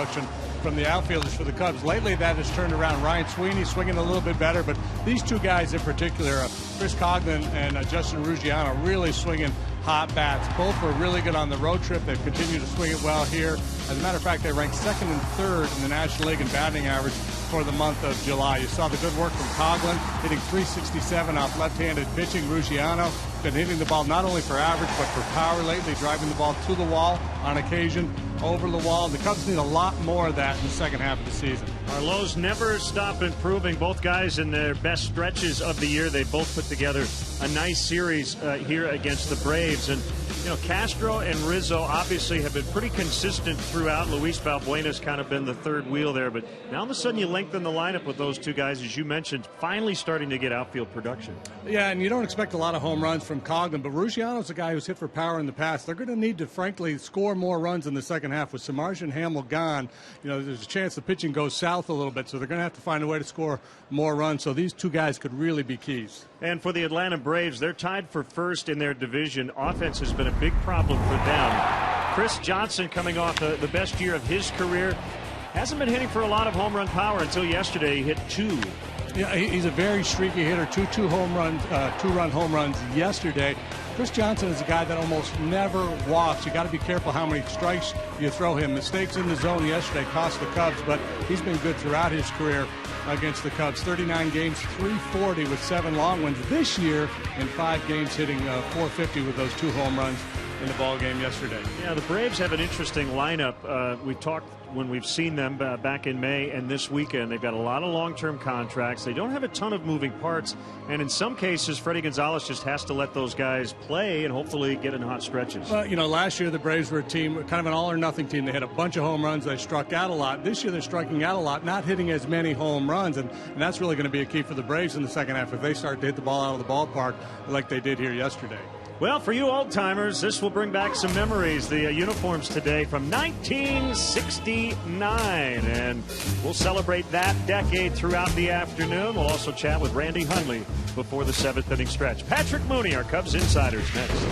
production from the outfielders for the Cubs. Lately, that has turned around. Ryan Sweeney swinging a little bit better, but these two guys in particular, Chris Coghlan and Justin Ruggiano, really swinging hot bats. Both were really good on the road trip. They've continued to swing it well here. As a matter of fact, they ranked second and third in the National League in batting average for the month of July. You saw the good work from Coghlan, hitting .367 off left-handed pitching. Ruggiano been hitting the ball not only for average but for power lately, driving the ball to the wall on occasion, over the wall. The Cubs need a lot more of that in the second half of the season. Our lows never stop improving. Both guys in their best stretches of the year. They both put together a nice series here against the Braves. And, you know, Castro and Rizzo obviously have been pretty consistent throughout. Luis Valbuena's kind of been the third wheel there. But now all of a sudden you lengthen the lineup with those two guys, as you mentioned, finally starting to get outfield production. Yeah, and you don't expect a lot of home runs from Coghlan, but Ruggiano's a guy who's hit for power in the past. They're going to need to, frankly, score more runs in the second half. With Samardzija and Hamill gone, you know, there's a chance the pitching goes south a little bit, so they're going to have to find a way to score more runs. So these two guys could really be keys. And for the Atlanta Braves, they're tied for first in their division. Offense has been a big problem for them. Chris Johnson, coming off the best year of his career, hasn't been hitting for a lot of home run power until yesterday. He hit 2. Yeah, he's a very streaky hitter. Two run home runs yesterday. Chris Johnson is a guy that almost never walks. You got to be careful how many strikes you throw him. Mistakes in the zone yesterday cost the Cubs, but he's been good throughout his career against the Cubs. 39 games, 340 with 7 long ones this year, in 5 games hitting .450 with those 2 home runs in the ball game yesterday. Yeah, the Braves have an interesting lineup. We've talked when we've seen them back in May and this weekend. They've got a lot of long-term contracts. They don't have a ton of moving parts, and in some cases Freddie Gonzalez just has to let those guys play and hopefully get in hot stretches. Well, you know, last year the Braves were a team, kind of an all-or-nothing team. They hit a bunch of home runs. They struck out a lot. This year they're striking out a lot, not hitting as many home runs, and that's really going to be a key for the Braves in the second half if they start to hit the ball out of the ballpark like they did here yesterday. Well, for you old-timers, this will bring back some memories. The uniforms today from 1969. And we'll celebrate that decade throughout the afternoon. We'll also chat with Randy Hundley before the 7th inning stretch. Patrick Mooney, our Cubs Insiders, next.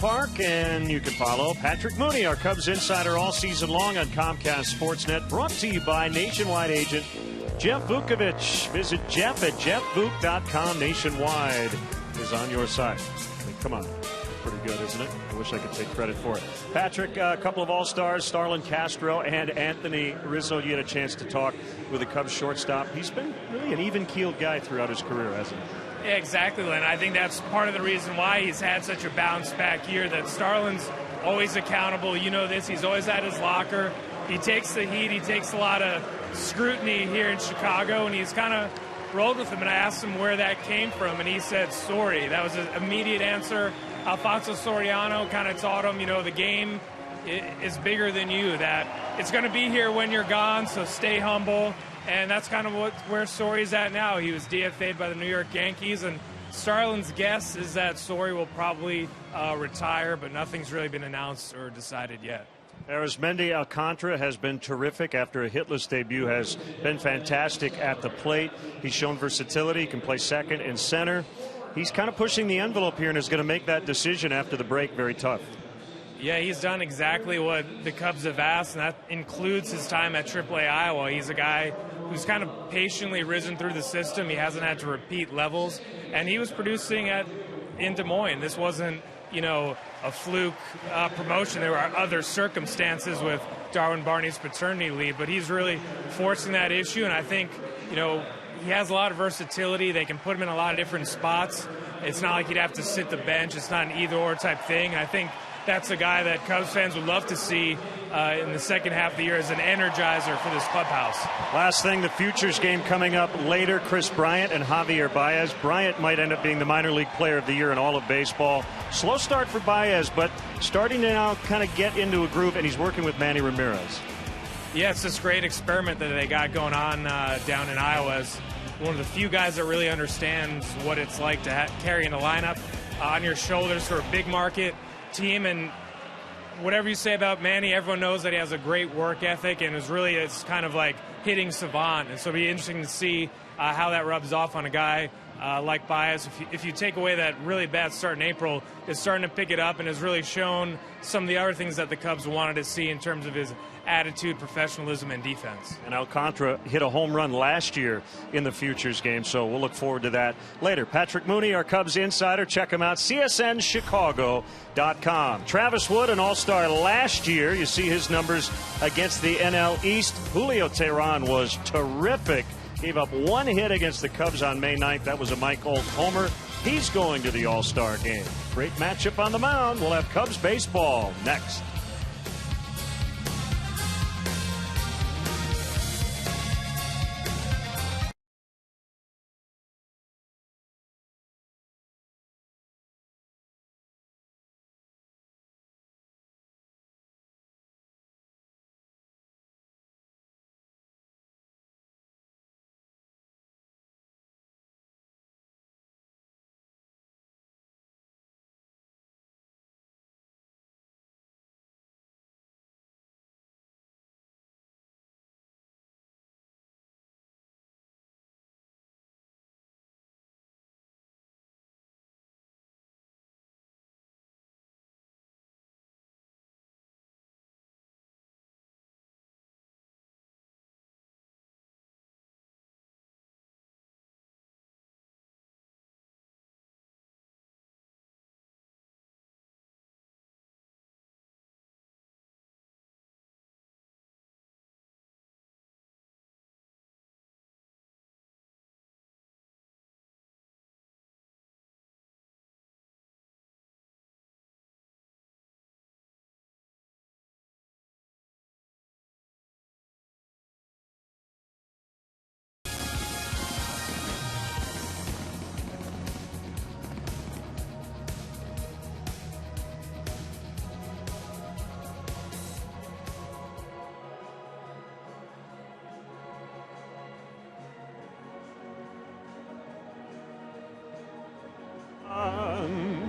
ballpark, and you can follow Patrick Mooney, our Cubs insider, all season long on Comcast Sportsnet, brought to you by nationwide agent Jeff Vukovich. Visit Jeff at jeffvuk.com. Nationwide is on your side. I mean, come on. Pretty good, isn't it? I wish I could take credit for it. Patrick, a couple of All-Stars, Starlin Castro and Anthony Rizzo. You had a chance to talk with the Cubs shortstop. He's been really an even-keeled guy throughout his career, hasn't he? Yeah, exactly, Len. I think that's part of the reason why he's had such a bounce-back year, that Starlin's always accountable. You know this. He's always at his locker. He takes the heat. He takes a lot of scrutiny here in Chicago, and he's kind of rolled with him. And I asked him where that came from, and he said, sorry. That was an immediate answer. Alfonso Soriano kind of taught him, the game is bigger than you, that it's going to be here when you're gone, so stay humble. And that's kind of where Sori's at now. He was DFA'd by the New York Yankees, and Starlin's guess is that Sori will probably retire, but nothing's really been announced or decided yet. Arizmendi Alcantara has been terrific after a hitless debut, has been fantastic at the plate. He's shown versatility, can play second and center. He's kind of pushing the envelope here and is going to make that decision after the break very tough. Yeah, he's done exactly what the Cubs have asked, and that includes his time at AAA Iowa. He's a guy who's kind of patiently risen through the system. He hasn't had to repeat levels, and he was producing in Des Moines. This wasn't, a fluke promotion. There were other circumstances with Darwin Barney's paternity leave, but he's really forcing that issue, and I think, he has a lot of versatility. They can put him in a lot of different spots. It's not like he'd have to sit the bench. It's not an either-or type thing. And I think that's a guy that Cubs fans would love to see in the second half of the year as an energizer for this clubhouse. Last thing, the Futures game coming up later. Chris Bryant and Javier Baez. Bryant might end up being the minor league player of the year in all of baseball. Slow start for Baez, but starting to now kind of get into a groove, and he's working with Manny Ramirez. Yeah, it's this great experiment that they got going on down in Iowa. As one of the few guys that really understands what it's like to carry in a lineup on your shoulders for a big market team. And whatever you say about Manny, everyone knows that he has a great work ethic and it's kind of like hitting savant. And so it'll be interesting to see how that rubs off on a guy like Baez. If you take away that really bad start in April, is starting to pick it up and has really shown some of the other things that the Cubs wanted to see in terms of his attitude, professionalism, and defense. And Alcantara hit a home run last year in the Futures game, so we'll look forward to that later. Patrick Mooney, our Cubs insider. Check him out, csnchicago.com. Travis Wood, an all-star last year. You see his numbers against the NL East. Julio Teheran was terrific. Gave up one hit against the Cubs on May 9th. That was a Mike Olt homer. He's going to the All-Star game. Great matchup on the mound. We'll have Cubs baseball next.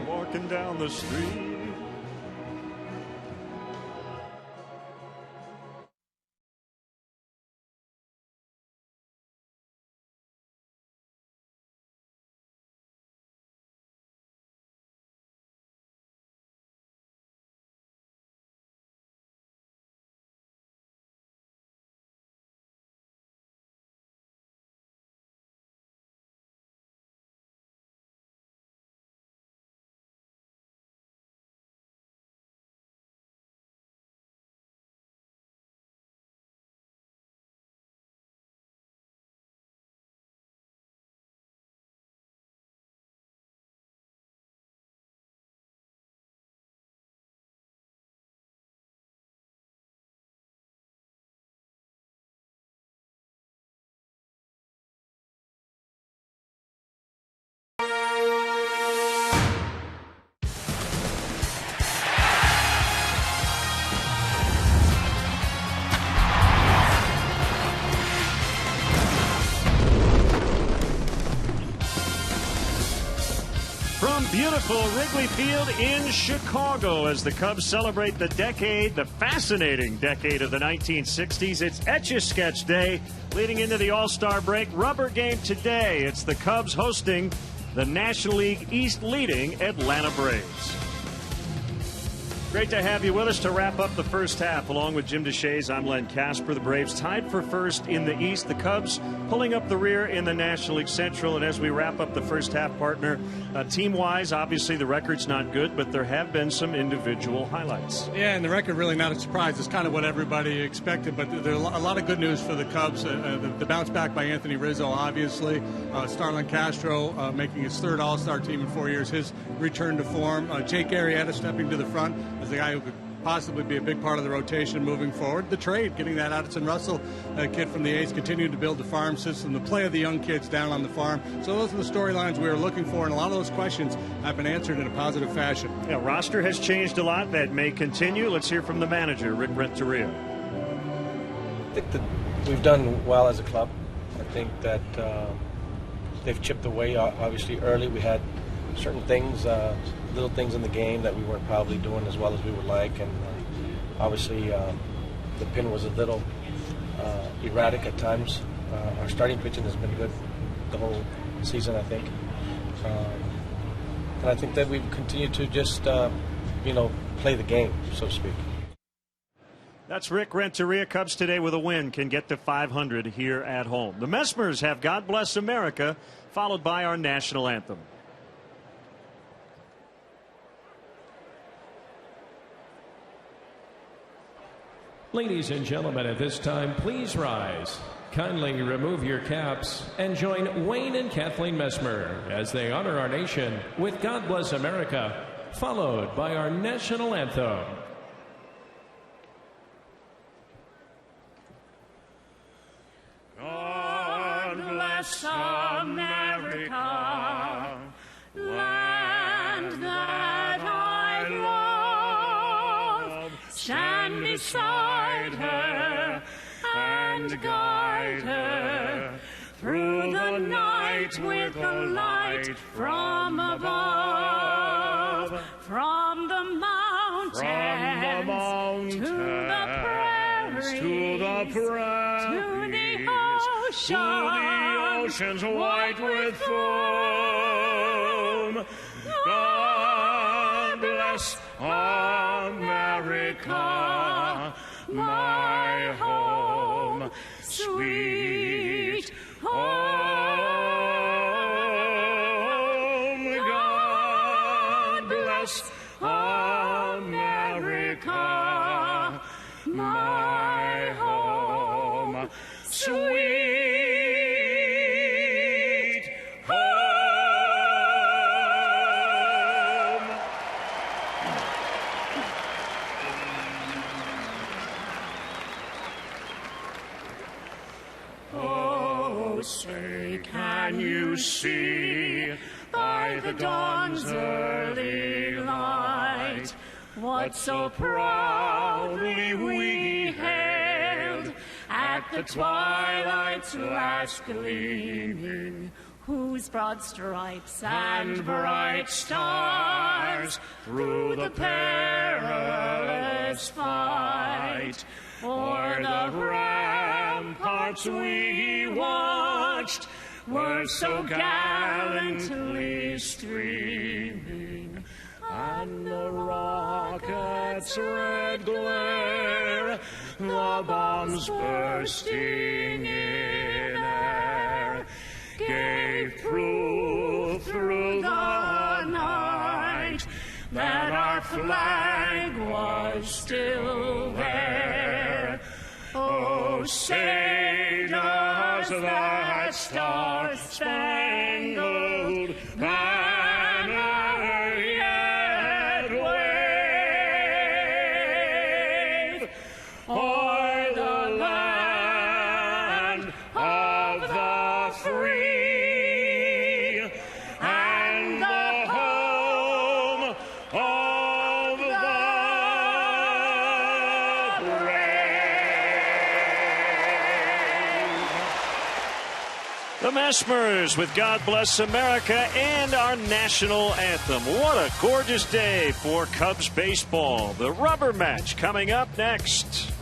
Walking down the street. Beautiful Wrigley Field in Chicago as the Cubs celebrate the fascinating decade of the 1960s. It's Etch-a-Sketch Day leading into the All-Star break. Rubber game today. It's the Cubs hosting the National League East leading Atlanta Braves. Great to have you with us to wrap up the first half. Along with Jim DeShays, I'm Len Casper. The Braves tied for first in the East. The Cubs pulling up the rear in the National League Central. And as we wrap up the first half, partner, team-wise, obviously the record's not good, but there have been some individual highlights. Yeah, and the record really not a surprise. It's kind of what everybody expected, but there's a lot of good news for the Cubs. The bounce back by Anthony Rizzo, obviously. Starlin Castro making his third All-Star team in 4 years. His return to form. Jake Arrieta stepping to the front as the guy who could possibly be a big part of the rotation moving forward. The trade, getting that Addison Russell kid from the A's, continuing to build the farm system, the play of the young kids down on the farm. So those are the storylines we were looking for, and a lot of those questions have been answered in a positive fashion. Yeah, roster has changed a lot. That may continue. Let's hear from the manager, Rick Renteria. I think that we've done well as a club. I think that they've chipped away. Obviously, early we had certain things, little things in the game that we weren't probably doing as well as we would like, and obviously the pin was a little erratic at times. Our starting pitching has been good the whole season, I think, and I think that we've continued to just play the game, so to speak. That's Rick Renteria. Cubs today with a win can get to 500 here at home. The Messmers have God Bless America, followed by our national anthem. Ladies and gentlemen, at this time, please rise. Kindly remove your caps and join Wayne and Kathleen Messmer as they honor our nation with God Bless America, followed by our national anthem. God bless America, land that I love. Stand beside her and guide her through the night with the light from above. From the mountains to the prairies, to the oceans white with foam. God bless America, my home, sweet home. God bless America, my home, sweet. Say, can you see by the dawn's early light what so proudly we hailed at the twilight's last gleaming, whose broad stripes and bright stars through the perilous fight o'er the ramparts we watched were so gallantly streaming, and the rockets' red glare, the bombs bursting in air, gave proof through the night that our flag was still there. Oh, say does that star-spangled banner yet wave o'er the land of the free and the home of the brave? The Messmers with God Bless America and our national anthem. What a gorgeous day for Cubs baseball. The rubber match coming up next.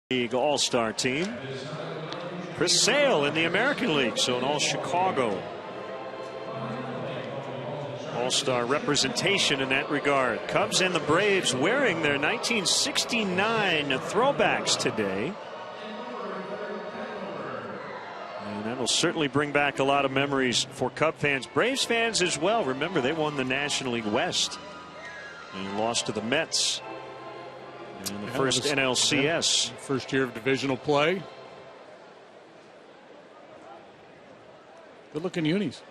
League All-Star team. Chris Sale in the American League, so in all Chicago. All-Star representation in that regard. Cubs and the Braves wearing their 1969 throwbacks today. And that'll certainly bring back a lot of memories for Cub fans. Braves fans as well. Remember, they won the National League West and lost to the Mets in the first NLCS. First year of divisional play. Good looking unis.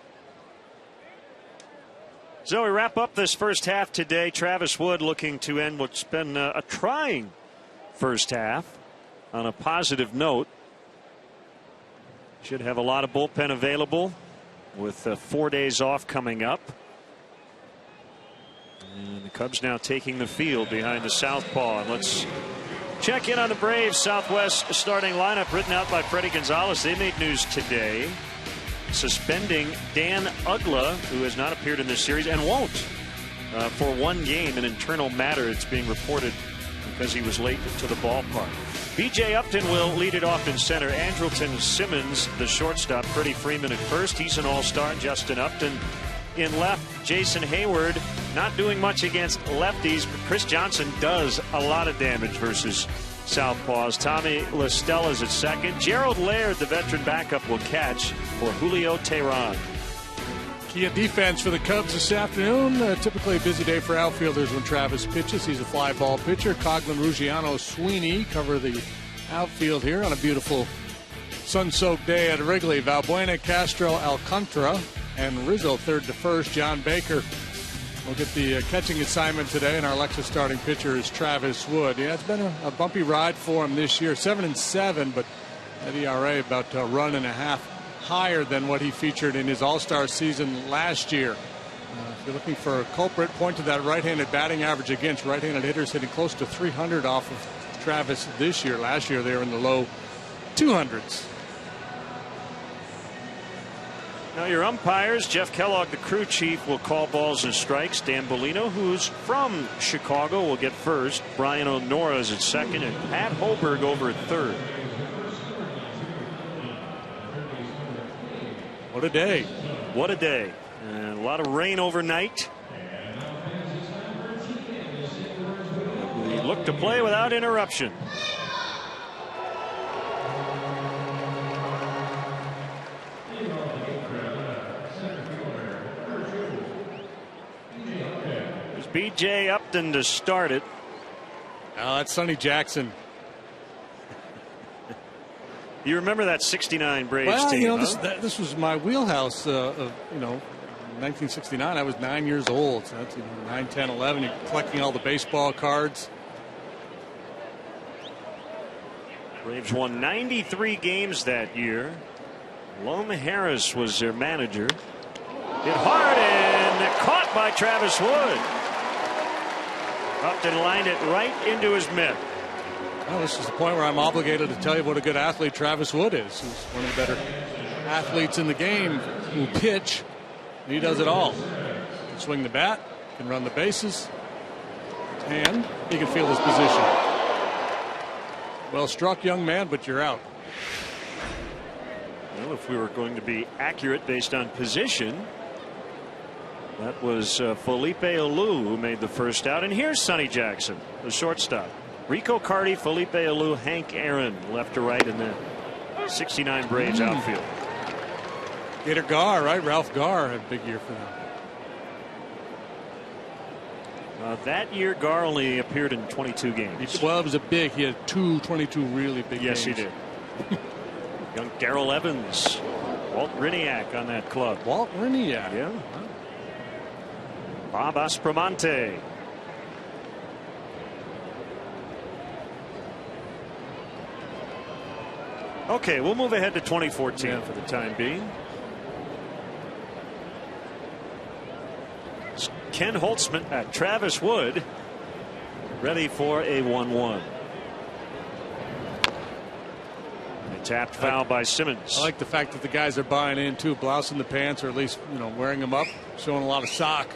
So we wrap up this first half today. Travis Wood looking to end what's been a trying first half on a positive note. Should have a lot of bullpen available with 4 days off coming up. And the Cubs now taking the field behind the southpaw. And let's check in on the Braves Southwest starting lineup written out by Freddie Gonzalez. They made news today suspending Dan Uggla, who has not appeared in this series and won't for one game, an internal matter. It's being reported because he was late to the ballpark. B.J. Upton will lead it off in center. Andrelton Simmons, the shortstop. Freddie Freeman at first. He's an all-star. Justin Upton in left. Jason Hayward not doing much against lefties, but Chris Johnson does a lot of damage versus southpaws. Tommy La Stella's at second. Gerald Laird, the veteran backup, will catch for Julio Teheran. Key defense for the Cubs this afternoon. Typically a busy day for outfielders when Travis pitches. He's a fly ball pitcher. Coghlan, Ruggiano, Sweeney cover the outfield here on a beautiful sun-soaked day at Wrigley. Valbuena, Castro, Alcantara, and Rizzo third to first. John Baker will get the catching assignment today, and our Lexus starting pitcher is Travis Wood. Yeah, it's been a bumpy ride for him this year. 7-7, but that ERA about a run and a half higher than what he featured in his all-star season last year. If you're looking for a culprit, point to that right-handed batting average against right-handed hitters, hitting close to 300 off of Travis this year. Last year they were in the low 200s. Now your umpires, Jeff Kellogg, the crew chief, will call balls and strikes. Dan Bellino, who's from Chicago, will get first. Brian O'Nora is at second, and Pat Hoberg over at third. What a day. What a day. And a lot of rain overnight. We look to play without interruption. There's B.J. Upton to start it. Oh, that's Sonny Jackson. You remember that '69 Braves team? You know, huh? this was my wheelhouse. Of 1969. I was 9 years old. So that's 9, 10, 11. You're collecting all the baseball cards. Braves won 93 games that year. Loma Harris was their manager. Hit hard and caught by Travis Wood. Upton lined it right into his mitt. Well, this is the point where I'm obligated to tell you what a good athlete Travis Wood is. He's one of the better athletes in the game who pitch. He does it all. He can swing the bat, can run the bases, and he can field his position. Well struck, young man, but you're out. Well, if we were going to be accurate based on position, that was Felipe Alou who made the first out. And here's Sonny Jackson, the shortstop. Rico Carty, Felipe Alou, Hank Aaron, left to right in the '69 Braves outfield. Gator Gar, right? Ralph Gar had a big year for them. That year, Gar only appeared in 22 games. Well, it was he had 22 really big games. Yes, he did. Young Darrell Evans, Walt Riniak on that club. Walt Riniak. Yeah. Bob Aspromonte. Okay, we'll move ahead to 2014 for the time being. Ken Holtzman at Travis Wood, ready for a 1-1. A tapped foul by Simmons. I like the fact that the guys are buying in too, blousing the pants, or at least wearing them up, showing a lot of sock,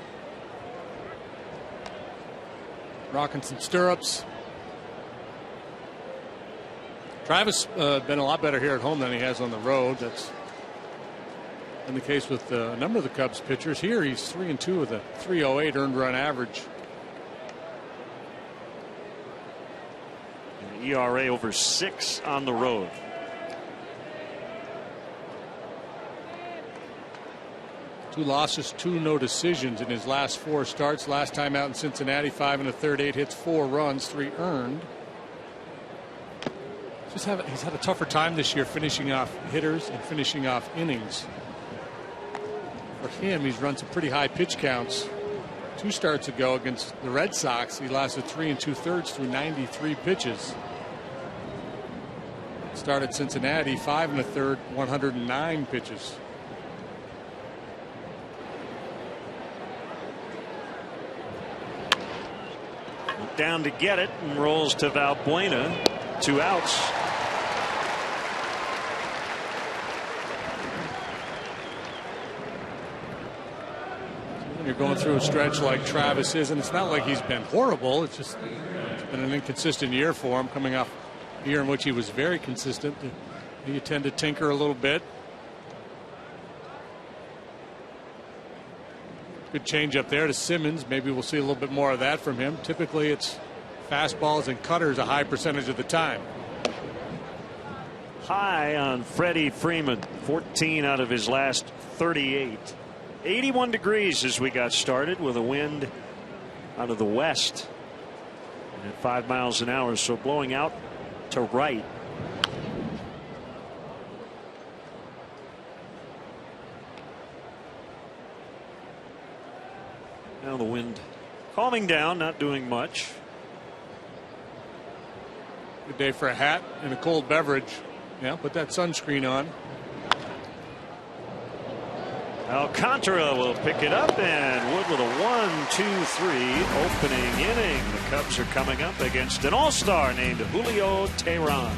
rocking some stirrups. Travis been a lot better here at home than he has on the road. That's been the case with a number of the Cubs pitchers. Here he's 3-2 with a .308 earned run average. An ERA over 6 on the road. Two losses, 2 no decisions in his last 4 starts. Last time out in Cincinnati, 5 1/3, 8 hits, 4 runs, 3 earned. He's had a tougher time this year finishing off hitters and finishing off innings. For him, he's run some pretty high pitch counts. 2 starts ago against the Red Sox, he lasted 3 2/3 through 93 pitches. Started Cincinnati, 5 1/3, 109 pitches. Down to get it and rolls to Valbuena. 2 outs. You're going through a stretch like Travis is, and it's not like he's been horrible. It's just it's been an inconsistent year for him, coming off a year in which he was very consistent. You tend to tinker a little bit. Good change up there to Simmons. Maybe we'll see a little bit more of that from him. Typically it's fastballs and cutters a high percentage of the time. High on Freddie Freeman, 14 out of his last 38. 81 degrees as we got started with a wind out of the west at 5 miles an hour, so blowing out to right. Now the wind calming down, not doing much. Good day for a hat and a cold beverage. Yeah, put that sunscreen on. Alcantara will pick it up, and Wood with a 1-2-3 opening inning. The Cubs are coming up against an all-star named Julio Teheran.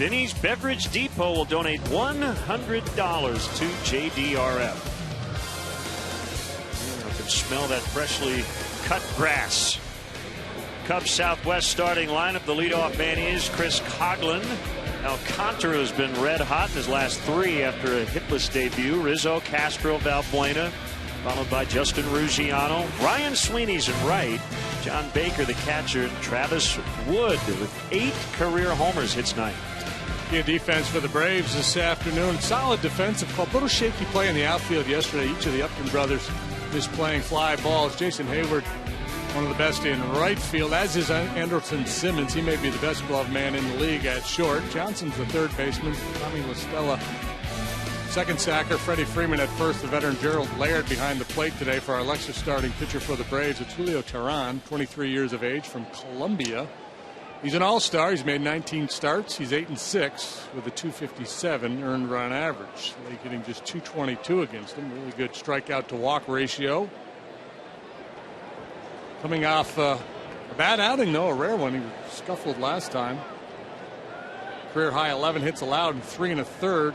Denny's Beverage Depot will donate $100 to JDRF. I can smell that freshly cut grass. Cubs Southwest starting lineup. The leadoff man is Chris Coghlan. Alcantara has been red hot in his last 3 after a hitless debut. Rizzo, Castro, Valbuena, followed by Justin Ruggiano. Ryan Sweeney's in right. John Baker, the catcher. Travis Wood with 8 career homers hits 9. Yeah, defense for the Braves this afternoon. Solid defensive call. A little shaky play in the outfield yesterday. Each of the Upton brothers missed playing fly balls. Jason Hayward, one of the best in right field, as is Anderson Simmons. He may be the best glove man in the league at short. Johnson's the third baseman. Tommy La Stella, second sacker. Freddie Freeman at first. The veteran Gerald Laird behind the plate today for our Lexus starting pitcher for the Braves. It's Julio Teheran, 23 years of age, from Colombia. He's an all-star. He's made 19 starts. He's 8-6 with a .257 earned run average. They're getting just .222 against him. Really good strikeout to walk ratio. Coming off a bad outing, though, a rare one. He scuffled last time. Career high 11 hits allowed and 3 1/3,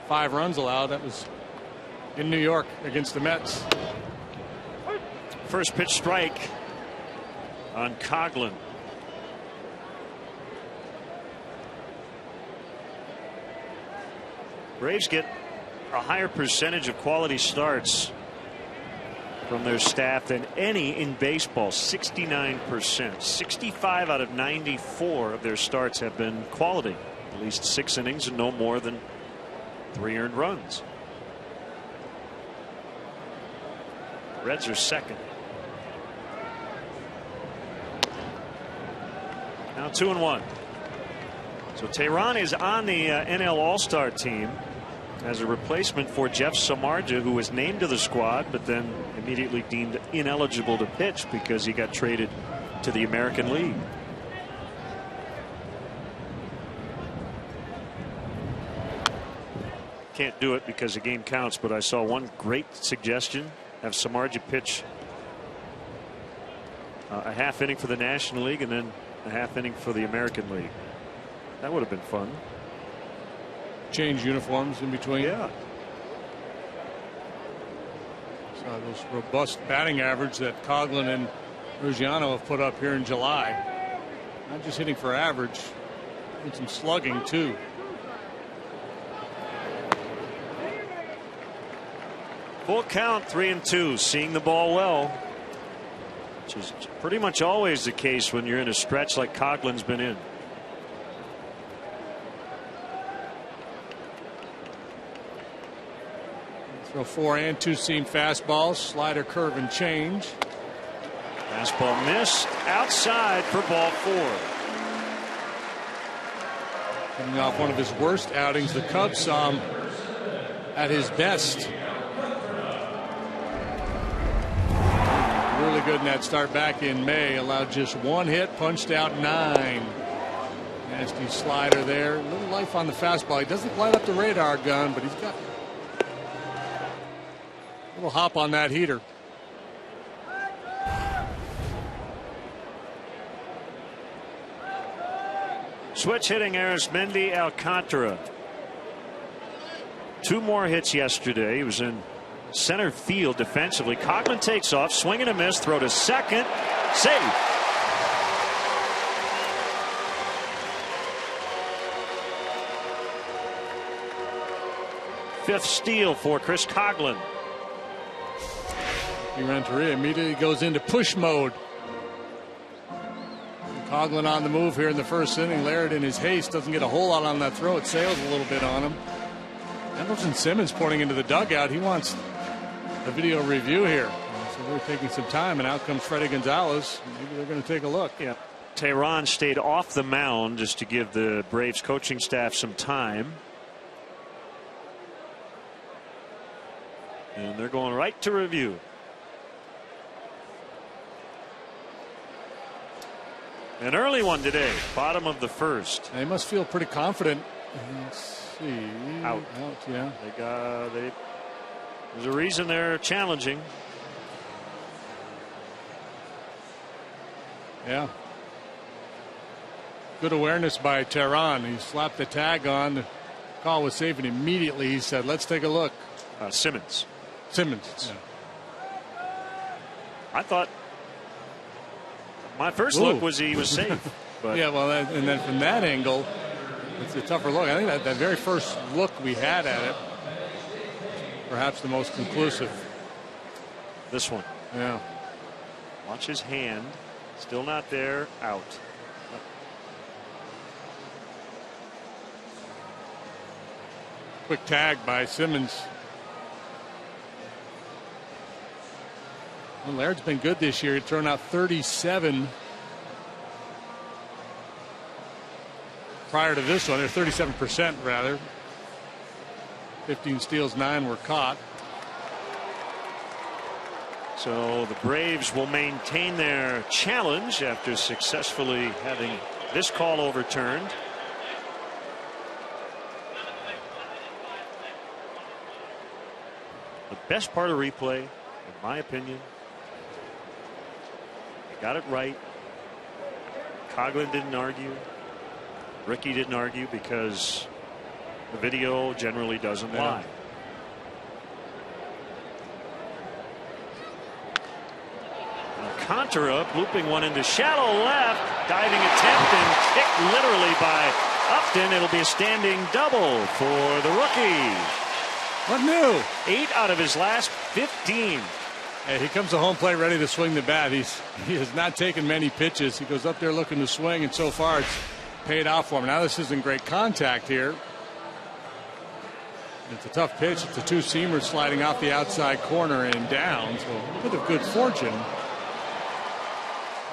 5 runs allowed. That was in New York against the Mets. First pitch strike on Coghlan. Braves get a higher percentage of quality starts from their staff than any in baseball. 69%. 65 out of 94 of their starts have been quality. At least 6 innings and no more than 3 earned runs. Reds are second. Now 2-1. So Teheran is on the NL All-Star team as a replacement for Jeff Samardzija, who was named to the squad but then immediately deemed ineligible to pitch because he got traded to the American League. Can't do it because the game counts, but I saw one great suggestion: have Samardzija pitch a half inning for the National League and then a half inning for the American League. That would have been fun. Change uniforms in between. Yeah. So those robust batting average that Coghlan and Ruggiano have put up here in July. Not just hitting for average, and some slugging too. Full count, 3-2. Seeing the ball well, which is pretty much always the case when you're in a stretch like Coghlan's been in. Throw 4 and 2-seam fastballs, slider, curve, and change. Fastball missed outside for ball 4. Coming off one of his worst outings, the Cubs saw him at his best. Really good in that start back in May. Allowed just 1 hit, punched out 9. Nasty slider there. A little life on the fastball. He doesn't light up the radar gun, but he's got a little hop on that heater. Switch hitting Arismendi Alcantara. 2 more hits yesterday. He was in center field defensively. Coghlan takes off, swing and a miss, throw to second, save. Fifth steal for Chris Coghlan. Renteria immediately goes into push mode. Coghlan on the move here in the first inning. Laird in his haste doesn't get a whole lot on that throw. It sails a little bit on him. Anderson Simmons pointing into the dugout. He wants a video review here. So they're taking some time, and out comes Freddie Gonzalez. Maybe they're going to take a look. Yeah. Teheran stayed off the mound just to give the Braves coaching staff some time. And they're going right to review. An early one today, bottom of the first. They must feel pretty confident. Let's see. Out, yeah. There's a reason they're challenging. Yeah. Good awareness by Tehran. He slapped the tag on. The call was safe, and immediately he said, let's take a look. Simmons. Yeah. I thought my first look was he was safe. But yeah, well, and then from that angle, it's a tougher look. I think that very first look we had at it, perhaps the most conclusive. This one. Yeah. Watch his hand. Still not there. Out. Quick tag by Simmons. Well, Laird's been good this year. He's thrown out 37 prior to this one. They're 37% rather. 15 steals, 9 were caught. So the Braves will maintain their challenge after successfully having this call overturned. The best part of replay, in my opinion, they got it right. Coughlin didn't argue. Ricky didn't argue because the video generally doesn't lie. Contra looping one into shallow left, diving attempt and kicked literally by Upton. It'll be a standing double for the rookie. What new? 8 out of his last 15. Hey, he comes to home plate ready to swing the bat. He has not taken many pitches. He goes up there looking to swing, and so far it's paid off for him. Now this isn't great contact here. It's a tough pitch. It's a two-seamer sliding off the outside corner and down. So a bit of good fortune.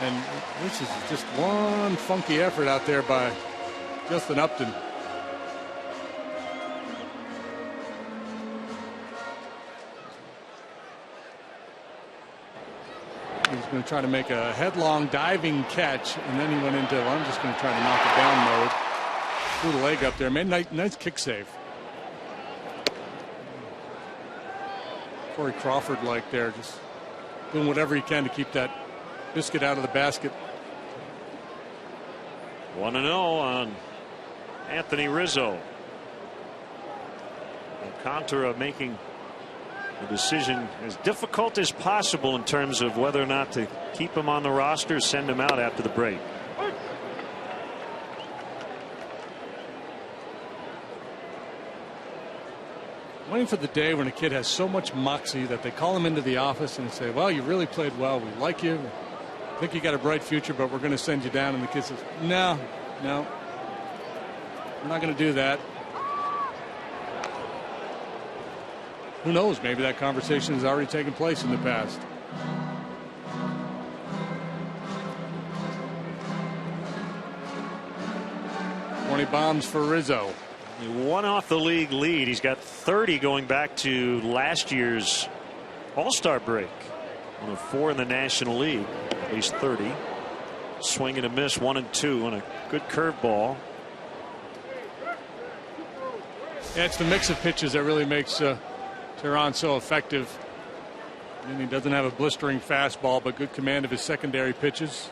And this is just one funky effort out there by Justin Upton. He was going to try to make a headlong diving catch, and then he went into, well, I'm just going to try to knock it down mode. Threw the leg up there. Made a nice kick save. Corey Crawford like there, just doing whatever he can to keep that biscuit out of the basket. 1-0 on Anthony Rizzo. Alcantara making the decision as difficult as possible in terms of whether or not to keep him on the roster, send him out after the break. Waiting for the day when a kid has so much moxie that they call him into the office and say, well, you really played well. We like you. I think you got a bright future, but we're going to send you down. And the kid says, no, I'm not going to do that. Who knows? Maybe that conversation has already taken place in the past. $20 bombs for Rizzo. He won off the league lead. He's got 30 going back to last year's All-Star break. 1 of 4 in the National League. At least 30. Swing and a miss, 1 and 2 on a good curveball. Yeah, it's the mix of pitches that really makes Tehran so effective. And he doesn't have a blistering fastball, but good command of his secondary pitches.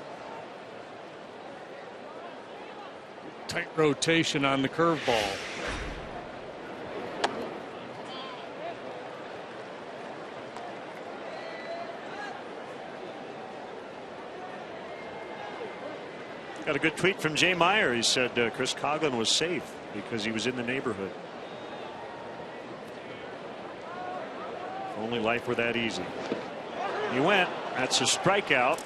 Tight rotation on the curveball. Got a good tweet from Jay Meyer. He said Chris Coughlin was safe because he was in the neighborhood. If only life were that easy. He went. That's a strikeout.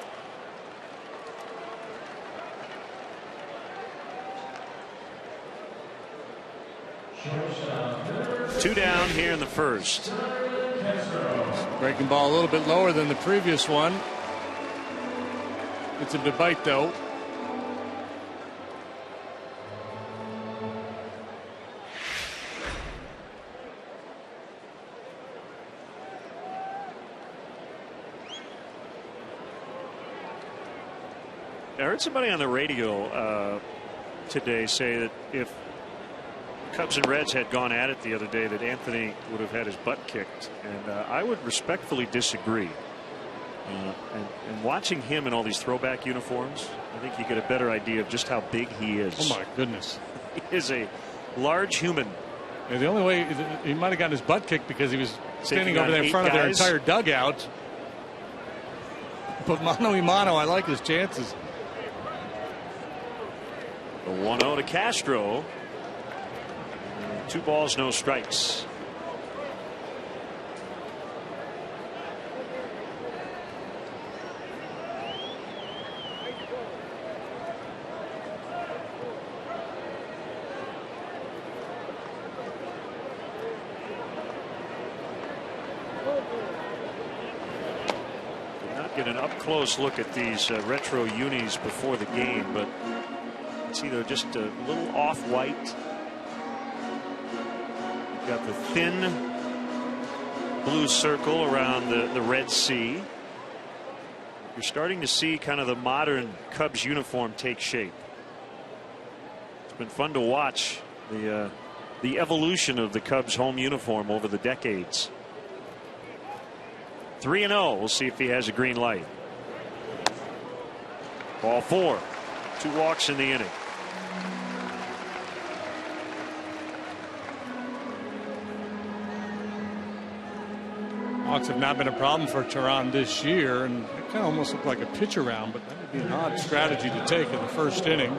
Two down here in the first. Breaking ball a little bit lower than the previous one. It's a debate though. I heard somebody on the radio today say that if Cubs and Reds had gone at it the other day, that Anthony would have had his butt kicked, and I would respectfully disagree. And watching him in all these throwback uniforms, I think you get a better idea of just how big he is. Oh my goodness. He is a large human. Yeah, the only way he might have gotten his butt kicked because he was standing over there in front of their entire dugout. But mano a mano, I like his chances. The 1-0 to Castro. 2 balls, no strikes. Get an up-close look at these retro unis before the game, but see they're just a little off-white. Got the thin blue circle around the Red Sea. You're starting to see kind of the modern Cubs uniform take shape. It's been fun to watch the evolution of the Cubs home uniform over the decades. 3-0. We'll see if he has a green light. Ball 4. 2 walks in the inning. Walks have not been a problem for Teheran this year, and it kind of almost looked like a pitch around, but that would be an odd strategy to take in the first inning.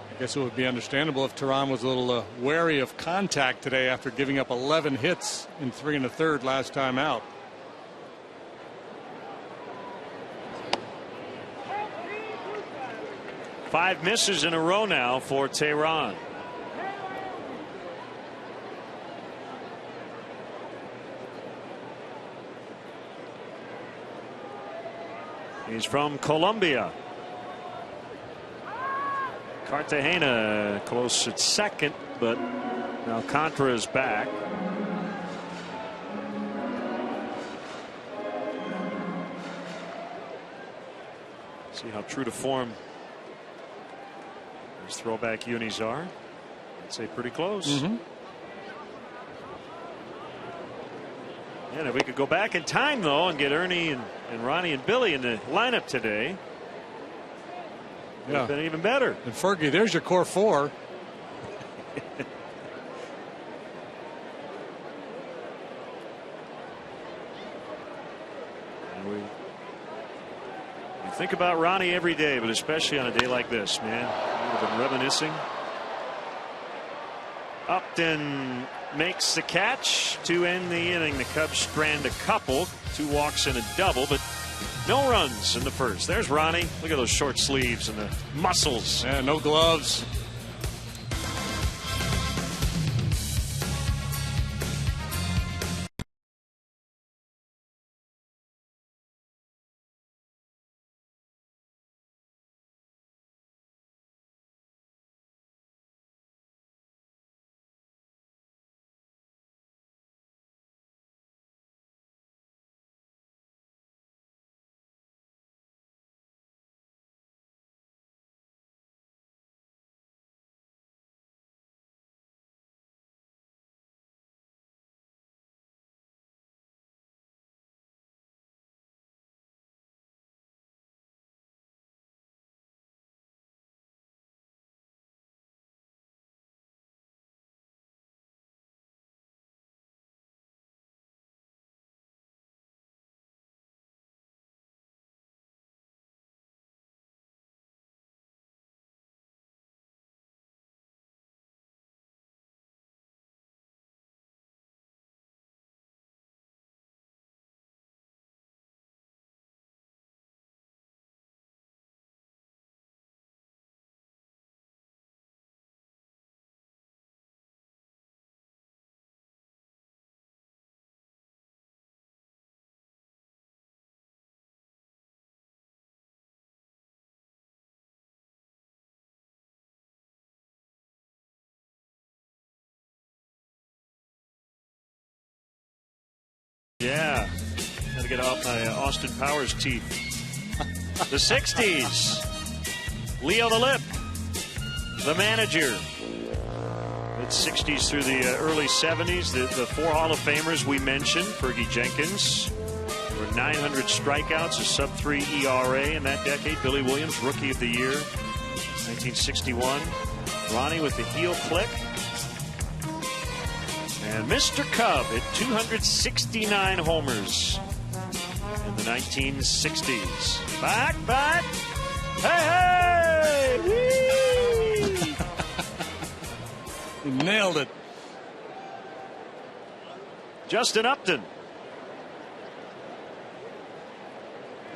I guess it would be understandable if Teheran was a little wary of contact today after giving up 11 hits in 3 1/3 last time out. Five misses in a row now for Teheran. He's from Colombia. Cartagena close at second, but now Alcantara is back. See how true to form these throwback unis are. I'd say pretty close. And if we could go back in time though and get Ernie and Ronnie and Billy in the lineup today, it would have been even better. And Fergie, there's your core 4. You think about Ronnie every day, but especially on a day like this, man. You would have been reminiscing. Upton makes the catch to end the inning. The Cubs strand a couple, 2 walks and a double, but no runs in the first. There's Ronnie. Look at those short sleeves and the muscles. Yeah, no gloves. Yeah, got to get off my Austin Powers teeth. The 60s. Leo the Lip. the manager. Mid-60s through the early 70s. The four Hall of Famers we mentioned. Fergie Jenkins. There were 900 strikeouts, a sub-3 ERA in that decade. Billy Williams, Rookie of the Year, 1961. Ronnie with the heel click. And Mr. Cub at 269 homers in the 1960s. Back. Hey! Whee! He nailed it. Justin Upton.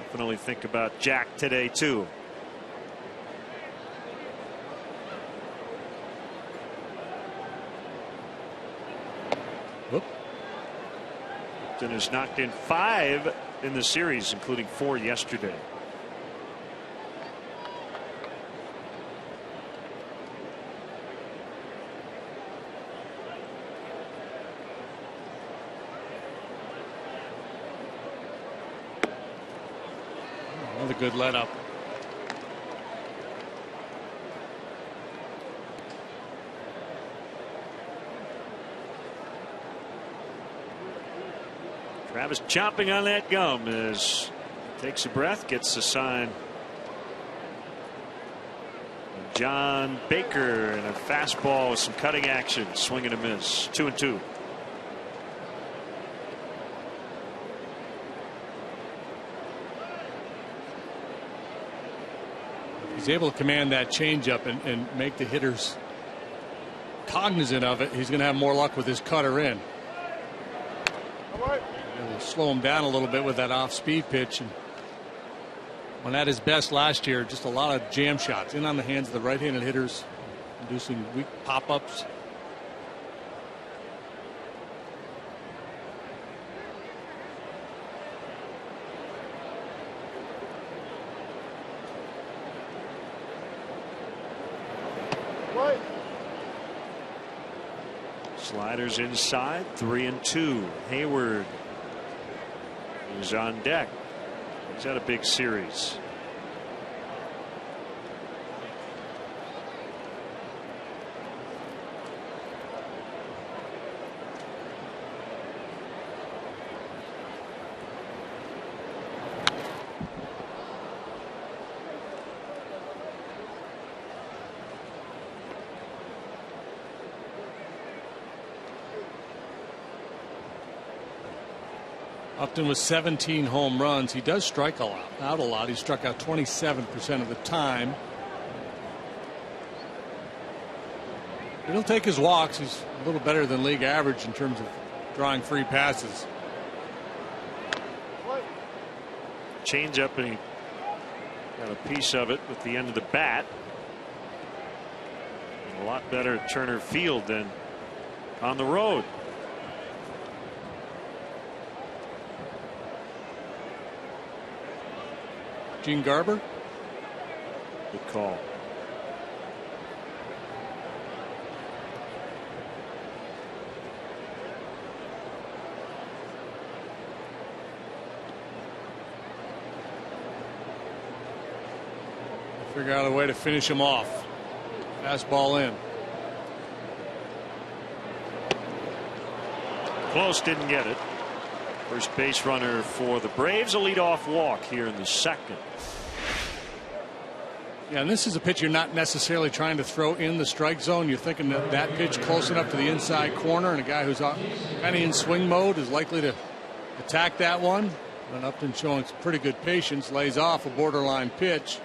Definitely think about Jack today, too. Whoop. Upton has knocked in 5 in the series, including 4 yesterday. Another good let up. Travis chomping on that gum as he takes a breath, gets the sign. John Baker and a fastball with some cutting action, swing and a miss. 2-2. He's able to command that changeup and make the hitters cognizant of it. He's going to have more luck with his cutter in. It'll slow him down a little bit with that off-speed pitch. And when at his best last year, just a lot of jam shots in on the hands of the right-handed hitters, inducing weak pop-ups. Sliders inside, 3-2. Hayward is on deck. He's had a big series. Upton with 17 home runs. He does strike out a lot. He struck out 27% of the time. But he'll take his walks. He's a little better than league average in terms of drawing free passes. Change up, and he got a piece of it with the end of the bat. A lot better at Turner Field than on the road. Gene Garber. Good call. Figure out a way to finish him off. Fastball in. Close, didn't get it. First base runner for the Braves, a leadoff walk here in the second. Yeah, and this is a pitch you're not necessarily trying to throw in the strike zone. You're thinking that that pitch close enough to the inside corner, and a guy who's kind of in swing mode is likely to attack that one. And Upton showing some pretty good patience, lays off a borderline pitch.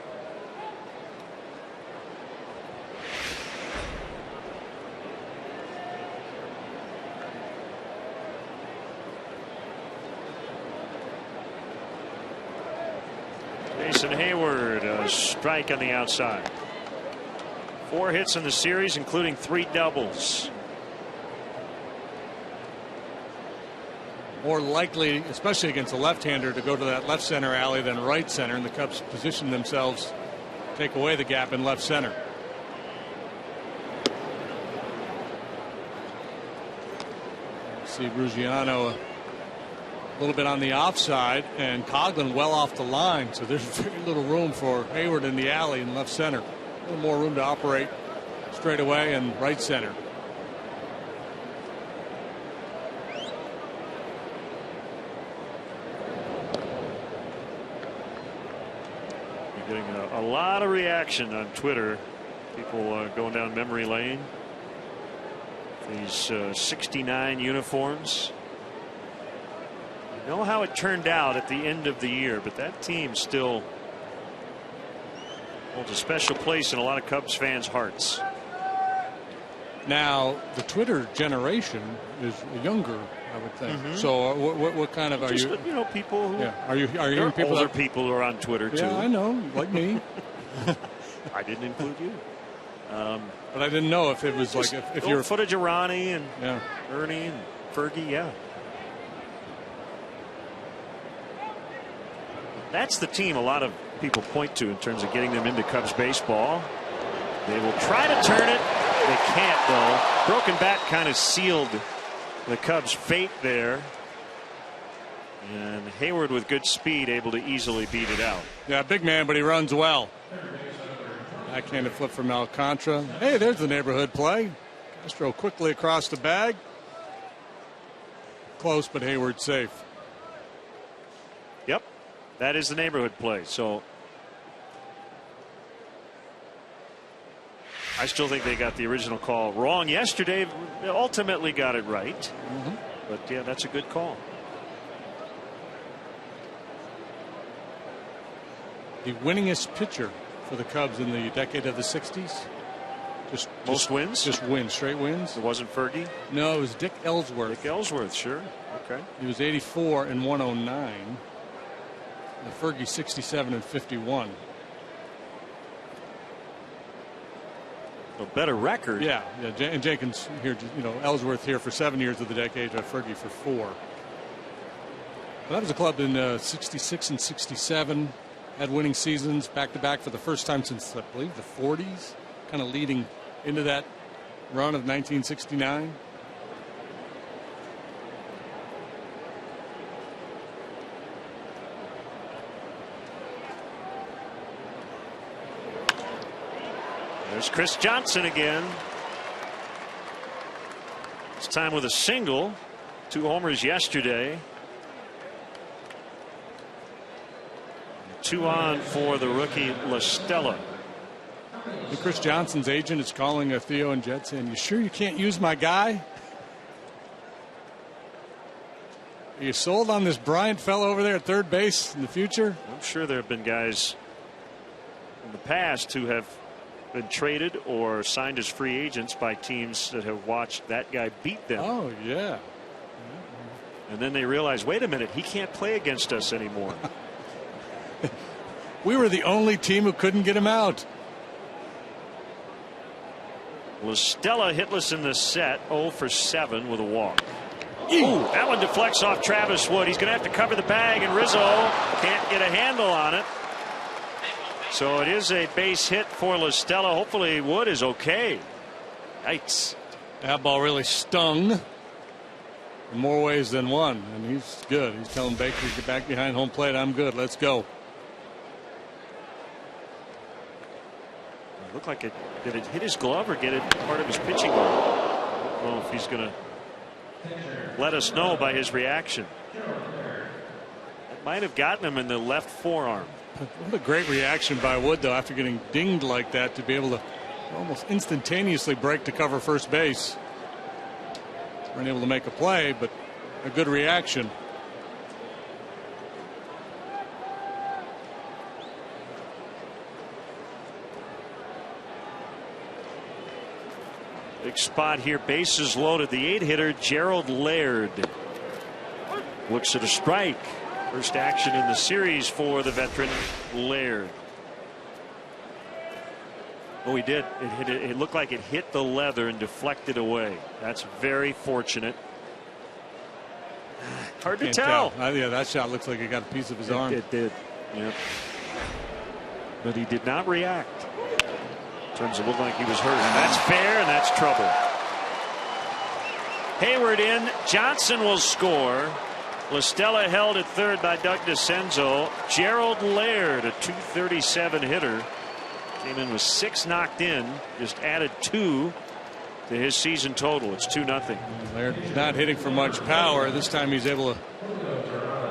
Hayward, a strike on the outside. 4 hits in the series, including 3 doubles. More likely, especially against a left-hander, to go to that left center alley than right center, and the Cubs position themselves to take away the gap in left center. See Ruggiano a little bit on the offside, and Coghlan well off the line, so there's very little room for Hayward in the alley in left center. A little more room to operate straight away and right center. You're getting a lot of reaction on Twitter. People going down memory lane. These 69 uniforms. You know how it turned out at the end of the year, but that team still holds a special place in a lot of Cubs fans' hearts. Now, the Twitter generation is younger, I would think. So, what kind of Just, are you? You know, people who. Yeah. Are you hearing people? Older people who are on Twitter too. Yeah, I know, like me. I didn't include you. But I didn't know if it was like if you're footage of Ronnie and yeah. Ernie and Fergie. Yeah. That's the team a lot of people point to in terms of getting them into Cubs baseball. They will try to turn it. They can't, though. Broken bat kind of sealed the Cubs' fate there. And Hayward with good speed able to easily beat it out. Yeah, big man, but he runs well. Backhanded flip from Alcantara. Hey, there's the neighborhood play. Castro quickly across the bag. Close, but Hayward safe. Yep. That is the neighborhood play. So I still think they got the original call wrong yesterday. They ultimately got it right. But yeah, that's a good call. The winningest pitcher for the Cubs in the decade of the 60s. Most wins? Just wins, straight wins. It wasn't Fergie? No, it was Dick Ellsworth. Dick Ellsworth, sure. Okay. He was 84 and 109. The Fergie 67 and 51. A better record. Yeah. And Jenkins here, Ellsworth here for 7 years of the decade, Fergie for 4. Well, that was a club in 66 and 67. Had winning seasons back to back for the first time since, I believe, the 40s. Kind of leading into that run of 1969. There's Chris Johnson again. This time with a single. 2 homers yesterday. 2 on for the rookie La Stella. And Chris Johnson's agent is calling Theo and Jet saying, "You sure you can't use my guy? Are you sold on this Bryant fellow over there at third base in the future?" I'm sure there have been guys in the past who have been traded or signed as free agents by teams that have watched that guy beat them. Oh, yeah. And then they realize, wait a minute, he can't play against us anymore. We were the only team who couldn't get him out. La Stella hitless in the set, 0 for 7 with a walk. Ooh, that one deflects off Travis Wood. He's going to have to cover the bag, and Rizzo can't get a handle on it. So it is a base hit for La Stella. Hopefully Wood is okay. Yikes. That ball really stung in more ways than one, and he's good. He's telling Baker to get back behind home plate. I'm good. Let's go. It looked like it. Did it hit his glove or get it part of his pitching glove? I don't know if he's going to let us know by his reaction. It might have gotten him in the left forearm. What a great reaction by Wood, though, after getting dinged like that, to be able to almost instantaneously break to cover first base. Weren't able to make a play, but a good reaction. Big spot here, bases loaded. The 8-hitter Gerald Laird looks at a strike. First action in the series for the veteran Laird. Oh, he did. It looked like it hit the leather and deflected away. That's very fortunate. Hard to tell. Yeah, that shot looks like it got a piece of his arm. It did. Yeah. But he did not react. In terms of looking like he was hurt. And that's fair, and that's trouble. Hayward in. Johnson will score. La Stella held at third by Doug DeCenzo. Gerald Laird, a .237 hitter, Came in with 6 knocked in, just added 2 to his season total. It's 2-0. Laird not hitting for much power. This time he's able to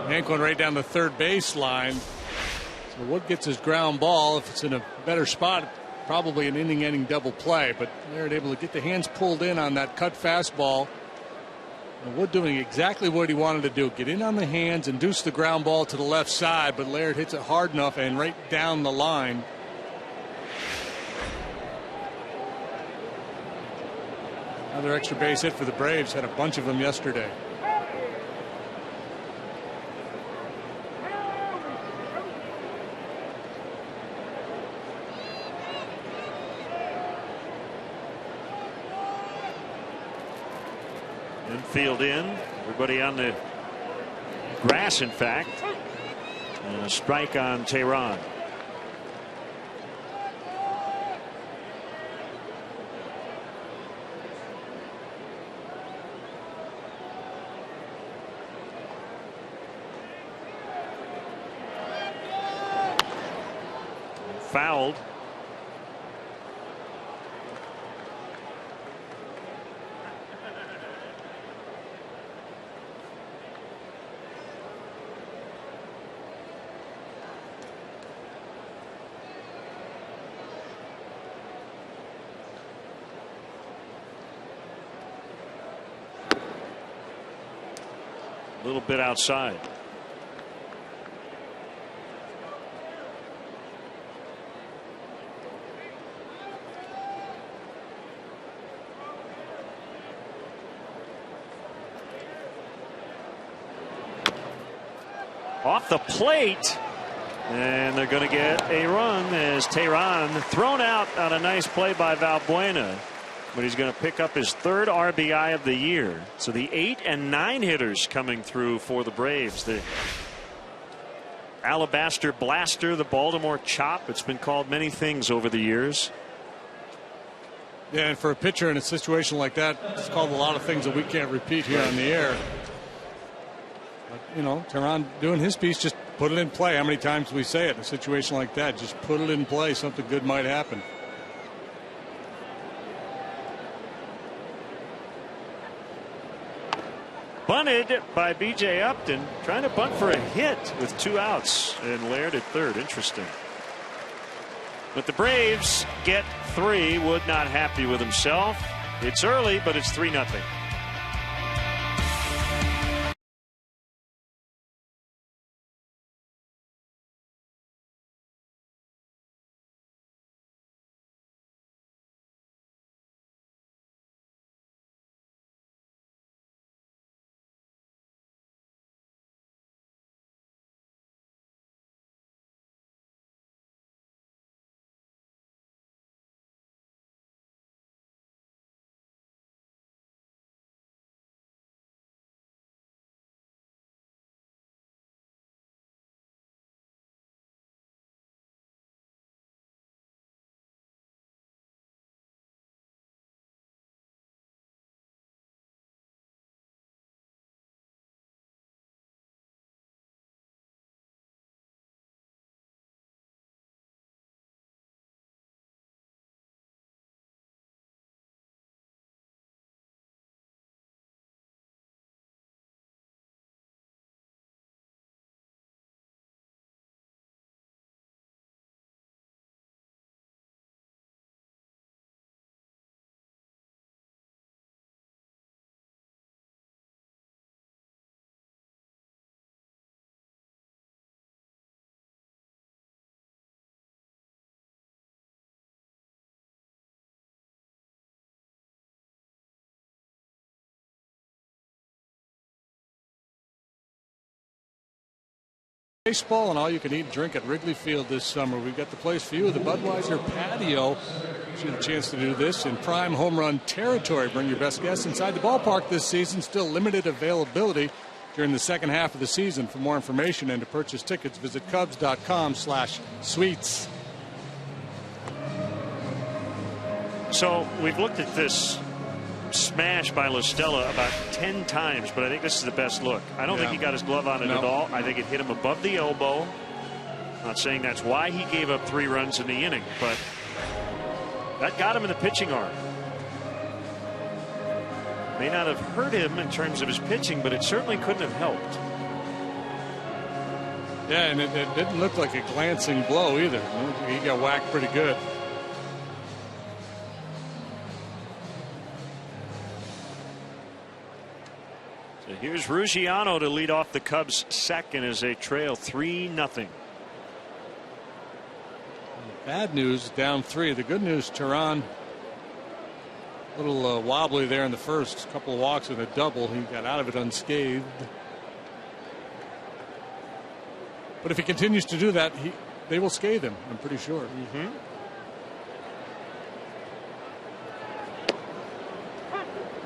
yank one right down the third base line. So Wood gets his ground ball. If it's in a better spot, probably an inning-ending double play. But Laird able to get the hands pulled in on that cut fastball. And Wood doing exactly what he wanted to do. Get in on the hands, induce the ground ball to the left side. But Laird hits it hard enough and right down the line. Another extra base hit for the Braves. Had a bunch of them yesterday. Infield in. Everybody on the grass, in fact. And a strike on Tehran. Fouled. A little bit outside. Off the plate, and they're going to get a run as Tehran thrown out on a nice play by Valbuena. But he's going to pick up his 3rd RBI of the year. So the 8 and 9 hitters coming through for the Braves. The Alabaster Blaster, the Baltimore Chop. It's been called many things over the years. Yeah, and for a pitcher in a situation like that, it's called a lot of things that we can't repeat here on the air. But, you know, Tehran doing his piece, just put it in play. How many times do we say it in a situation like that? Just put it in play. Something good might happen. Bunted by B.J. Upton, trying to bunt for a hit with 2 outs, and Laird at third. Interesting. But the Braves get 3. Wood not happy with himself. It's early, but it's 3-0. Baseball and all you can eat and drink at Wrigley Field this summer. We've got the place for you, the Budweiser Patio. Gives you the chance to do this in prime home run territory. Bring your best guests inside the ballpark this season. Still limited availability during the second half of the season. For more information and to purchase tickets, visit Cubs.com/suites. So we've looked at this smash by La Stella about 10 times, but I think this is the best look. I don't think he got his glove on it at all. I think it hit him above the elbow. Not saying that's why he gave up 3 runs in the inning, but That got him in the pitching arm. May not have hurt him in terms of his pitching, but it certainly couldn't have helped. Yeah, and it didn't look like a glancing blow either. He got whacked pretty good. So here's Ruggiano to lead off the Cubs' second as they trail 3-0. Bad news, down 3. The good news, Tehran, a little wobbly there in the first. Couple of walks and a double. He got out of it unscathed. But if he continues to do that, they will scathe him, I'm pretty sure.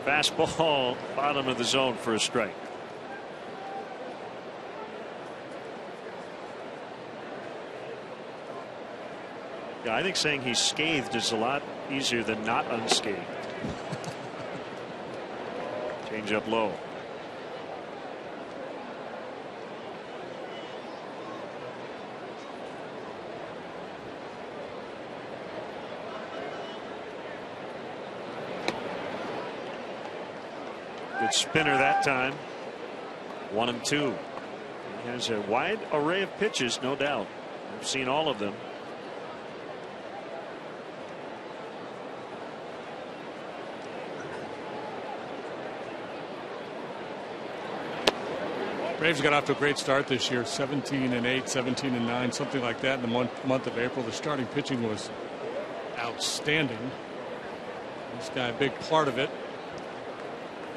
Fastball, bottom of the zone for a strike. Yeah, I think saying he's scathed is a lot easier than not unscathed. Change up low. Good spinner that time. 1-2. He has a wide array of pitches, no doubt. I've seen all of them. Braves got off to a great start this year, 17-8, 17-9, something like that in the month of April. The starting pitching was outstanding. This guy, a big part of it.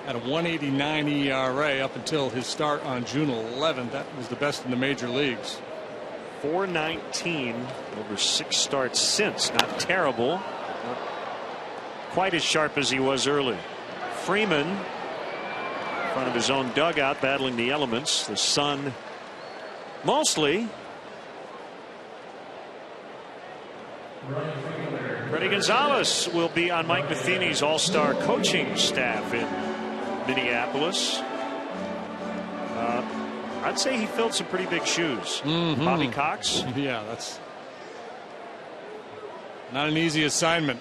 Had a 1.89 ERA up until his start on June 11th. That was the best in the major leagues. 419 over 6 starts since. Not terrible. Not quite as sharp as he was early. Freeman in front of his own dugout battling the elements. The sun mostly. Freddie Gonzalez will be on Mike Matheny's all-star coaching staff in Minneapolis. I'd say he filled some pretty big shoes. Bobby Cox. Yeah, that's not an easy assignment.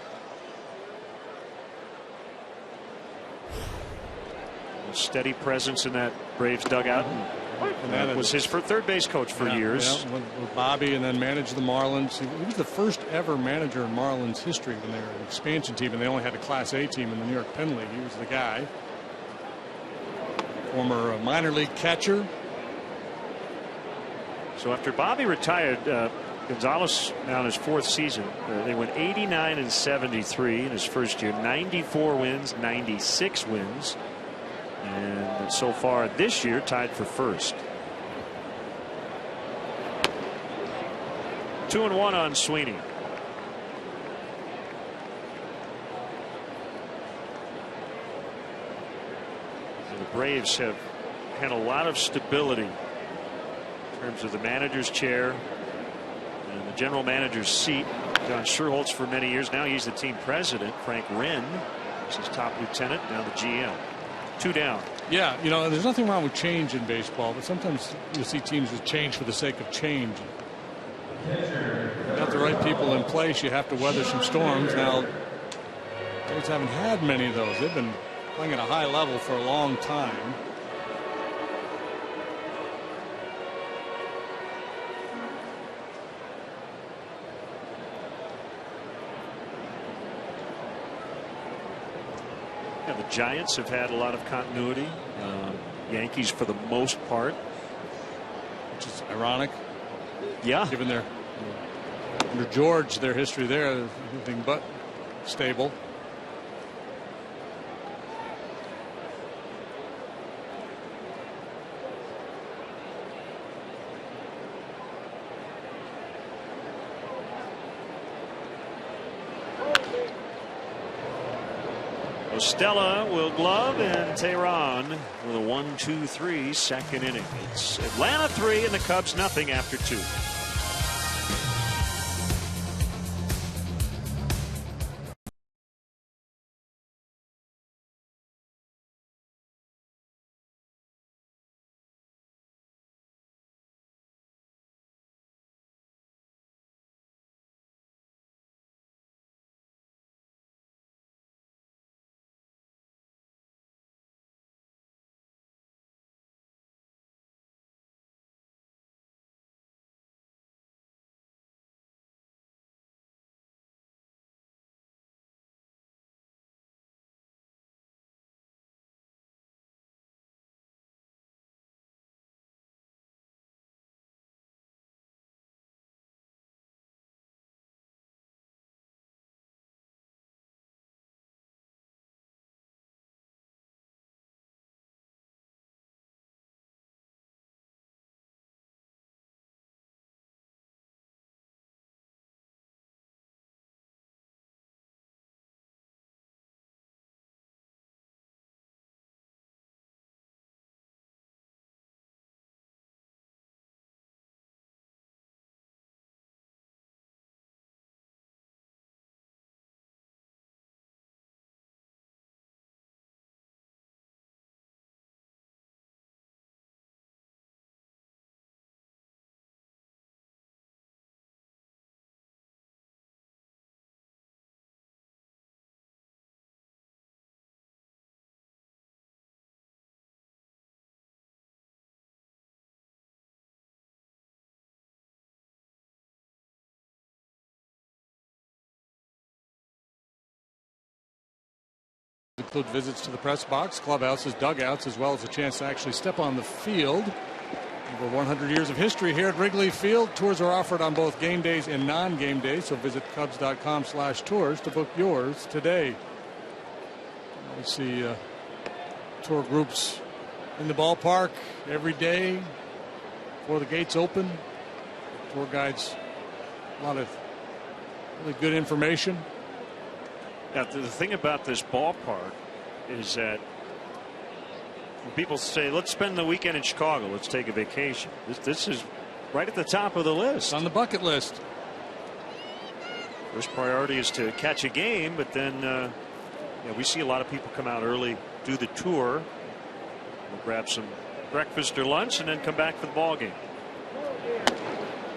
A steady presence in that Braves dugout. And that was his third base coach for years. Yeah, with Bobby, and then managed the Marlins. He was the first ever manager in Marlins history when they were an expansion team and they only had a Class A team in the New York Penn League. He was the guy. Former minor league catcher. So after Bobby retired, Gonzalez now in his 4th season. They went 89-73 in his first year. 94 wins, 96 wins. And so far this year tied for first. 2-1 on Sweeney. The Braves have had a lot of stability in terms of the manager's chair and the general manager's seat. John Schuerholz for many years now. He's the team president. Frank Wren is his top lieutenant, now the GM. 2 down. Yeah, you know, there's nothing wrong with change in baseball, but sometimes you see teams with change for the sake of change. Got the right people in place, you have to weather some storms. Now, Braves haven't had many of those. They've been playing at a high level for a long time. Yeah, the Giants have had a lot of continuity. Yankees for the most part. Which is ironic. Yeah. Given their under George, their history there is anything but stable. Stella will glove, and Tehran with a 1-2-3 second inning. It's Atlanta 3 and the Cubs nothing after 2. include visits to the press box, clubhouses, dugouts, as well as a chance to actually step on the field. Over 100 years of history here at Wrigley Field. Tours are offered on both game days and non-game days, so visit Cubs.com/tours to book yours today. We see tour groups in the ballpark every day before the gates open. Tour guides, a lot of really good information. Now, the thing about this ballpark is that when people say, let's spend the weekend in Chicago, let's take a vacation, this is right at the top of the list. On the bucket list. First priority is to catch a game, but then we see a lot of people come out early, do the tour, we'll grab some breakfast or lunch, and then come back for the ball game.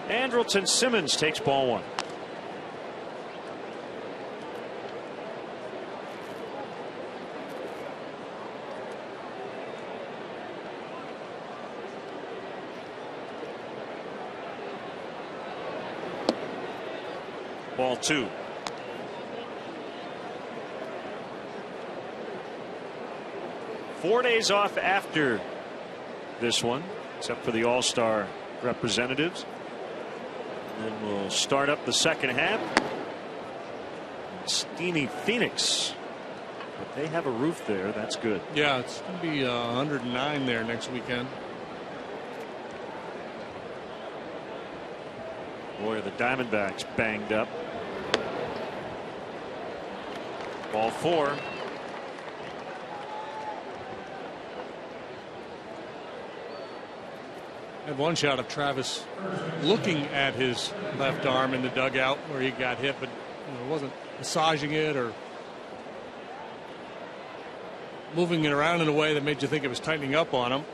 Andrelton Simmons takes ball one. Ball two. Four days off after this one, except for the All-Star representatives. And then we'll start up the second half. Steamy Phoenix, but they have a roof there. That's good. Yeah, it's going to be 109 there next weekend. Boy, are the Diamondbacks banged up. Ball four. Had one shot of Travis looking at his left arm in the dugout where he got hit, but wasn't massaging it or moving it around in a way that made you think it was tightening up on him.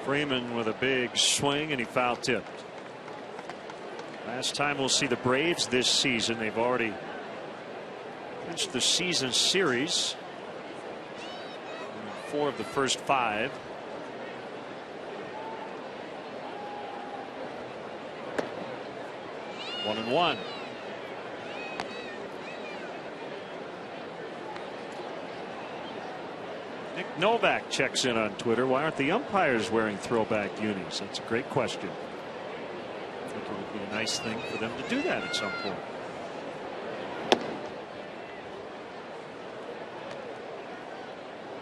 Freeman with a big swing, and he foul tipped. Last time we'll see the Braves this season, they've already clinched the season series. 4 of the first 5. One and one. Nick Novak checks in on Twitter. Why aren't the umpires wearing throwback unis? That's a great question. I think it would be a nice thing for them to do that at some point.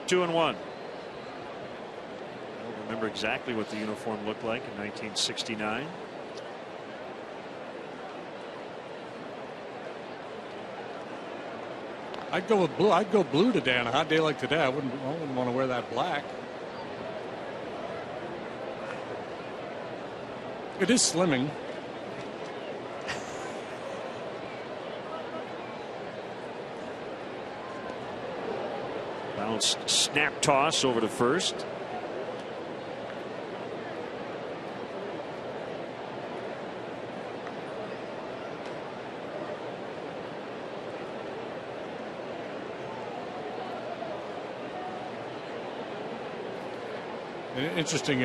Two and one. I don't remember exactly what the uniform looked like in 1969. I'd go with blue. I'd go blue today on a hot day like today. I wouldn't want to wear that black. It is slimming. Bounced snap toss over to first. Interesting,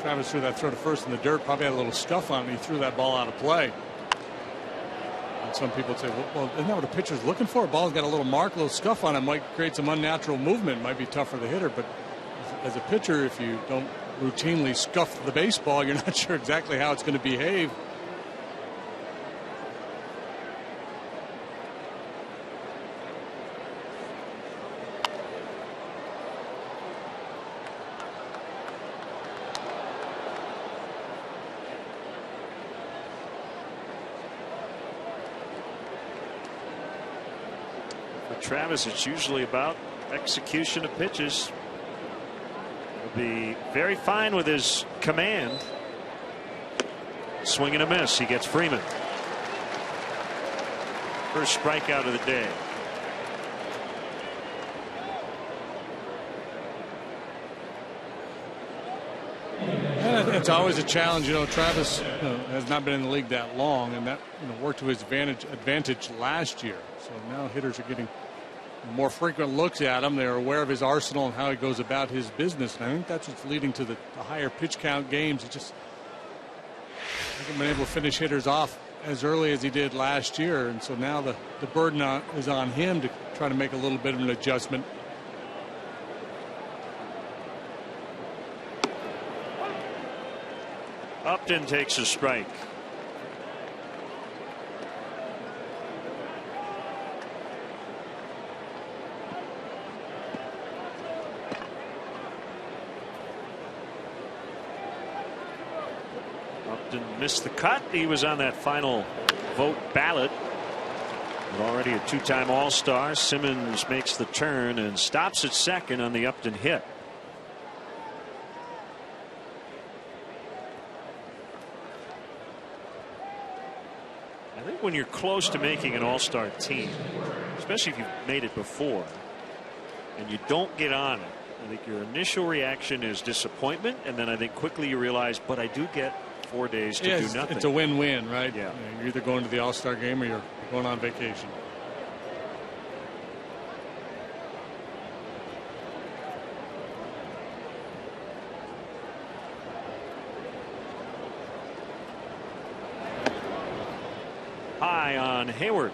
Travis threw that throw to first in the dirt, probably had a little scuff on it, and he threw that ball out of play. And some people would say, well, isn't that what a pitcher's looking for? A ball's got a little mark, a little scuff on it, might create some unnatural movement, might be tough for the hitter. But as a pitcher, if you don't routinely scuff the baseball, you're not sure exactly how it's going to behave. Travis, it's usually about execution of pitches. He'll be very fine with his command. Swing and a miss. He gets Freeman. First strikeout of the day. And it's always a challenge. Travis has not been in the league that long, and that worked to his advantage last year. So now hitters are getting more frequent looks at him. They're aware of his arsenal and how he goes about his business. And I think that's what's leading to the higher pitch count games. It just Hasn't been able to finish hitters off as early as he did last year, and so now the burden is on him to try to make a little bit of an adjustment. Upton takes a strike. Upton missed the cut. He was on that final vote ballot. Already a two-time All-Star. Simmons makes the turn and stops at second on the Upton hit. I think when you're close to making an All-Star team, especially if you've made it before, and you don't get on it, I think your initial reaction is disappointment, and then I think quickly you realize, but I do get 4 days to do nothing. It's a win-win, right? Yeah. You're either going to the All-Star game or you're going on vacation. High on Hayward.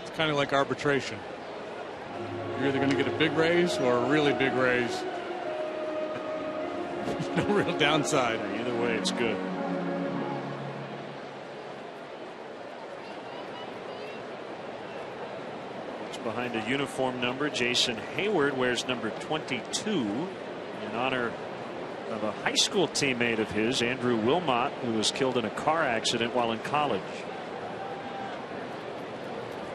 It's kind of like arbitration. You're either going to get a big raise or a really big raise. No real downside. Either way, it's good. It's behind a uniform number. Jason Hayward wears number 22 in honor of a high school teammate of his, Andrew Wilmot, who was killed in a car accident while in college.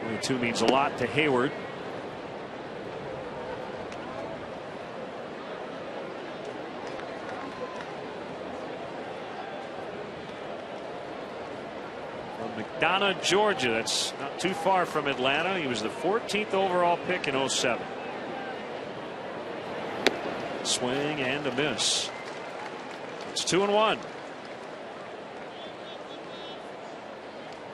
22 means a lot to Hayward. McDonough, Georgia. That's not too far from Atlanta. He was the 14th overall pick in 07. Swing and a miss. It's 2-1.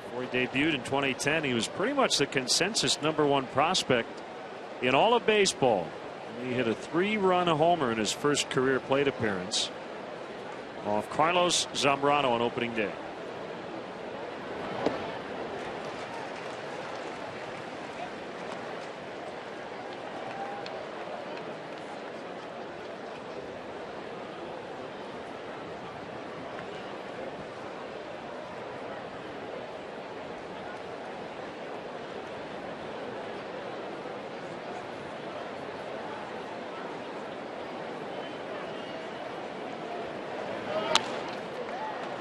Before he debuted in 2010, he was pretty much the consensus #1 prospect in all of baseball. He hit a 3-run homer in his first career plate appearance off Carlos Zambrano on opening day.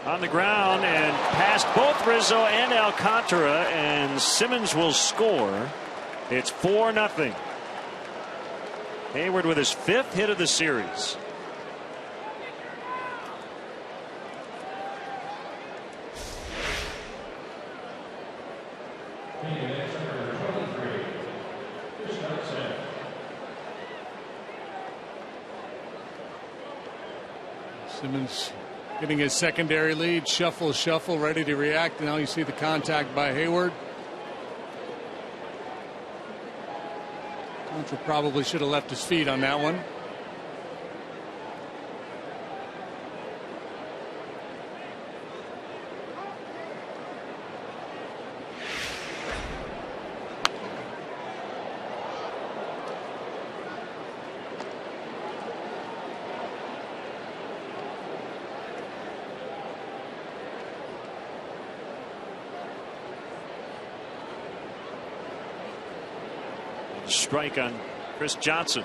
On the ground and past both Rizzo and Alcantara, and Simmons will score. It's 4-0. Hayward with his 5th hit of the series. Simmons getting his secondary lead. Shuffle, shuffle, ready to react. Now you see the contact by Hayward. Contra probably should have left his feet on that one. Strike on Chris Johnson.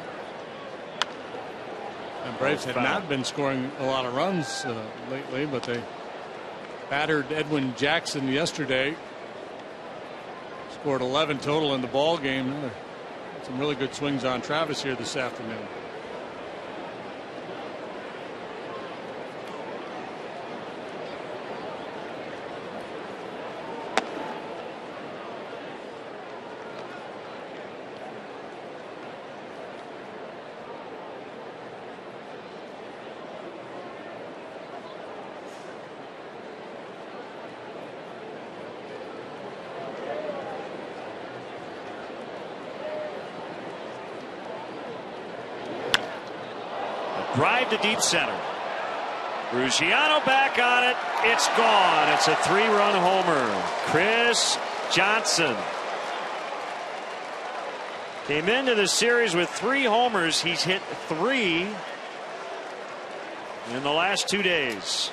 And Braves have not been scoring a lot of runs lately, but they battered Edwin Jackson yesterday. Scored 11 total in the ball game. Some really good swings on Travis here this afternoon. Drive to deep center. Ruggiano back on it. It's gone. It's a 3-run homer. Chris Johnson came into the series with 3 homers. He's hit 3 in the last 2 days.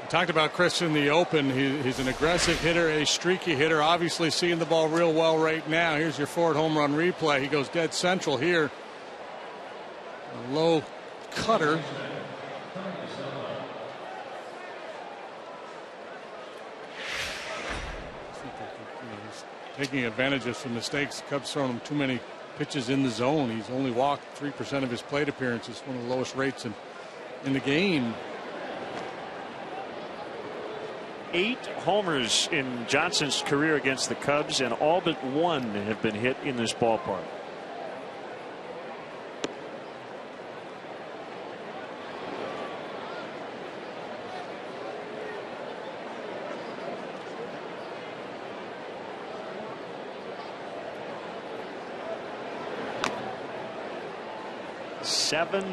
We talked about Chris in the open. He's an aggressive hitter, a streaky hitter, obviously seeing the ball real well right now. Here's your Ford home run replay. He goes dead central here. A low cutter. He's taking advantage of some mistakes. Cubs throwing him too many pitches in the zone. He's only walked 3% of his plate appearances, one of the lowest rates in the game. 8 homers in Johnson's career against the Cubs, and all but 1 have been hit in this ballpark.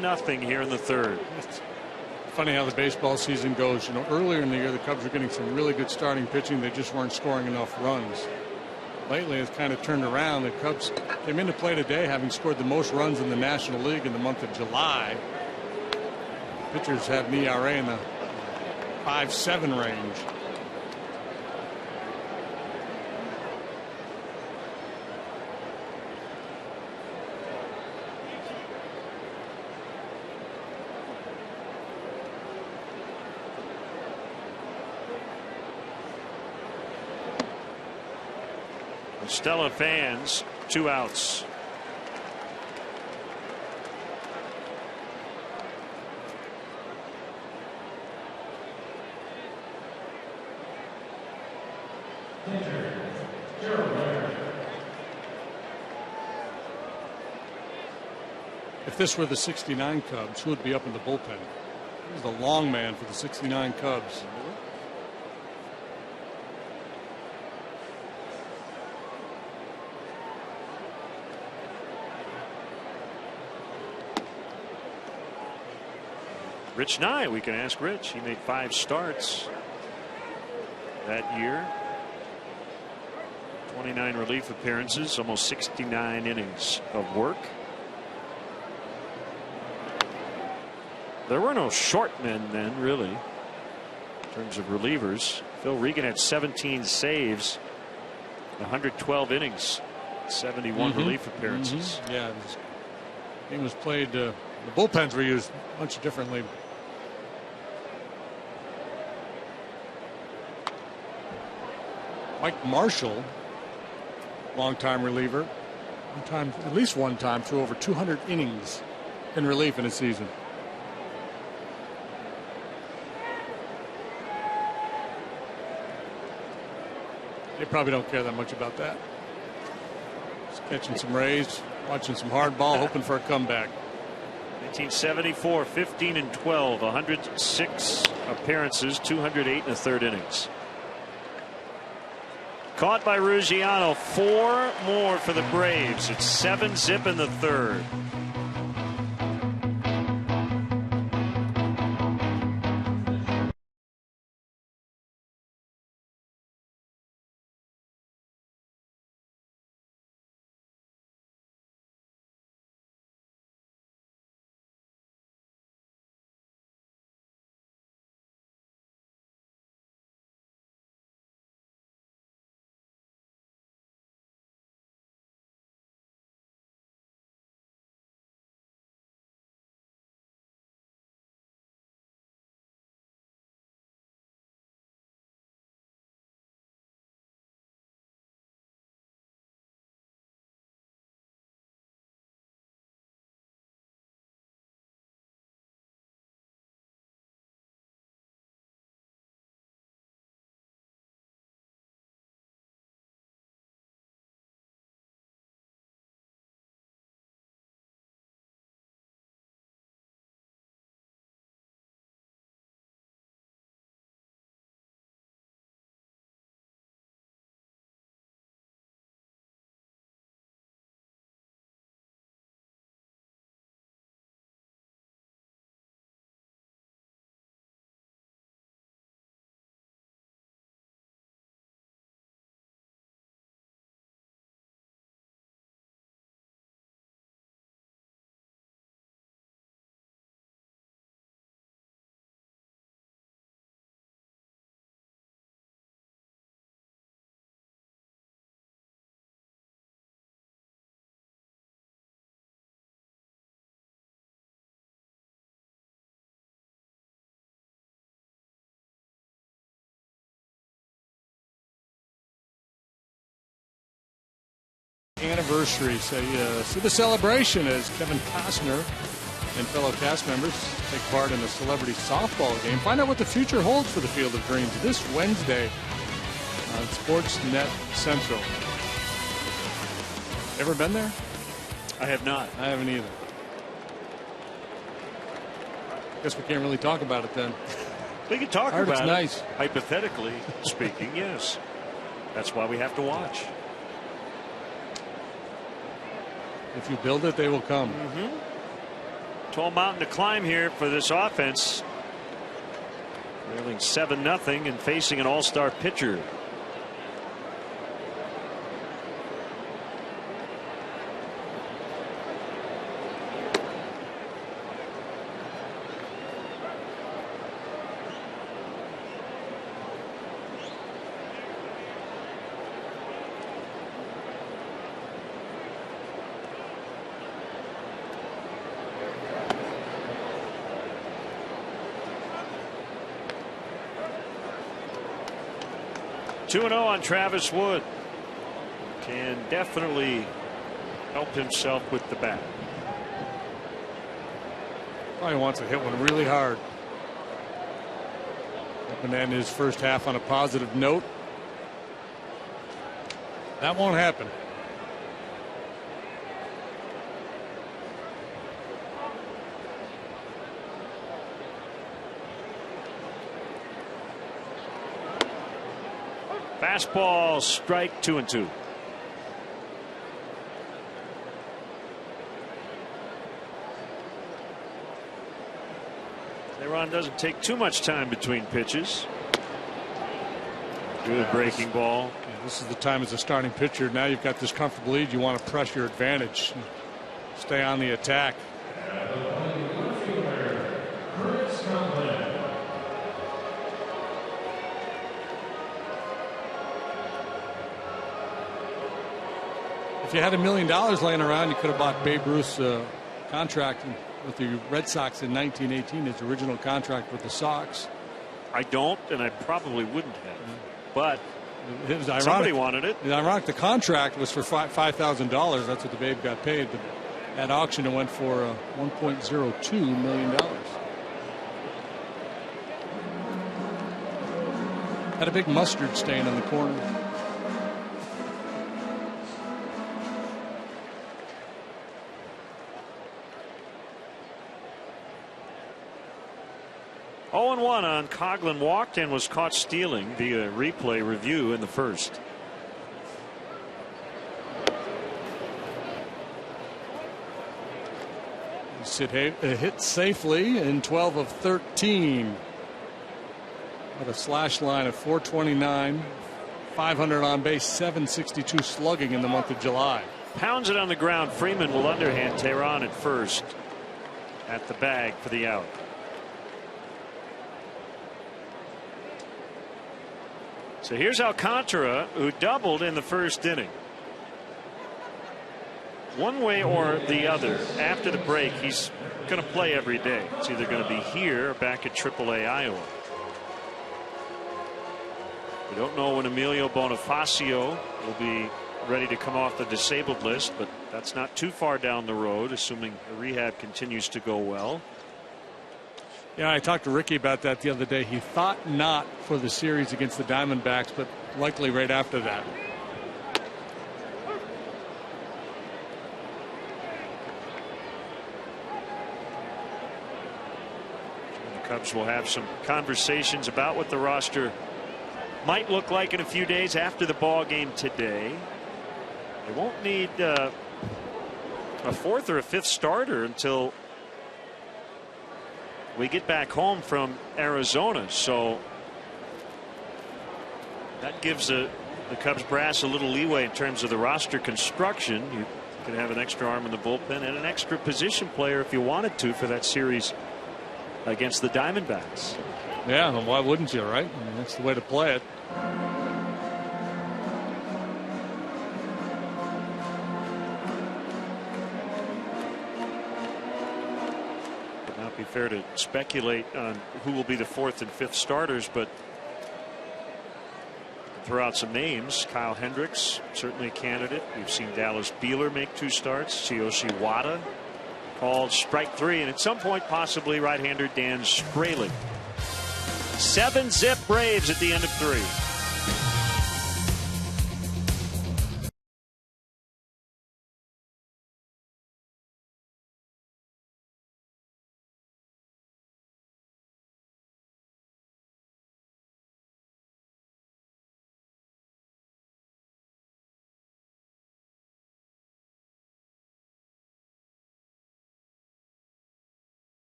Nothing here in the third. It's funny how the baseball season goes. You know, earlier in the year, the Cubs were getting some really good starting pitching. They just weren't scoring enough runs. Lately, it's kind of turned around. The Cubs came into play today having scored the most runs in the National League in the month of July. Pitchers have an ERA in the 5.7 range. Stella fans, 2 outs. If this were the 69 Cubs, who would be up in the bullpen? He's the long man for the 69 Cubs. Rich Nye, we can ask Rich. He made 5 starts that year. 29 relief appearances, almost 69 innings of work. There were no short men then, really, in terms of relievers. Phil Regan had 17 saves, 112 innings, 71 relief appearances. Yeah, this game was played. The bullpens were used much differently. Mike Marshall, longtime reliever, at least one time, threw over 200 innings in relief in a season. They probably don't care that much about that. Just catching some rays, watching some hard ball, hoping for a comeback. 1974, 15-12, 106 appearances, 208 in the third innings. Caught by Ruggiano, 4 more for the Braves. It's 7-zip in the third. anniversary. See the celebration as Kevin Costner and fellow cast members take part in a celebrity softball game. Find out what the future holds for the Field of Dreams this Wednesday on Sportsnet Central. Ever been there? I have not. I haven't either. Guess we can't really talk about it then. We can talk about it's it. Nice. Hypothetically speaking, yes. That's why we have to watch. If you build it, they will come. Tall mountain to climb here for this offense. Trailing 7-0 and facing an all-star pitcher. Two 2-0 on Travis Wood. Can definitely help himself with the bat. Probably wants to hit one really hard. Hoping to end his first half on a positive note. That won't happen. Fastball, strike, 2-2. Aaron doesn't take too much time between pitches. Good breaking ball. This is the time as a starting pitcher. Now you've got this comfortable lead. You want to press your advantage. Stay on the attack. If you had $1 million laying around, you could have bought Babe Ruth's contract with the Red Sox in 1918, his original contract with the Sox. I don't, and I probably wouldn't have. But it was ironic. Somebody wanted it. It's ironic. The contract was for $5,000. That's what the Babe got paid. But at auction, it went for $1.02 million. Had a big mustard stain on the corner. One on Coughlin walked and was caught stealing via replay review in the first. Hit safely in 12 of 13. With a slash line of 429, 500 on base, 762 slugging in the month of July. Pounds it on the ground. Freeman will underhand Tehran at first at the bag for the out. So here's Alcantara, who doubled in the first inning. One way or the other, after the break, he's going to play every day. It's either going to be here or back at AAA Iowa. We don't know when Emilio Bonifacio will be ready to come off the disabled list, but that's not too far down the road, assuming the rehab continues to go well. Yeah, I talked to Ricky about that the other day. He thought not for the series against the Diamondbacks, but likely right after that. The Cubs will have some conversations about what the roster might look like in a few days after the ball game today. They won't need a fourth or a fifth starter until we get back home from Arizona, so that gives the Cubs brass a little leeway in terms of the roster construction. You could have an extra arm in the bullpen and an extra position player if you wanted to for that series against the Diamondbacks. Yeah, well, why wouldn't you, right? I mean, that's the way to play it. Be fair to speculate on who will be the fourth and fifth starters, but throw out some names. Kyle Hendricks, certainly a candidate. We've seen Dallas Beeler make 2 starts. Tsuyoshi Wada called strike 3, and at some point possibly right-hander Dan Straley. 7-zip Braves at the end of 3.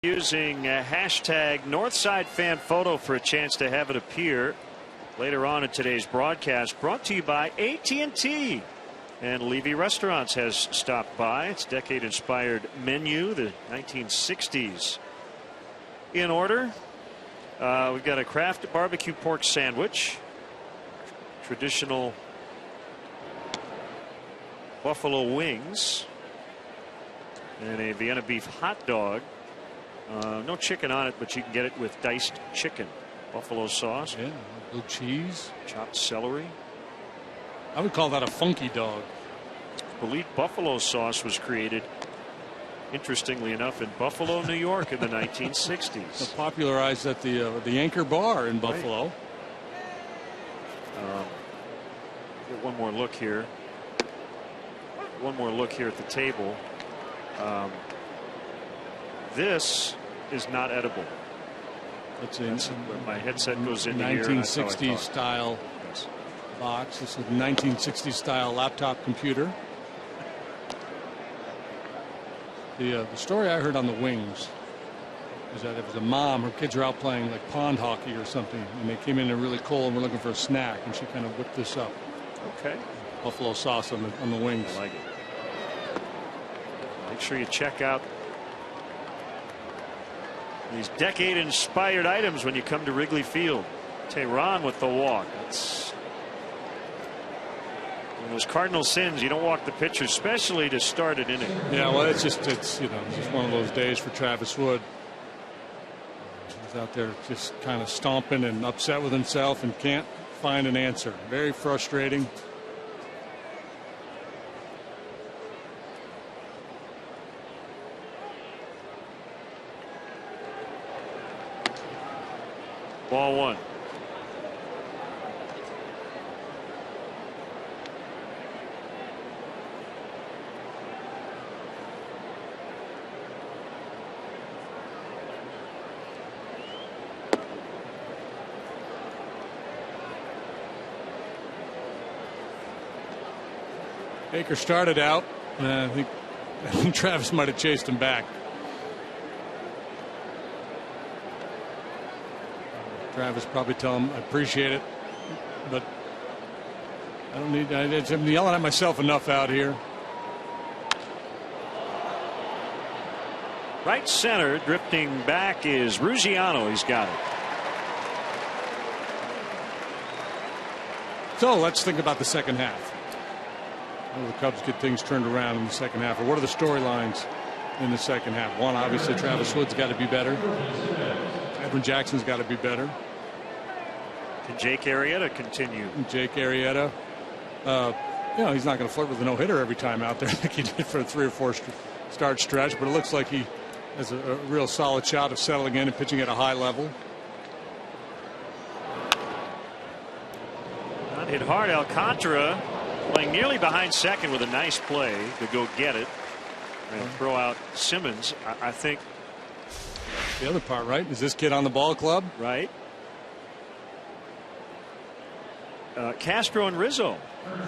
Using hashtag Northside Fan Photo for a chance to have it appear later on in today's broadcast. Brought to you by AT&T. And Levy Restaurants has stopped by. Its decade-inspired menu, the 1960s, in order. We've got a Kraft barbecue pork sandwich, traditional buffalo wings, and a Vienna beef hot dog. No chicken on it, but you can get it with diced chicken, buffalo sauce, blue cheese, chopped celery. I would call that a funky dog. I believe buffalo sauce was created, interestingly enough, in Buffalo, New York in the 1960s. Popularized at the Anchor Bar in Buffalo. Get one more look here. One more look here at the table. This is not edible. That's when my headset goes into 1960s style box. This is a 1960s style laptop computer. The story I heard on the wings is that it was a mom. Her kids are out playing like pond hockey or something, and they came in there really cold and were looking for a snack, and she kind of whipped this up. Okay. Buffalo sauce on the wings. I like it. Make sure you check out these decade-inspired items when you come to Wrigley Field. Tehran with the walk. That's one of those cardinal sins. You don't walk the pitcher, especially to start an inning. Yeah, well, it's just one of those days for Travis Wood. He's out there just kind of stomping and upset with himself and can't find an answer. Very frustrating. Ball 1. Baker started out. I think Travis might have chased him back. Travis probably tell him I appreciate it, but I don't need. I'm yelling at myself enough out here. Right center, drifting back is Ruggiano. He's got it. So let's think about the second half. How do the Cubs get things turned around in the second half, or what are the storylines in the second half. One, obviously, Travis Wood's got to be better. Edwin Jackson's got to be better. Can Jake Arrieta continue? Jake Arrieta, he's not going to flirt with a no-hitter every time out there like he did for a 3 or 4 start stretch, but it looks like he has a real solid shot of settling in and pitching at a high level. Not hit hard. Alcantara playing nearly behind second with a nice play to go get it and throw out Simmons. I think the other part, right? Is this kid on the ball club? Right. Castro and Rizzo.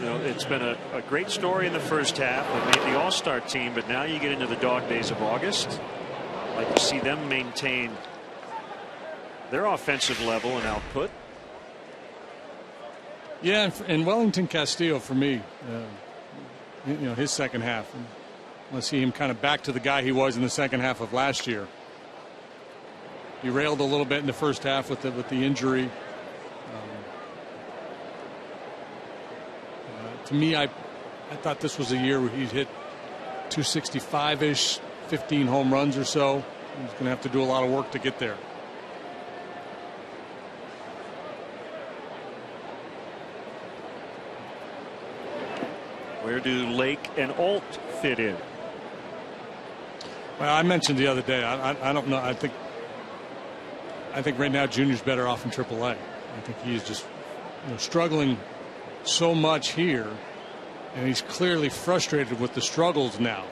It's been a great story in the first half. They made the All-Star team, but now you get into the dog days of August. I'd like to see them maintain their offensive level and output. Yeah, and Wellington Castillo for me, his second half. Let's see him kind of back to the guy he was in the second half of last year. He railed a little bit in the first half with the injury. To me, I thought this was a year where he'd hit 265-ish, 15 home runs or so. He's going to have to do a lot of work to get there. Where do Lake and Alt fit in? Well, I mentioned the other day. I don't know. I think right now Junior's better off in AAA. I think he is just struggling so much here, and he's clearly frustrated with the struggles now.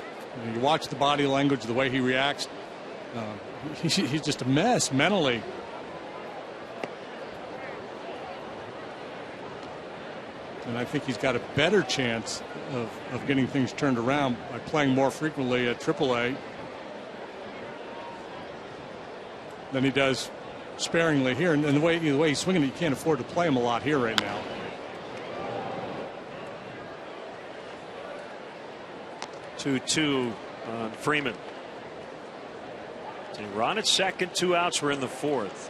You watch the body language, the way he reacts. He's just a mess mentally. And I think he's got a better chance of getting things turned around by playing more frequently at AAA than he does sparingly here. And the way he's swinging, you can't afford to play him a lot here right now. Two on Freeman. So Ron at second, 2 outs. We're in the 4th.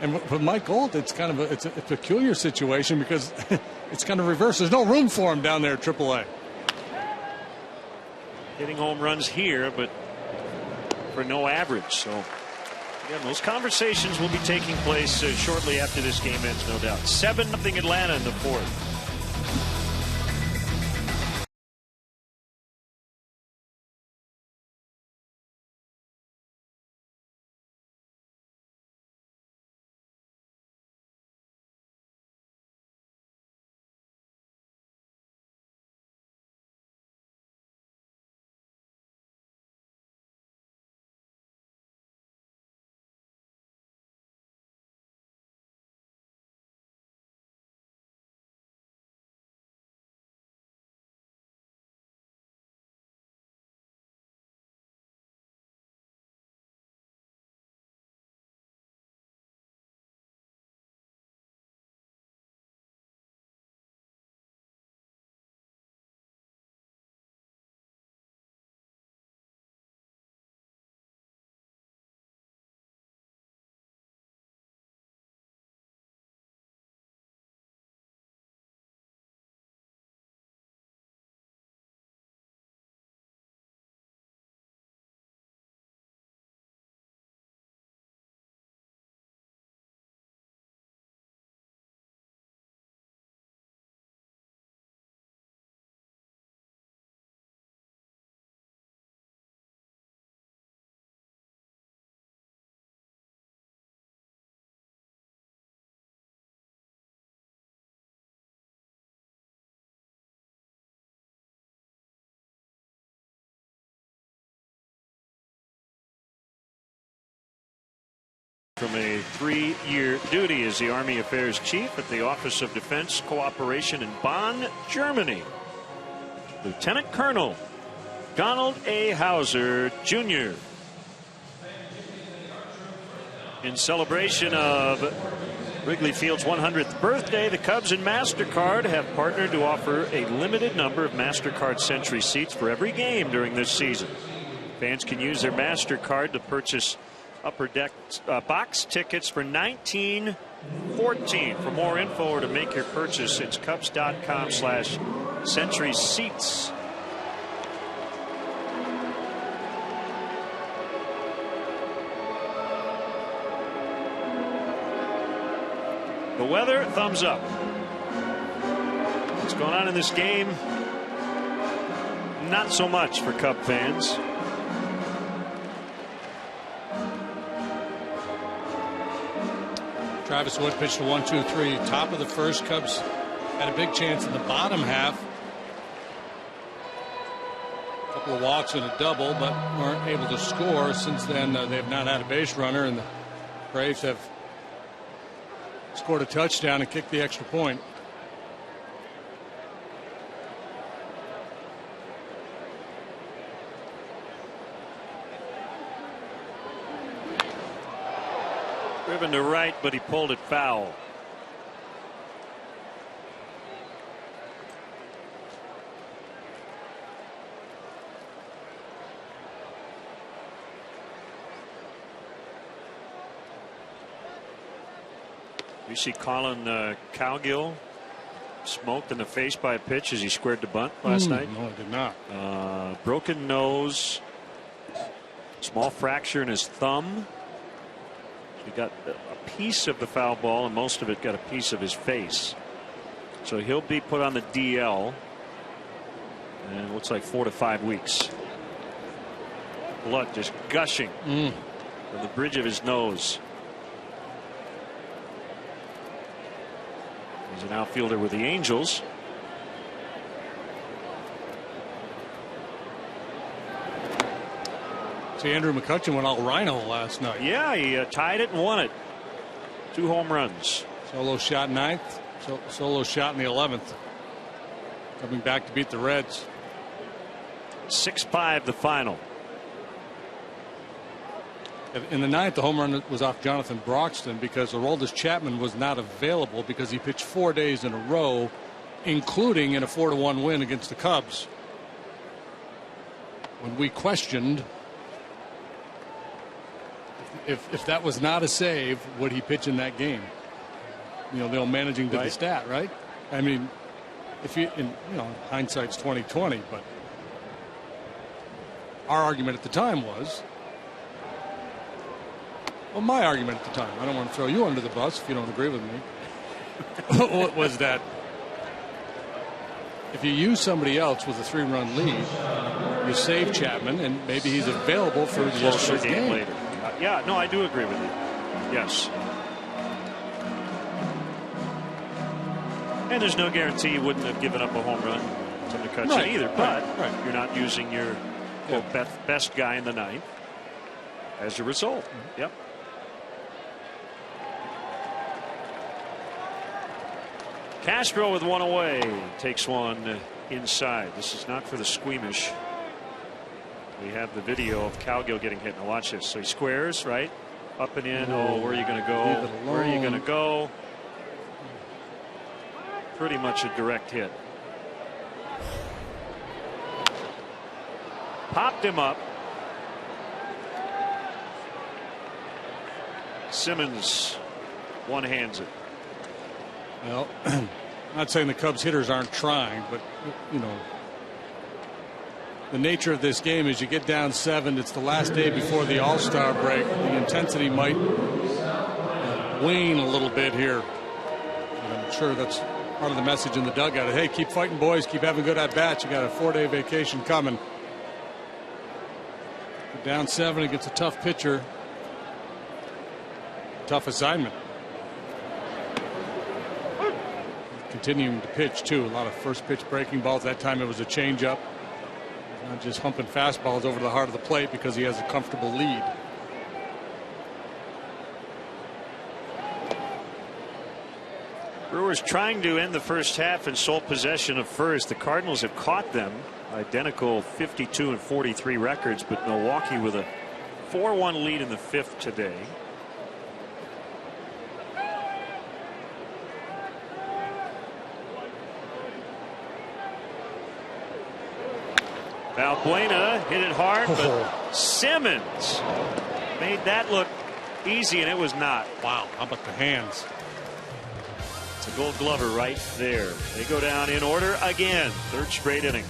And with Mike Gold, it's kind of a peculiar situation because it's kind of reversed. There's no room for him down there at AAA. Hitting home runs here, but for no average. So again, those conversations will be taking place shortly after this game ends, no doubt. 7-0 Atlanta in the 4th. From a 3-year duty as the Army Affairs Chief at the Office of Defense Cooperation in Bonn, Germany, Lieutenant Colonel Donald A. Hauser, Jr. In celebration of Wrigley Field's 100th birthday, the Cubs and MasterCard have partnered to offer a limited number of MasterCard Century seats for every game during this season. Fans can use their MasterCard to purchase upper deck box tickets for $19.14. For more info or to make your purchase, it's Cubs.com/Century Seats. The weather, thumbs up. What's going on in this game? Not so much for Cub fans. Travis Wood pitched a 1-2-3. Top of the first. Cubs had a big chance in the bottom half. A couple of walks and a double, but weren't able to score. Since then, they've not had a base runner, and the Braves have scored a touchdown and kicked the extra point. Driven to right, but he pulled it foul. You see Colin Cowgill smoked in the face by a pitch as he squared the bunt last night. No, I did not. Broken nose, small fracture in his thumb. He got a piece of the foul ball, and most of it got a piece of his face. So he'll be put on the DL, and it looks like 4 to 5 weeks. Blood just gushing from the bridge of his nose. He's an outfielder with the Angels. See, Andrew McCutchen went all rhino last night. Yeah, he tied it and won it. 2 home runs. Solo shot 9th. Solo shot in the 11th. Coming back to beat the Reds. 6-5 the final. In the 9th, the home run was off Jonathan Broxton because Aroldis Chapman was not available because he pitched 4 days in a row, including in a 4-1 win against the Cubs. When we questioned if that was not a save, would he pitch in that game? You know, the old managing to the stat, right? I mean, if you know, hindsight's 20/20, but our argument at the time was, well, my argument at the time, I don't want to throw you under the bus if you don't agree with me, was that if you use somebody else with a 3-run lead, you save Chapman, and maybe he's available for the Astros game later. Yeah, no, I do agree with you. Yes. And there's no guarantee you wouldn't have given up a home run to McCutchen either, but you're not using your best guy in the 9th as a result. Yep. Castro with one away takes one inside. This is not for the squeamish. We have the video of Cowgill getting hit. Now watch this. So he squares right up and in. Oh, where are you going to go? Where are you going to go? Pretty much a direct hit. Popped him up. Simmons one-hands it. Well, I'm not saying the Cubs hitters aren't trying, but you know, the nature of this game is you get down 7. It's the last day before the All-Star break. The intensity might wane a little bit here. And I'm sure that's part of the message in the dugout. Hey, keep fighting, boys. Keep having good at bats. You got a 4-day vacation coming. Down 7 against a tough pitcher. Tough assignment. Continuing to pitch too. A lot of first pitch breaking balls. That time it was a changeup. Not just humping fastballs over the heart of the plate because he has a comfortable lead. Brewers trying to end the first half in sole possession of first. The Cardinals have caught them. Identical 52 and 43 records, but Milwaukee with a 4-1 lead in the 5th today. Valbuena hit it hard, but Simmons made that look easy, and it was not. Wow, how about the hands? It's a Gold Glover right there. They go down in order again. 3rd straight inning.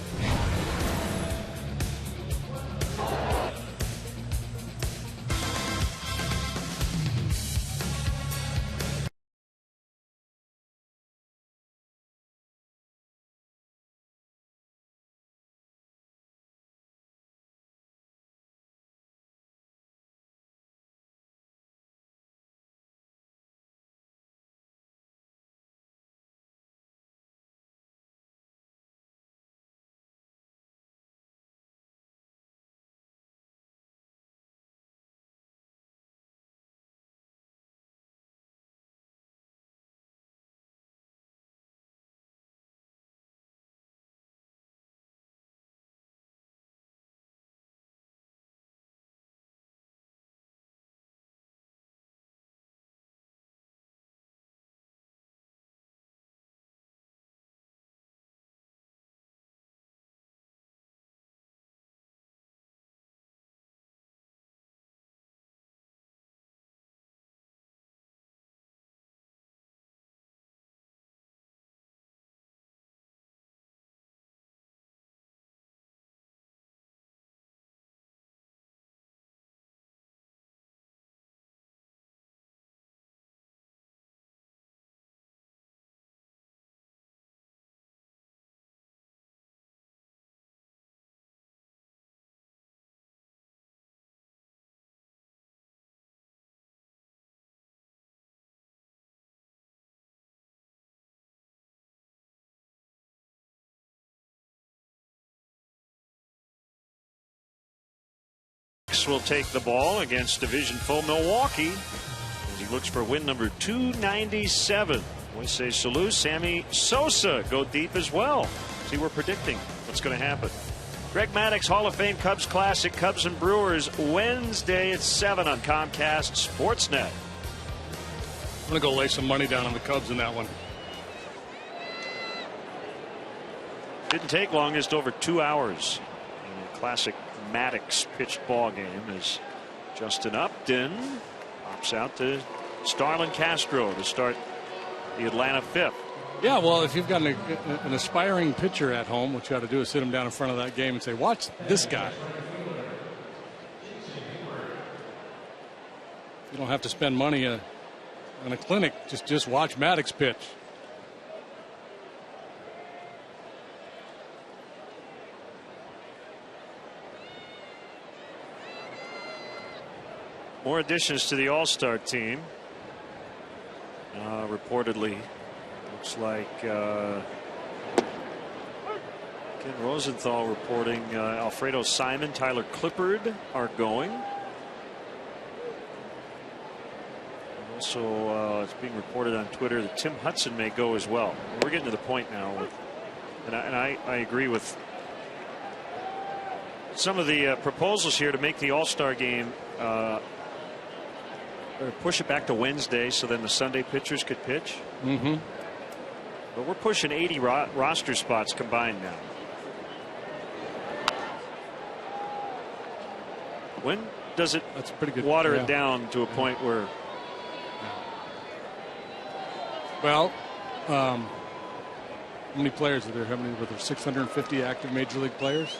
Maddox will take the ball against division foe Milwaukee as he looks for win number 297. We say salute. Sammy Sosa go deep as well. See, we're predicting what's going to happen. Greg Maddux Hall of Fame Cubs Classic, Cubs and Brewers, Wednesday at 7 on Comcast Sportsnet. I'm going to go lay some money down on the Cubs in that one. Didn't take long, just over 2 hours. In a classic Maddux pitched ball game as Justin Upton opts out to Starlin Castro to start the Atlanta fifth. Yeah, well, if you've got an aspiring pitcher at home, what you ought to do is sit him down in front of that game and say, watch this guy. You don't have to spend money on a clinic. Just watch Maddox pitch. More additions to the All-Star team. Reportedly, looks like Ken Rosenthal reporting Alfredo Simon, Tyler Clippard are going. Also, it's being reported on Twitter that Tim Hudson may go as well. We're getting to the point now, and I agree with some of the proposals here to make the All-Star game. Or push it back to Wednesday so then the Sunday pitchers could pitch. Mm-hmm. But we're pushing 80 roster spots combined now. When does it That's pretty good. water it down to a point where? Well, how many players are there? How many were there? 650 active major league players?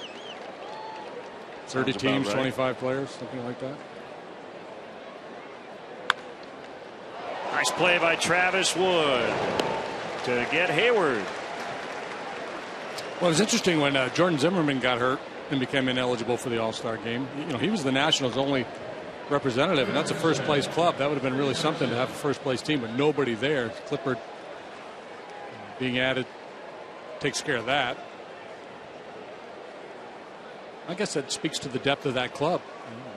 30 teams, right. 25 players, something like that. Nice play by Travis Wood to get Hayward. Well, it was interesting when Jordan Zimmerman got hurt and became ineligible for the All-Star game. You know, he was the Nationals' only representative, and that's a first-place club. That would have been really something to have a first-place team, but nobody there. Clippard being added takes care of that. I guess that speaks to the depth of that club.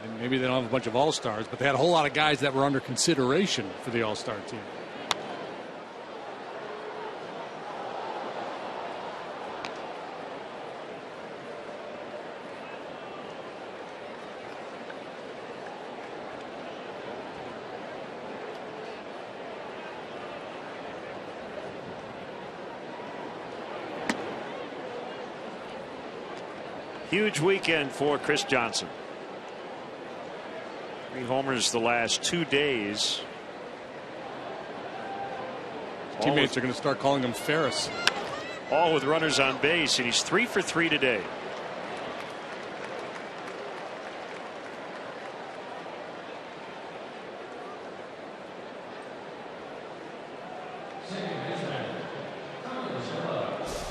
And maybe they don't have a bunch of all-stars, but they had a whole lot of guys that were under consideration for the all-star team. Huge weekend for Chris Johnson. 3 homers the last 2 days. Teammates are going to start calling him Ferris. All with runners on base, and he's 3 for 3 today.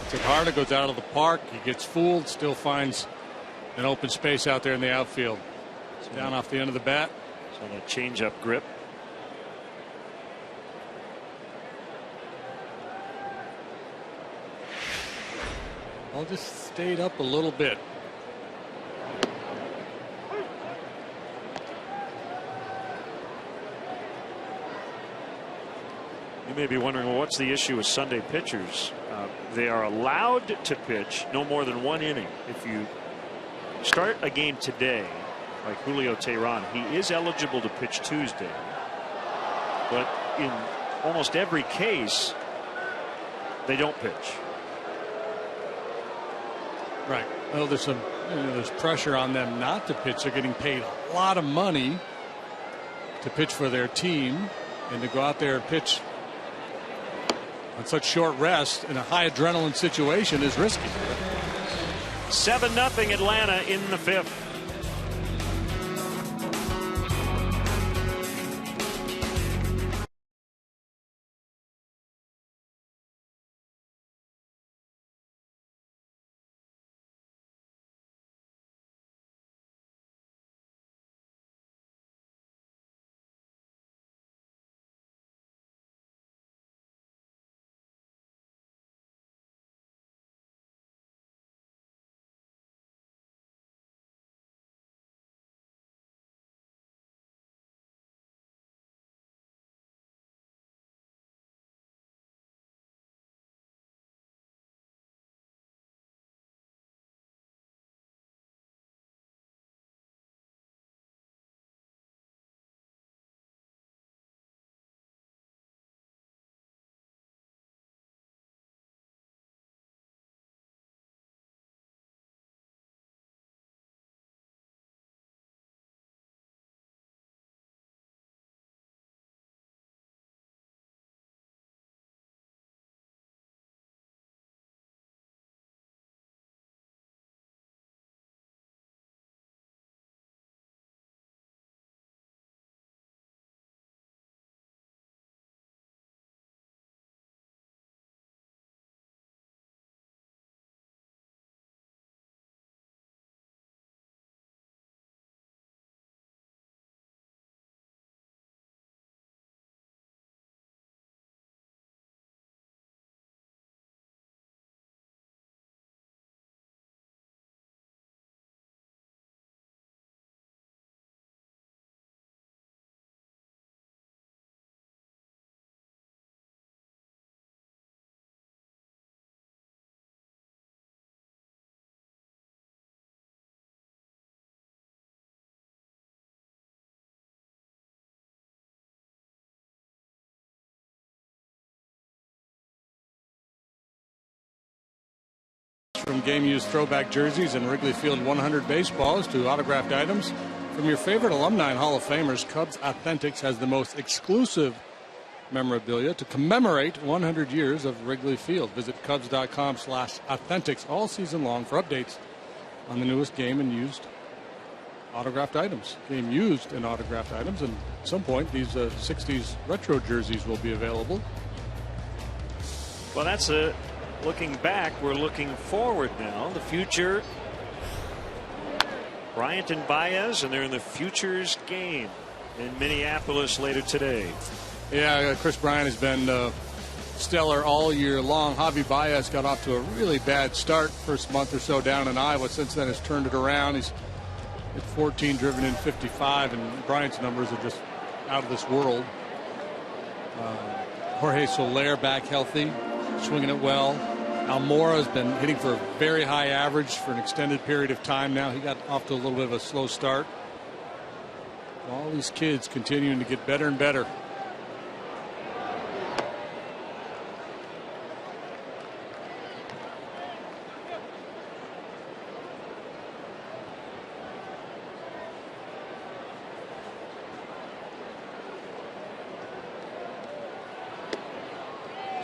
Tejada goes out of the park. He gets fooled, still finds an open space out there in the outfield. It's down off the end of the bat. So that change-up grip. I'll just stayed up a little bit. You may be wondering, well, what's the issue with Sunday pitchers? They are allowed to pitch no more than 1 inning. If you start a game today, like Julio Teheran, he is eligible to pitch Tuesday. But in almost every case, they don't pitch. Right. Well, there's some, there's pressure on them not to pitch. They're getting paid a lot of money to pitch for their team, and to go out there and pitch on such short rest in a high adrenaline situation is risky. 7-0 Atlanta in the 5th. from game-used throwback jerseys and Wrigley Field 100 baseballs to autographed items from your favorite alumni and Hall of Famers, Cubs Authentics has the most exclusive memorabilia to commemorate 100 years of Wrigley Field. Visit Cubs.com/authentics all season long for updates on the newest game and used autographed items. Game used and autographed items, and at some point these 60s retro jerseys will be available. Well, that's looking back. We're looking forward now. The future. Bryant and Baez, and they're in the Futures game in Minneapolis later today. Yeah, Chris Bryant has been stellar all year long. Javi Baez got off to a really bad start first month or so down in Iowa. Since then has turned it around. He's at 14 driven in 55, and Bryant's numbers are just out of this world. Jorge Soler back healthy, swinging it well. Almora has been hitting for a very high average for an extended period of time now. He got off to a little bit of a slow start. All these kids continuing to get better and better.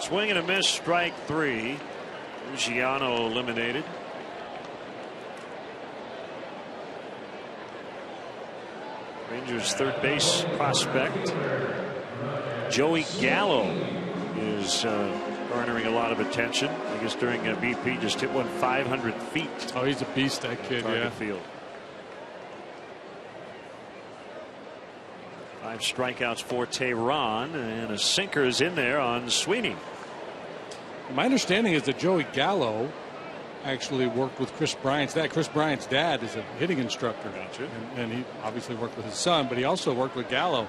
Swing and a miss, strike 3. Giano eliminated. Rangers third base prospect Joey Gallo is garnering a lot of attention. I guess during BP just hit one 500 feet. Oh, he's a beast, that kid. Yeah. Field. 5 strikeouts for Tehran, and a sinker is in there on Sweeney. My understanding is that Joey Gallo actually worked with Chris Bryant's dad. Chris Bryant's dad is a hitting instructor. Gotcha. And he obviously worked with his son, but he also worked with Gallo.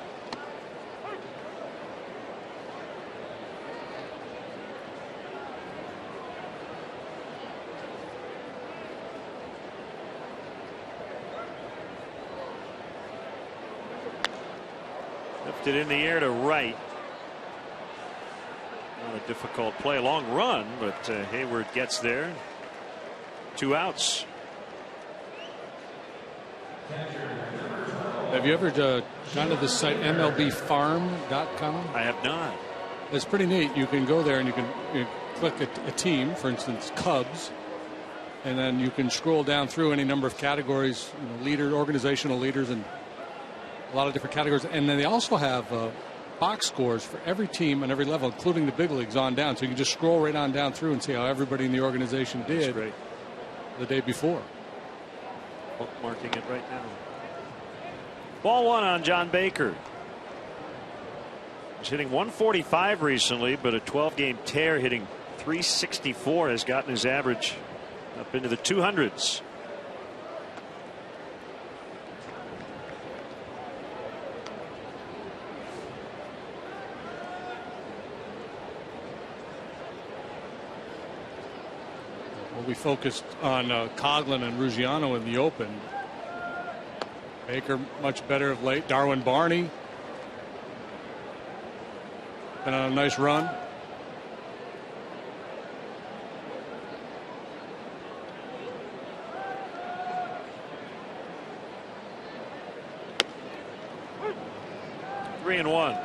Lifted in the air to right. Not a difficult play, long run, but Hayward gets there. 2 outs. Have you ever gone to the site MLBfarm.com? I have not. It's pretty neat. You can go there and you can click a team, for instance, Cubs, and then you can scroll down through any number of categories, organizational leaders, and a lot of different categories. And then they also have box scores for every team on every level, including the big leagues on down. So you can just scroll right on down through and see how everybody in the organization did the day before. Marking it right now. Ball 1 on John Baker. He's hitting 145 recently, but a 12-game tear, hitting 364, has gotten his average up into the 200s. We focused on Coghlan and Ruggiano in the open. Baker much better of late. Darwin Barney been on a nice run. Three and one.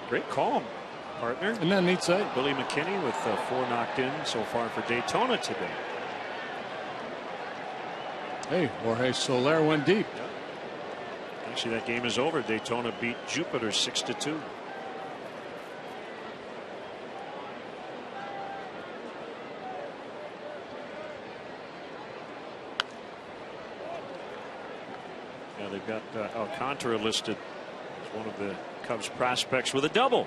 Great call, partner. Isn't that a neat sight? Billy McKinney with 4 knocked in so far for Daytona today. Hey, Jorge Soler went deep. Yep. Actually, that game is over. Daytona beat Jupiter 6-2. Yeah, they've got Alcantara listed as one of the Cubs prospects with a double.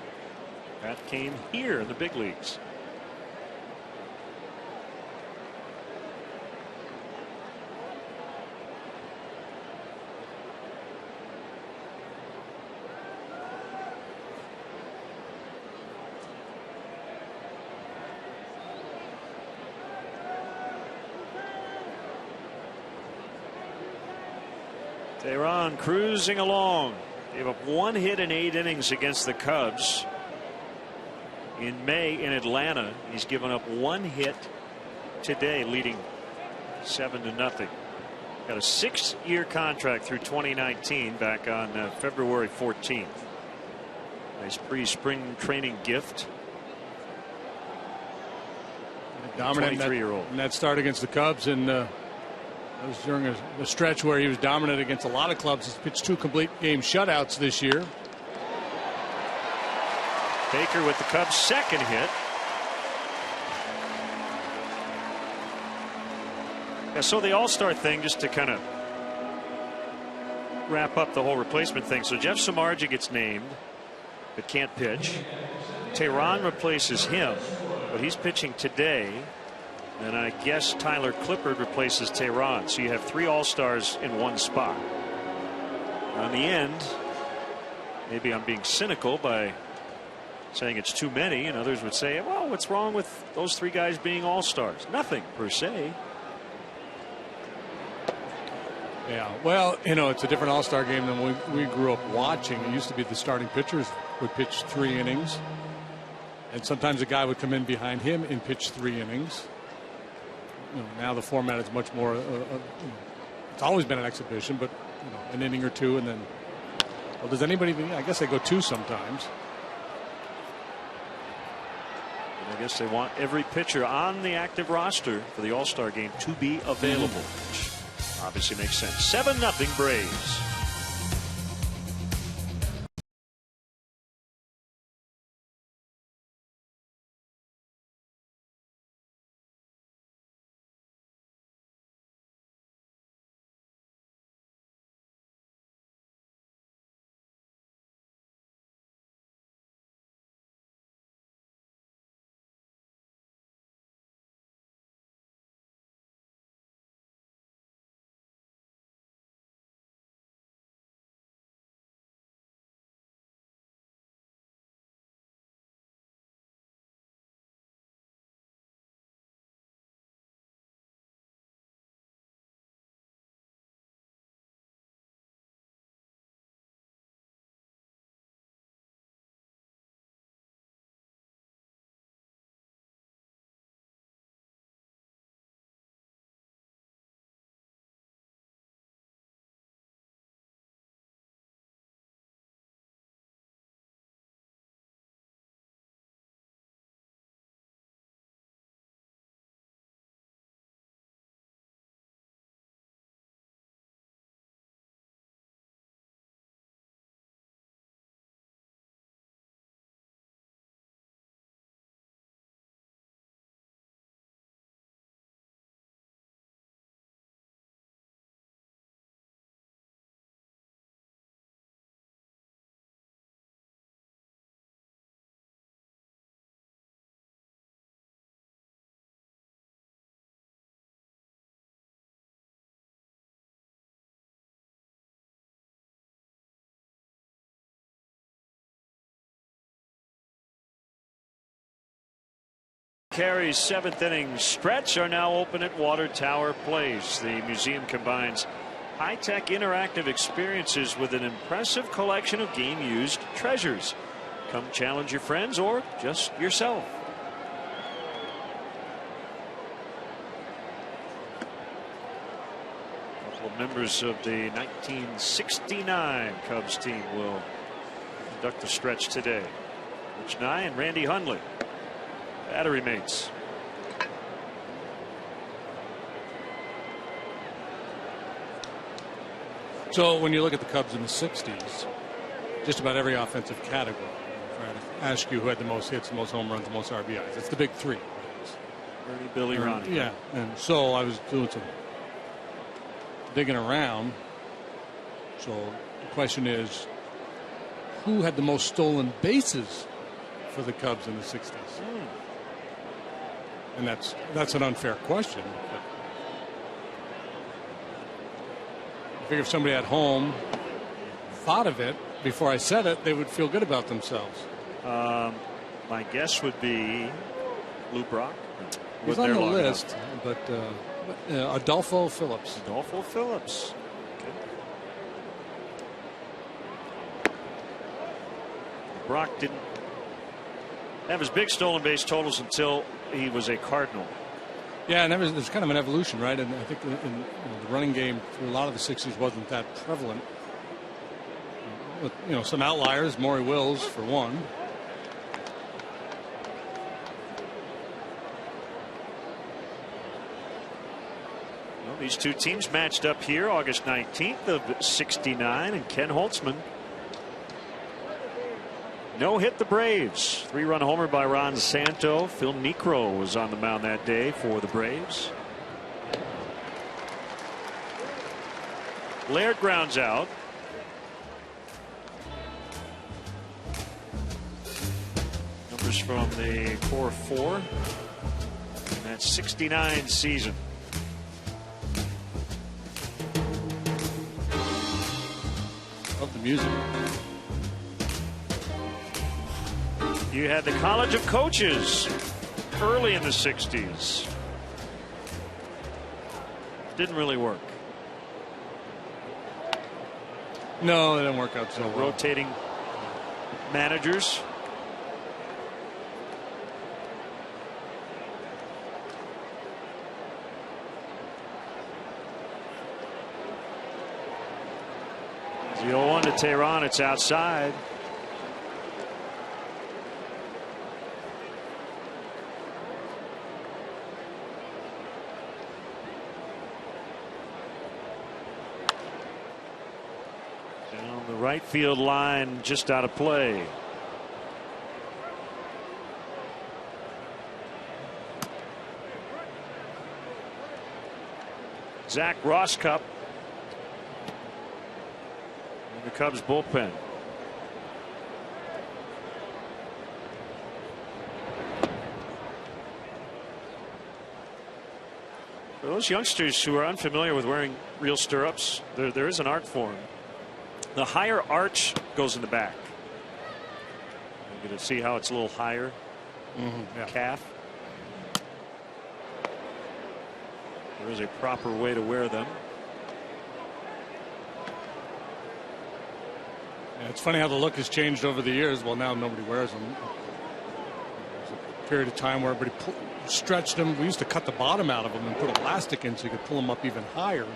That came here in the big leagues. Tehran cruising along. Gave up 1 hit in 8 innings against the Cubs. In May in Atlanta, he's given up 1 hit today, leading 7-0. Got a 6-year contract through 2019 back on February 14th. Nice pre-spring training gift. Dominant 23-year-old. in that start against the Cubs, and that was during a stretch where he was dominant against a lot of clubs. He's pitched 2 complete game shutouts this year. Baker with the Cubs' second hit. Yeah, so the All-Star thing, just to kind of wrap up the whole replacement thing. So Jeff Samardzija gets named, but can't pitch. Tehran replaces him, but he's pitching today. And I guess Tyler Clippard replaces Tehran. So you have 3 All-Stars in 1 spot. On the end, maybe I'm being cynical by saying it's too many, and others would say, well, what's wrong with those 3 guys being All-Stars? Nothing per se. Yeah, well, it's a different All-Star game than we grew up watching. It used to be the starting pitchers would pitch 3 innings, and sometimes a guy would come in behind him and pitch 3 innings. Now the format is much more. It's always been an exhibition, but an inning or 2, and then. Well, does anybody? I guess they go 2 sometimes. I guess they want every pitcher on the active roster for the All-Star game to be available, which obviously makes sense. 7-0 Braves. Carey's 7th inning stretch are now open at Water Tower Place. The museum combines high-tech interactive experiences with an impressive collection of game-used treasures. Come challenge your friends or just yourself. A couple of members of the 1969 Cubs team will conduct the stretch today. Rich Nye and Randy Hundley, battery mates. So when you look at the Cubs in the 60s, just about every offensive category, trying to ask you who had the most hits, the most home runs, the most RBIs. It's the big 3. Ernie, Billy, Ronnie. Yeah, and so I was doing some digging around. So the question is, who had the most stolen bases for the Cubs in the 60s? And that's an unfair question. But I figure if somebody at home thought of it before I said it, they would feel good about themselves. My guess would be Lou Brock. He's on the list, but Adolfo Phillips. Adolfo Phillips. Okay. Brock didn't have his big stolen base totals until he was a Cardinal. Yeah, and there's kind of an evolution, right? And I think in the running game through a lot of the 60s wasn't that prevalent. With, some outliers, Maury Wills for one. Well, these two teams matched up here August 19th of '69, and Ken Holtzman no hit the Braves. 3-run homer by Ron Santo. Phil Niekro was on the mound that day for the Braves. Laird grounds out. Numbers from the core 4. And that '69 season. Love the music. You had the College of Coaches early in the '60s. Didn't really work. No, it didn't work out so well. Rotating managers. The 0-1 to Tehran. It's outside. Down the right field line, just out of play. Zach Rosscup in the Cubs bullpen. For those youngsters who are unfamiliar with wearing real stirrups, there is an art form. The higher arch goes in the back. You're going to see how it's a little higher. Yeah. Calf. There is a proper way to wear them. Yeah, it's funny how the look has changed over the years. Well, now nobody wears them. There's a period of time where everybody stretched them. We used to cut the bottom out of them and put elastic in so you could pull them up even higher.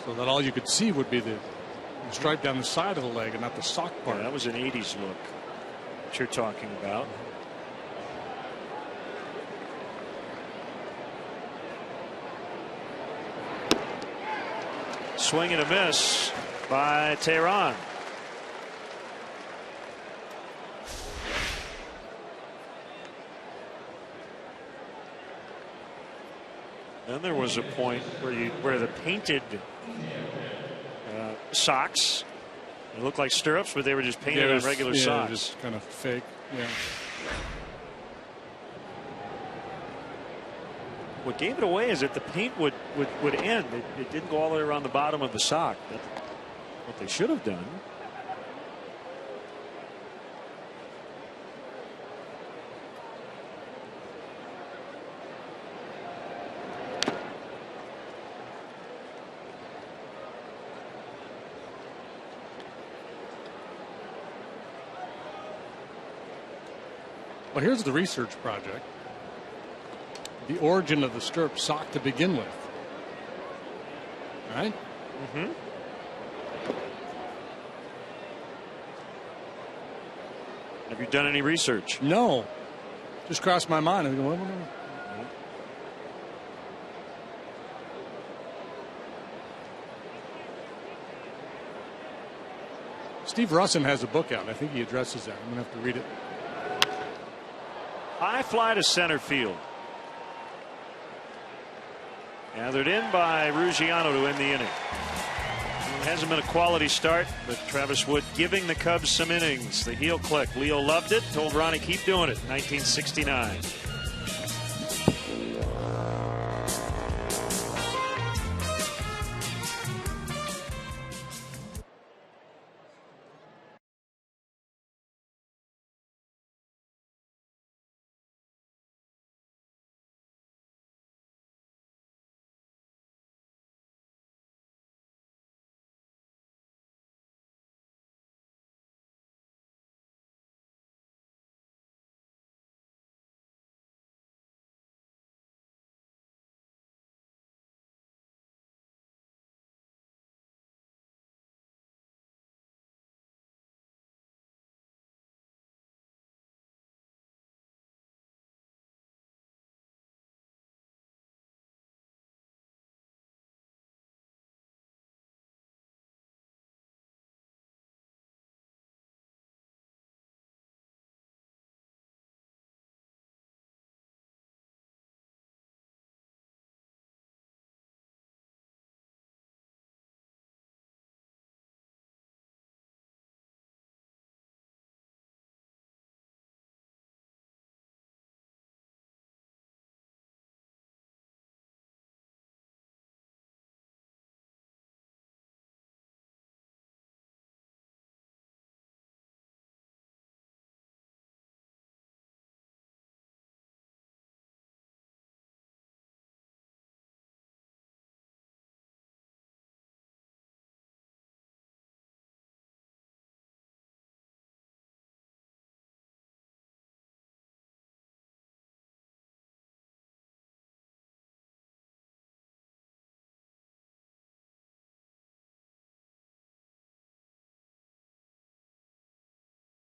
So that all you could see would be the stripe down the side of the leg and not the sock part. Yeah, that was an '80s look that you're talking about. Swing and a miss by Tehran. Then there was a point where the painted socks, they looked like stirrups, but they were just painted on regular socks. Just kind of fake. Yeah. What gave it away is that the paint would end. It didn't go all the way around the bottom of the sock. That's what they should have done. Well, here's the research project. The origin of the stirrup sock to begin with. All right? Mm-hmm. Have you done any research? No. Just crossed my mind. I go, well, Steve Russin has a book out. I think he addresses that. I'm going to have to read it. High fly to center field. Gathered in by Ruggiano to end the inning. It hasn't been a quality start, but Travis Wood giving the Cubs some innings. The heel click. Leo loved it. Told Ronnie keep doing it. 1969.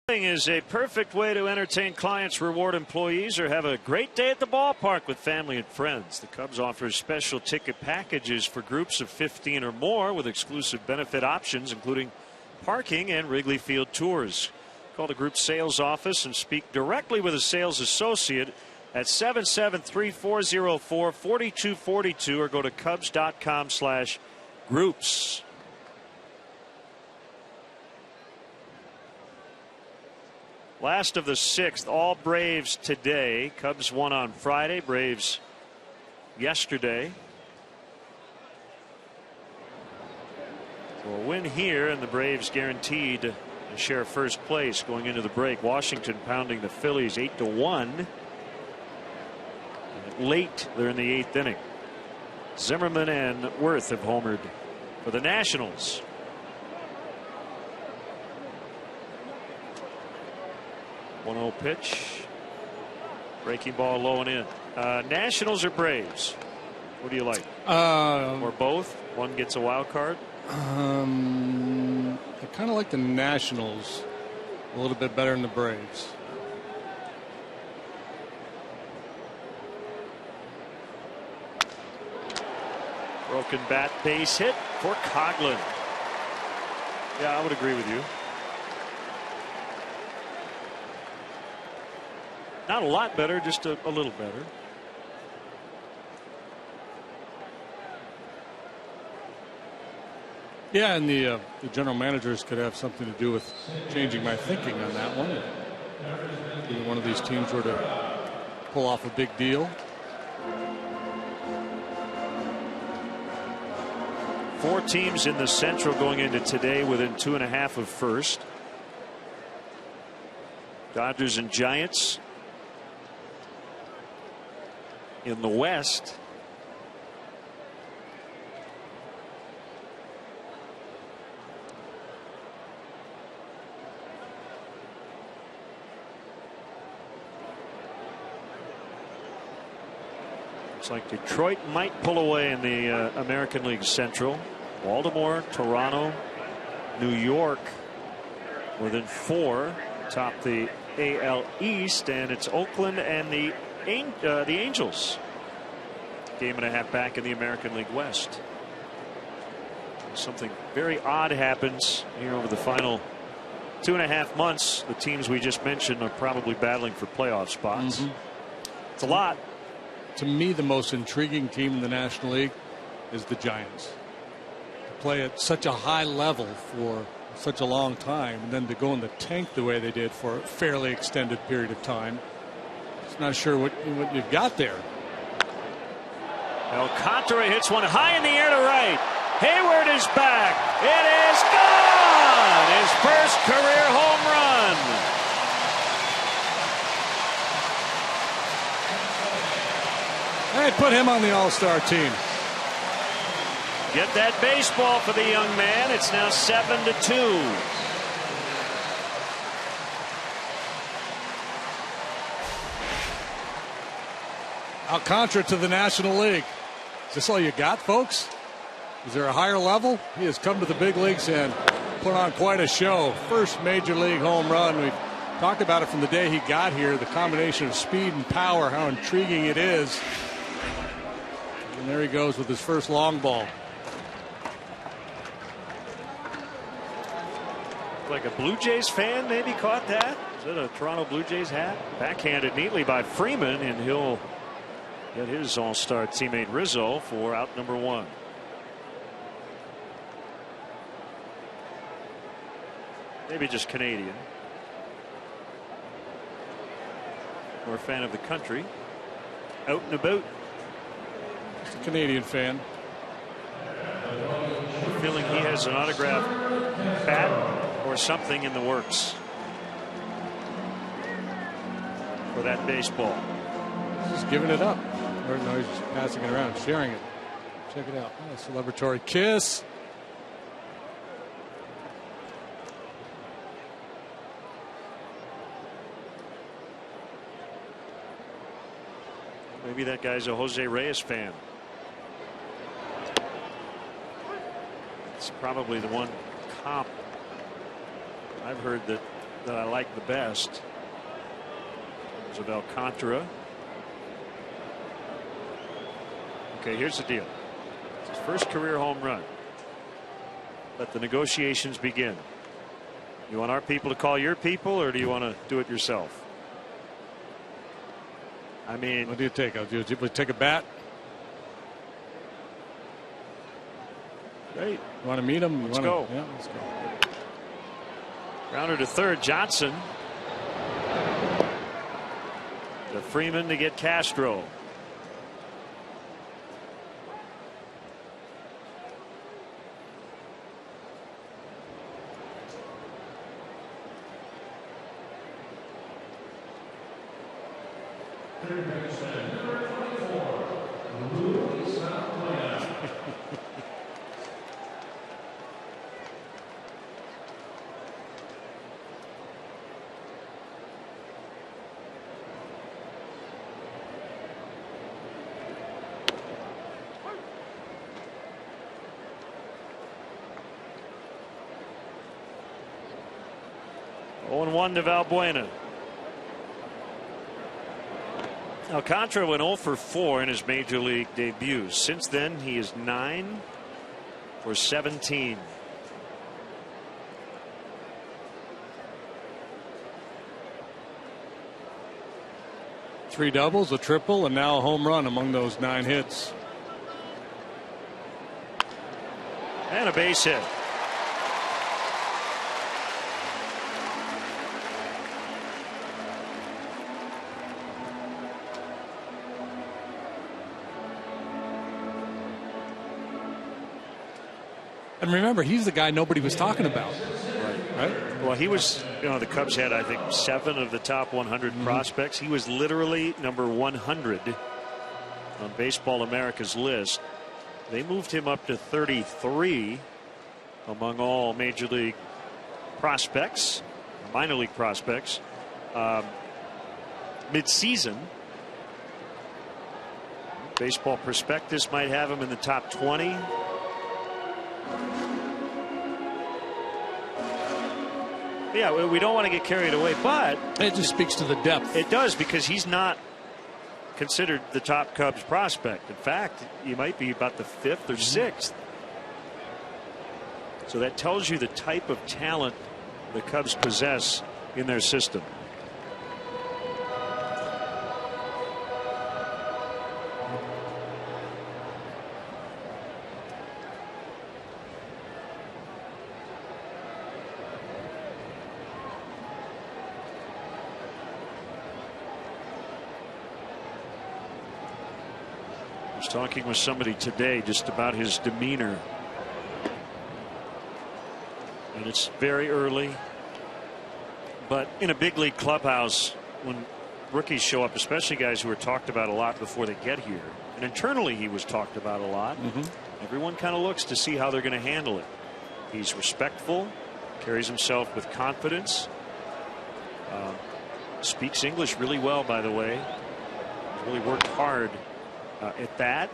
Is a perfect way to entertain clients, reward employees, or have a great day at the ballpark with family and friends. The Cubs offers special ticket packages for groups of 15 or more with exclusive benefit options, including parking and Wrigley Field tours. Call the group sales office and speak directly with a sales associate at 773-404-4242 or go to Cubs.com/groups. Last of the sixth, all Braves today. Cubs won on Friday, Braves yesterday. So a win here, and the Braves guaranteed to share first place going into the break. Washington pounding the Phillies 8-1. And late, they're in the 8th inning. Zimmerman and Wirth have homered for the Nationals. 1-0 pitch. Breaking ball low and in. Nationals or Braves? What do you like? Or both? One gets a wild card? I kind of like the Nationals a little bit better than the Braves. Broken bat, base hit for Coghlan. Yeah, I would agree with you. Not a lot better, just a little better. Yeah, and the general managers could have something to do with changing my thinking on that one. Either one of these teams were to pull off a big deal. 4 teams in the Central going into today within 2.5 of first. Dodgers and Giants in the West. Looks like Detroit might pull away in the American League Central. Baltimore, Toronto, New York within 4 top the AL East, and it's Oakland and the Angels. Game and a half back in the American League West. Something very odd happens here over the final 2.5 months. The teams we just mentioned are probably battling for playoff spots. It's a lot. To me, the most intriguing team in the National League is the Giants. To play at such a high level for such a long time, and then to go in the tank the way they did for a fairly extended period of time. Just not sure what you've got there. Alcantara hits one high in the air to right. Hayward is back. It is gone. His first career home run. Hey, put him on the All-Star team. Get that baseball for the young man. It's now 7-2. Alcantara to the National League. Is this all you got, folks? Is there a higher level? He has come to the big leagues and put on quite a show. First major league home run. We've talked about it from the day he got here. The combination of speed and power, how intriguing it is. And there he goes with his first long ball. Like a Blue Jays fan maybe caught that. Is it a Toronto Blue Jays hat? Backhanded neatly by Freeman, and he'll get his all-star teammate Rizzo for out number 1. Maybe just Canadian. Or a fan of the country. Out and about. Just a Canadian fan. I'm feeling he has an autographed bat or something in the works for that baseball. Just giving it up. Or no, he's just passing it around, sharing it. Check it out. Oh, celebratory kiss. Maybe that guy's a Jose Reyes fan. It's probably the one comp I've heard that that I like the best. Of Alcantara. Okay, here's the deal. It's his first career home run. Let the negotiations begin. You want our people to call your people, or do you want to do it yourself? I mean, what do you take? Do you take a bat? Great. You want to meet him? Let's go. Yeah, let's go. Grounder to third. Johnson. To Freeman to get Castro. One to Valbuena. Alcantara went 0 for 4 in his major league debut. Since then, he is 9 for 17. Three doubles, a triple, and now a home run among those 9 hits. And a base hit. And remember, he's the guy nobody was talking about. Right? Well, he was, the Cubs had, I think, 7 of the top 100 prospects. He was literally number 100 on Baseball America's list. They moved him up to 33 among all major league prospects, minor league prospects, mid-season. Baseball Prospectus might have him in the top 20. Yeah, we don't want to get carried away, but it just speaks to the depth. It does, because he's not considered the top Cubs prospect. In fact, he might be about the 5th or 6th. So that tells you the type of talent the Cubs possess in their system. Talking with somebody today just about his demeanor, and it's very early, but in a big league clubhouse, when rookies show up, especially guys who are talked about a lot before they get here, and internally he was talked about a lot, everyone kind of looks to see how they're going to handle it. He's respectful, carries himself with confidence, speaks English really well, by the way. He's really worked hard at that.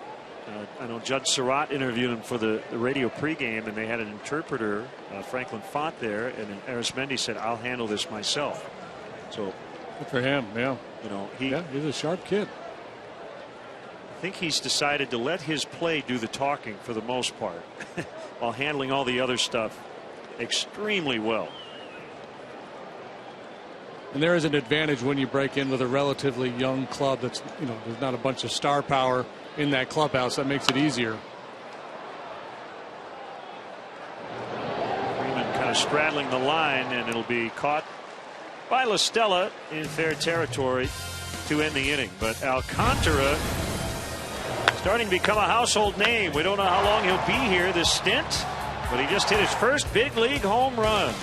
I know Judge Surratt interviewed him for the radio pregame, and they had an interpreter, Franklin Font, there, and Arismendi said, "I'll handle this myself." So good for him. Yeah, he's a sharp kid. I think he's decided to let his play do the talking for the most part, while handling all the other stuff extremely well. And there is an advantage when you break in with a relatively young club that's, there's not a bunch of star power in that clubhouse. That makes it easier. Freeman kind of straddling the line, and it'll be caught by La Stella in fair territory to end the inning. But Alcantara starting to become a household name. We don't know how long he'll be here this stint, but he just hit his first big league home run.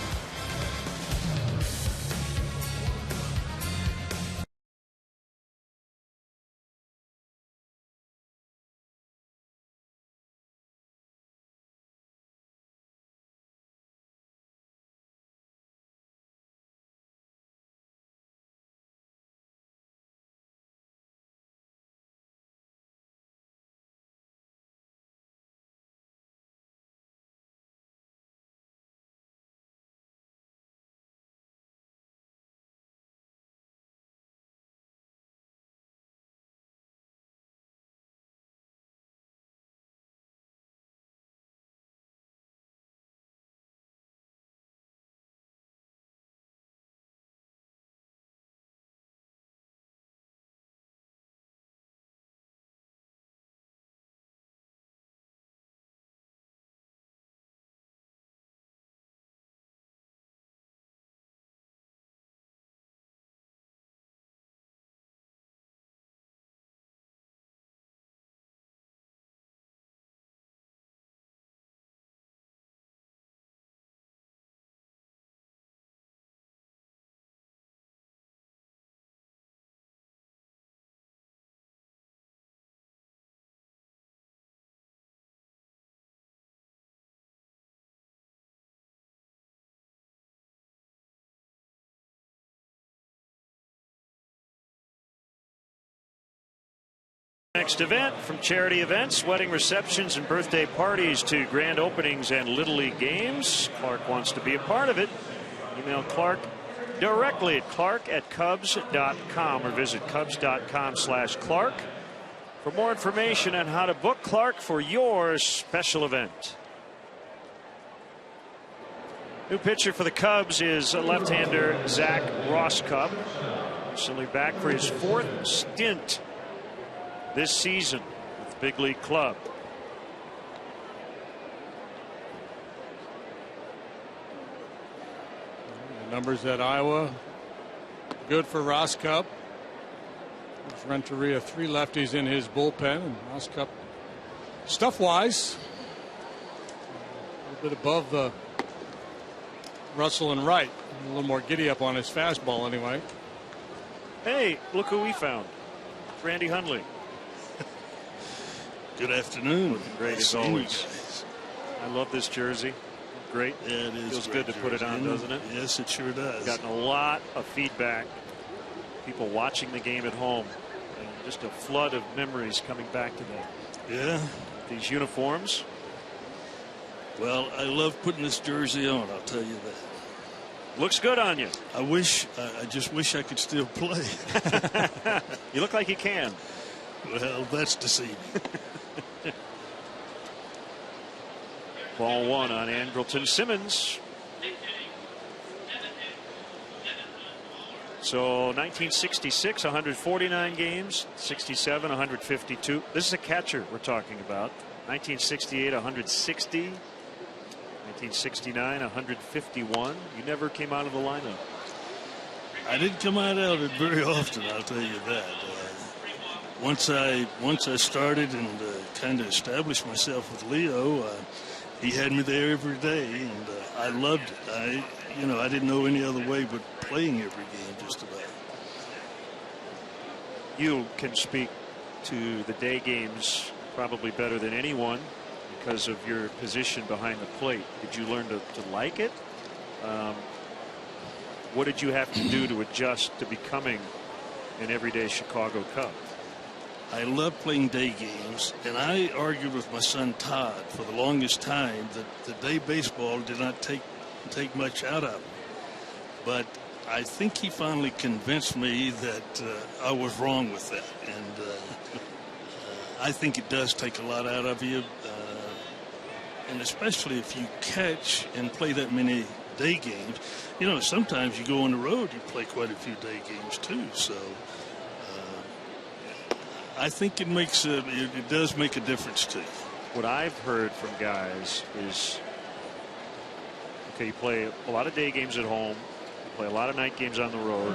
Next event, from charity events, wedding receptions, and birthday parties to grand openings and Little League games. Clark wants to be a part of it. Email Clark directly at clark@cubs.com or visit cubs.com/Clark for more information on how to book Clark for your special event. New pitcher for the Cubs is left-hander Zach Rosscup. Recently back for his 4th stint this season with the big league club. The numbers at Iowa, good for Rosscup. Renteria, 3 lefties in his bullpen, and Rosscup, stuff-wise, a little bit above the Russell and Wright. A little more giddy up on his fastball anyway. Hey, look who we found. Randy Hundley. Good afternoon. Looking great as always. I love this jersey. Great. Yeah, it is. Feels good to put it on, doesn't it? Yes, it sure does. Gotten a lot of feedback. People watching the game at home. And just a flood of memories coming back to them. Yeah. These uniforms. Well, I love putting this jersey on, I'll tell you that. Looks good on you. I just wish I could still play. You look like you can. Well, that's deceiving. Ball 1 on Andrelton Simmons. So 1966, 149 games. 67, 152. This is a catcher we're talking about. 1968, 160. 1969, 151. You never came out of the lineup. I didn't come out of it very often, I'll tell you that. Once I started and kind of established myself with Leo, he had me there every day, and I loved it. I didn't know any other way but playing every game just about. You can speak to the day games probably better than anyone because of your position behind the plate. Did you learn to like it? What did you have to do to adjust to becoming an everyday Chicago Cub? I love playing day games, and I argued with my son Todd for the longest time that the day baseball did not take much out of me. But I think he finally convinced me that I was wrong with that, and I think it does take a lot out of you, and especially if you catch and play that many day games. Sometimes you go on the road, you play quite a few day games too, so I think it does make a difference to you. What I've heard from guys is, okay, you play a lot of day games at home, you play a lot of night games on the road,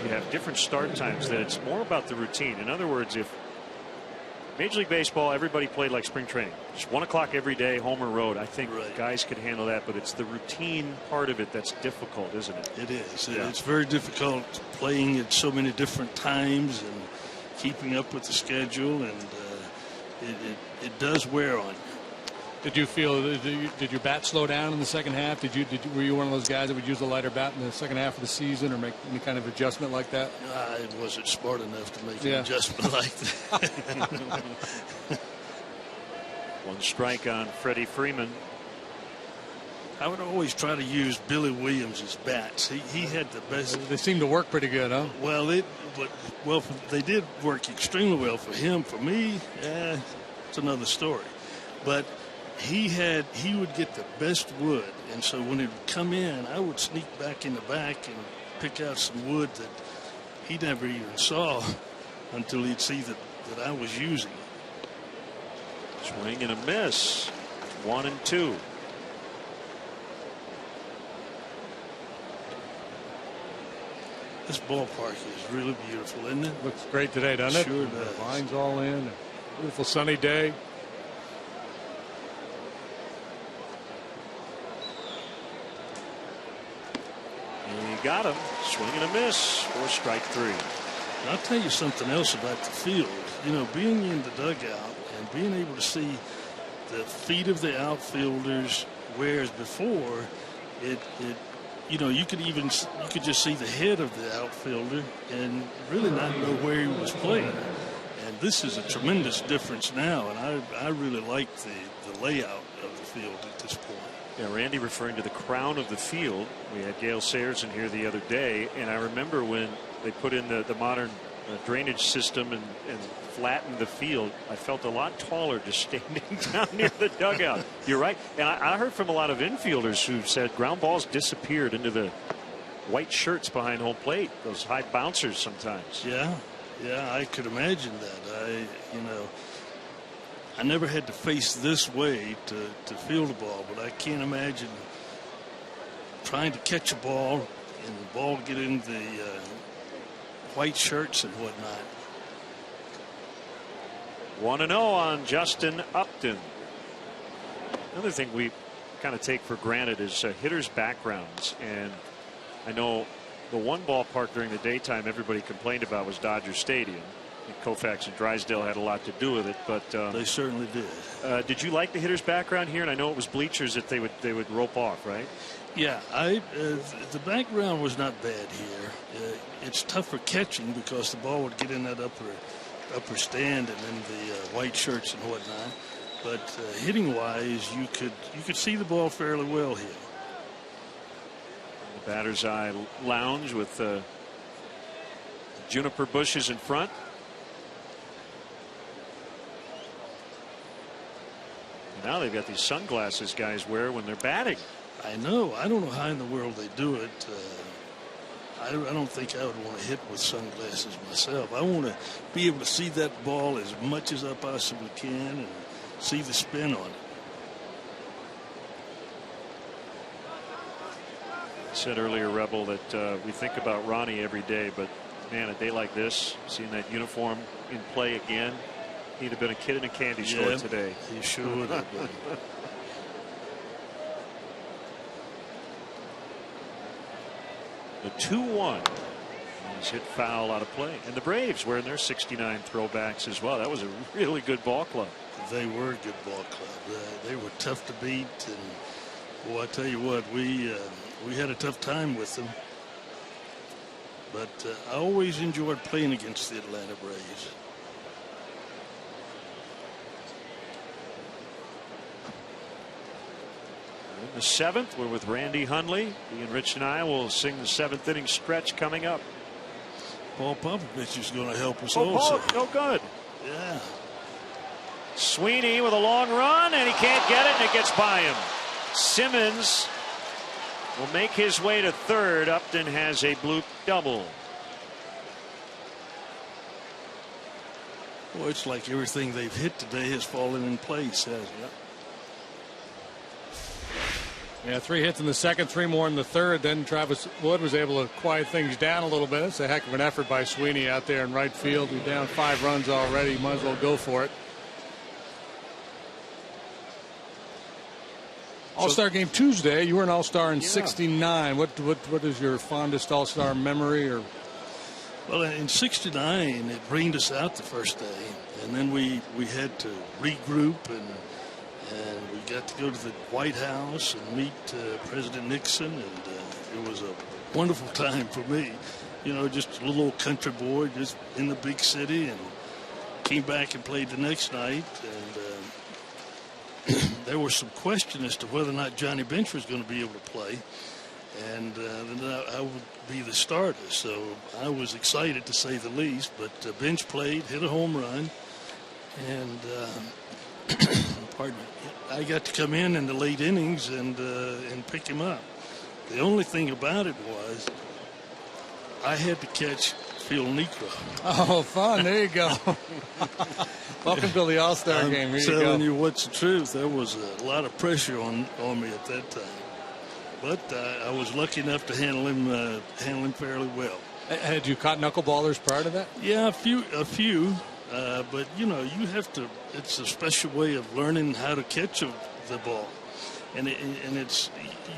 you have different start times, that it's more about the routine. In other words, if Major League Baseball, everybody played like spring training, just 1 o'clock every day, home or road, I think guys could handle that, but it's the routine part of it that's difficult, isn't it? It is. Yeah. It's very difficult playing at so many different times and keeping up with the schedule, and it does wear on you. Did you feel, did your bat slow down in the second half? Were you one of those guys that would use a lighter bat in the second half of the season or make any kind of adjustment like that? I wasn't smart enough to make an adjustment like that. 1 strike on Freddie Freeman. I would always try to use Billy Williams' bats. He had the best. They seem to work pretty good, huh? Well, they did work extremely well for him. For me, it's another story. But he would get the best wood, and so when it would come in, I would sneak back in the back and pick out some wood that he never even saw until he'd see that I was using it. Swing and a miss. 1-2. This ballpark is really beautiful, isn't it? Looks great today, doesn't it? Sure does. The vines all in. A beautiful sunny day. He got him. Swing and a miss for strike 3. I'll tell you something else about the field. Being in the dugout and being able to see the feet of the outfielders, whereas before you could just see the head of the outfielder and really not know where he was playing. And this is a tremendous difference now, and I really like the layout of the field at this point. Yeah, Randy referring to the crown of the field. We had Gale Sayers in here the other day, and I remember when they put in the modern drainage system and flattened the field, I felt a lot taller just standing down near the dugout. You're right. And I heard from a lot of infielders who said ground balls disappeared into the white shirts behind home plate, those high bouncers sometimes. Yeah, I could imagine that. I never had to face this way to field a ball, but I can't imagine trying to catch a ball and the ball get in the white shirts and whatnot. 1-0 on Justin Upton. Another thing we kind of take for granted is hitters' backgrounds, and I know the one ballpark during the daytime everybody complained about was Dodger Stadium. I think Koufax and Drysdale had a lot to do with it, but they certainly did. Did you like the hitter's background here? And I know it was bleachers that they would rope off, right? Yeah, the background was not bad here. It's tougher catching because the ball would get in that upper stand and then the white shirts and whatnot. But hitting wise, you could see the ball fairly well here. The batter's eye lounge with juniper bushes in front. Now they've got these sunglasses guys wear when they're batting. I know. I don't know how in the world they do it. I don't think I would want to hit with sunglasses myself. I want to be able to see that ball as much as I possibly can and see the spin on it. I said earlier, Rebel, that we think about Ronnie every day, but man, a day like this, seeing that uniform in play again, he'd have been a kid in a candy store today. He sure would have been. The 2-1. He's hit foul out of play. And the Braves wearing their 69 throwbacks as well. That was a really good ball club. They were a good ball club. They were tough to beat. And, well, I tell you what, we had a tough time with them. But I always enjoyed playing against the Atlanta Braves. In the 7th, we're with Randy Hundley. He and Rich and I will sing the 7th inning stretch coming up. Paul Popovich is going to help us also. No good. Yeah. Sweeney with a long run, and he can't get it, and it gets by him. Simmons will make his way to third. Upton has a bloop double. Well, it's like everything they've hit today has fallen in place, hasn't it? Yeah, 3 hits in the second, 3 more in the third. Then Travis Wood was able to quiet things down a little bit. It's a heck of an effort by Sweeney out there in right field. We're down 5 runs already. Might as well go for it. All-Star game Tuesday. You were an All-Star in '69. What is your fondest All-Star memory? Or well, in '69, it rained us out the first day, and then we had to regroup and we got to go to the White House and meet President Nixon, and it was a wonderful time for me. You know, just a little old country boy just in the big city, and came back and played the next night, and there was some question as to whether or not Johnny Bench was going to be able to play, and then I would be the starter. So I was excited, to say the least, but Bench played, hit a home run, and pardon me, I got to come in the late innings and pick him up. The only thing about it was I had to catch Phil Niekro. Oh, fun. There you go. Welcome to the All-Star game. Here I'm telling you what's the truth. There was a lot of pressure on me at that time. But I was lucky enough to handle him fairly well. Had you caught knuckleballers prior to that? Yeah, a few. But, you know, you have to, it's a special way of learning how to catch the ball. And it's,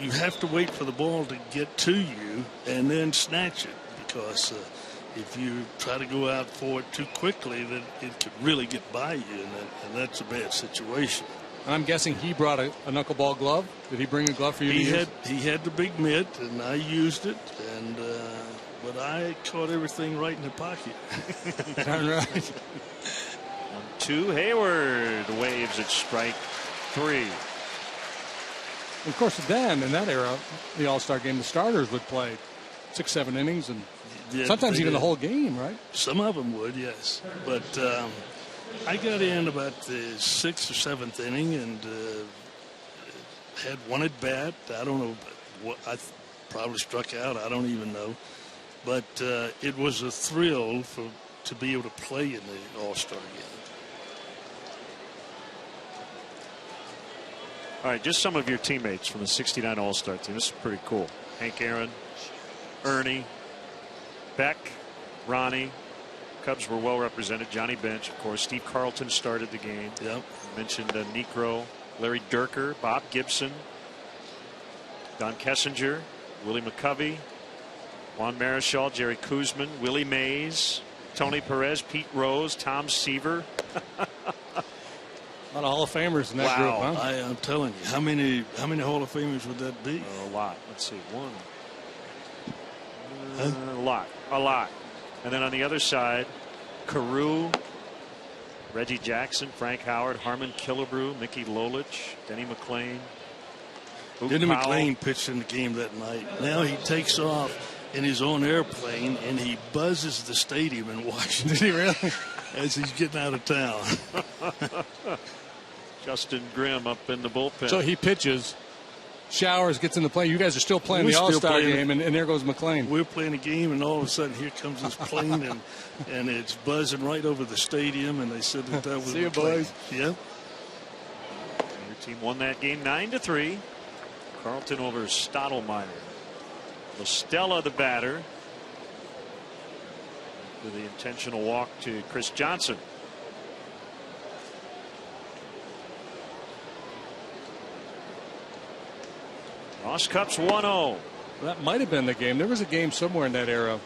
you have to wait for the ball to get to you and then snatch it, because if you try to go out for it too quickly, then it could really get by you, and that's a bad situation. I'm guessing he brought a knuckleball glove. Did he bring a glove for you to use? He had the big mitt, and I used it, but I caught everything right in the pocket. Darn right. 2. Hayward waves at strike 3. Of course, then in that era, the All-Star game, the starters would play 6-7 innings, and sometimes even the whole game, right? Some of them would, yes. But I got in about the 6th or 7th inning and had one at bat. I don't know what I probably struck out. I don't even know. But it was a thrill to be able to play in the All-Star game. All right, just some of your teammates from the '69 All-Star team. This is pretty cool. Hank Aaron, Ernie, Beck, Ronnie. Cubs were well represented. Johnny Bench, of course. Steve Carlton started the game. Yep. I mentioned Necro, Larry Durker, Bob Gibson, Don Kessinger, Willie McCovey, Juan Marichal, Jerry Kuzman, Willie Mays, Tony Perez, Pete Rose, Tom Seaver. A lot of Hall of Famers in that group, huh? I'm telling you, how many Hall of Famers would that be? A lot. Let's see, one. A lot. And then on the other side, Carew, Reggie Jackson, Frank Howard, Harmon Killebrew, Mickey Lolich, Denny McClain. Denny McClain pitched in the game that night. Now he takes off in his own airplane and he buzzes the stadium in Washington. Did he really? As he's getting out of town. Justin Grimm up in the bullpen. So he pitches, showers, gets in the plane. You guys are still playing the All-Star game, and there goes McClain. We're playing a game, and all of a sudden here comes this plane, and it's buzzing right over the stadium, and they said that was See you, McClain. boys. Yep. Your team won that game 9-3. Carlton over Stottlemyre. Listella, the batter, with the intentional walk to Chris Johnson. Ross Cup's 1-0. That might have been the game. There was a game somewhere in that era.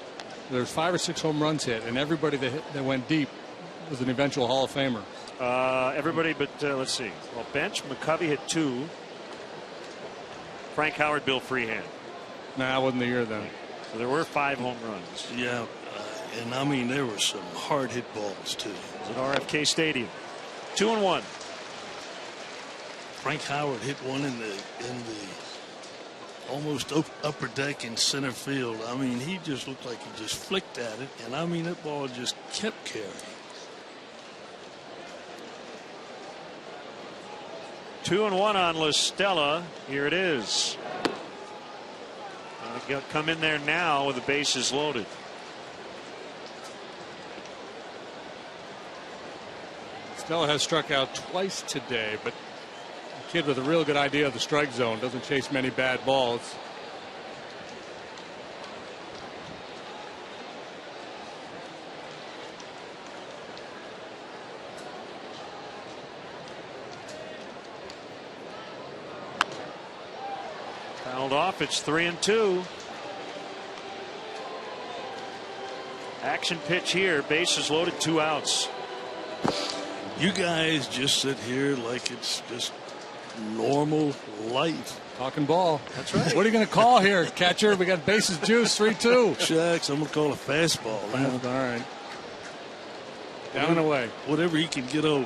There's 5 or 6 home runs hit, and everybody that went deep was an eventual Hall of Famer. Everybody but let's see. Well, Bench, McCovey hit 2. Frank Howard, Bill Freehand. Nah, that wasn't the year then. So there were 5 home runs. Yeah, and I mean there were some hard hit balls too. It was at RFK Stadium. 2-1. Frank Howard hit one in the almost upper deck in center field. I mean, he just looked like he just flicked at it, and I mean that ball just kept carrying. 2-1 on Listella. Here it is. Come in there now with the bases loaded. Stella has struck out twice today, but a kid with a real good idea of the strike zone, doesn't chase many bad balls. Fouled off. It's 3-2. Action pitch here. Bases loaded. 2 outs. You guys just sit here like it's just normal life. Talking ball. That's right. What are you going to call here, catcher? We got bases juice, 3-2. Shucks, I'm going to call a fastball. All right. Down and away. Whatever he can get over.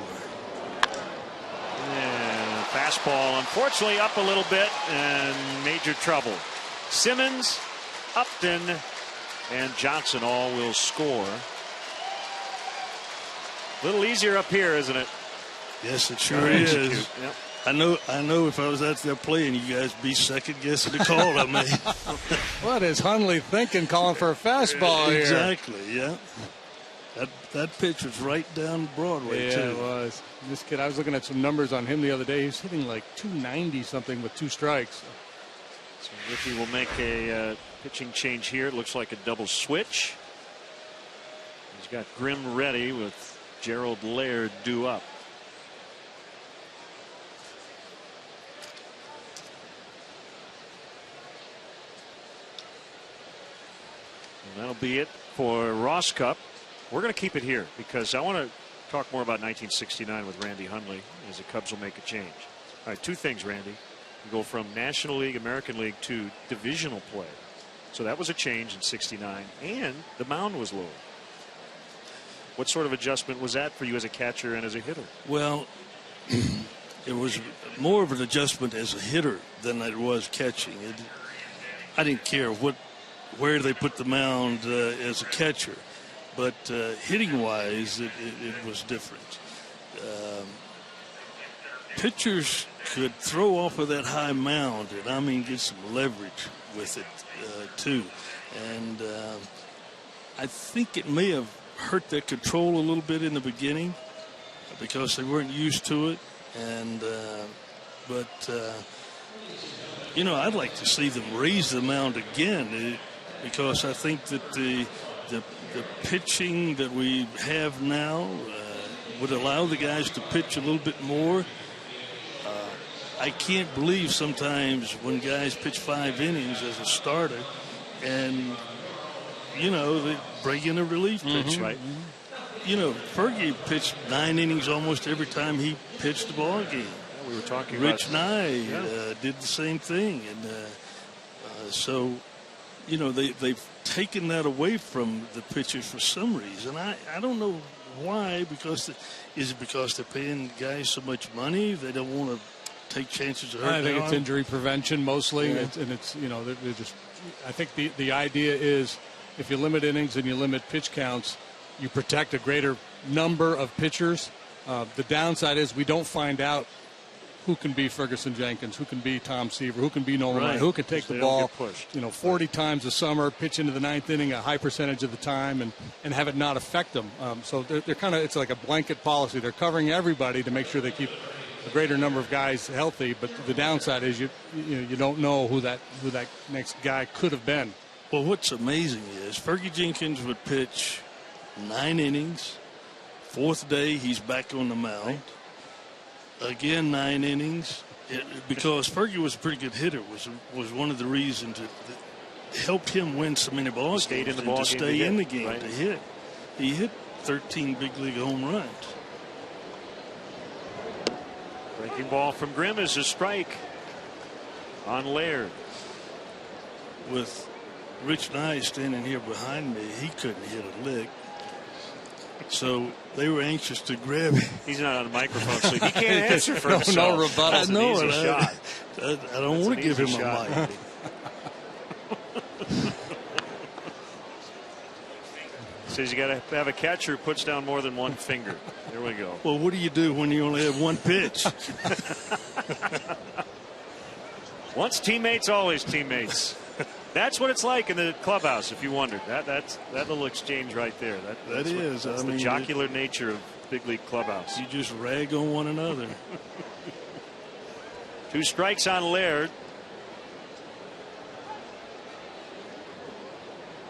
And fastball, unfortunately, up a little bit and major trouble. Simmons, Upton, and Johnson all will score. A little easier up here, isn't it? Yes, it sure is. Yep. I know if I was out there playing, you guys be second guessing the call I made. What is Hundley thinking calling for a fastball here? Exactly, yeah. That pitch was right down Broadway, yeah, too. It was. This kid, I was looking at some numbers on him the other day. He's hitting like 290 something with 2 strikes. So Ricky will make a pitching change here. It looks like a double switch. He's got Grimm ready with Gerald Laird due up. And that'll be it for Ross Cup. We're going to keep it here because I want to talk more about 1969 with Randy Hundley as the Cubs will make a change. All right, 2 things, Randy. You go from National League, American League to divisional play. So that was a change in '69, and the mound was lower. What sort of adjustment was that for you as a catcher and as a hitter? Well, it was more of an adjustment as a hitter than it was catching. I didn't care where they put the mound as a catcher, but hitting-wise, it was different. Pitchers could throw off of that high mound and, get some leverage with it, too. And I think it may have hurt their control a little bit in the beginning because they weren't used to it. And I'd like to see them raise the mound again because I think that the pitching that we have now would allow the guys to pitch a little bit more. I can't believe sometimes when guys pitch 5 innings as a starter and, they bring in a relief pitch. Right. Fergie pitched 9 innings almost every time he pitched the ball game. Yeah, we were talking Rich about Nye did the same thing. And they've taken that away from the pitchers for some reason. I don't know why, is it because they're paying guys so much money they don't want to take chances of hurting? I think it's injury prevention mostly, Yeah. they're just. I think the idea is if you limit innings and you limit pitch counts, you protect a greater number of pitchers. The downside is we don't find out who can be Ferguson Jenkins, who can be Tom Seaver, who can be Nolan Ryan, who can take the ball 40 times a summer, pitch into the 9th inning a high percentage of the time, and have it not affect them. So they're kind of, it's like a blanket policy. They're covering everybody to make sure they keep a greater number of guys healthy. But the downside is you don't know who that next guy could have been. Well, what's amazing is Fergie Jenkins would pitch 9 innings. 4th day, he's back on the mound. Again, 9 innings. Because Fergie was a pretty good hitter, was one of the reasons that helped him win so many ball games. Stayed in the ball game. Stay in the game right. to hit. He hit 13 big league home runs. Breaking ball from Grimm is a strike on Laird. With Rich Nye standing here behind me, he couldn't hit a lick. So they were anxious to grab him. He's not on the microphone, so he can't answer for himself. No rebuttal. I know it. Shot. I don't want to give him a mic. Says you got to have a catcher who puts down more than one finger. There we go. Well, what do you do when you only have one pitch? Once teammates, always teammates. That's what it's like in the clubhouse, if you wondered. That's that little exchange right there. That's the jocular nature of big league clubhouse. You just rag on one another. 2 strikes on Laird.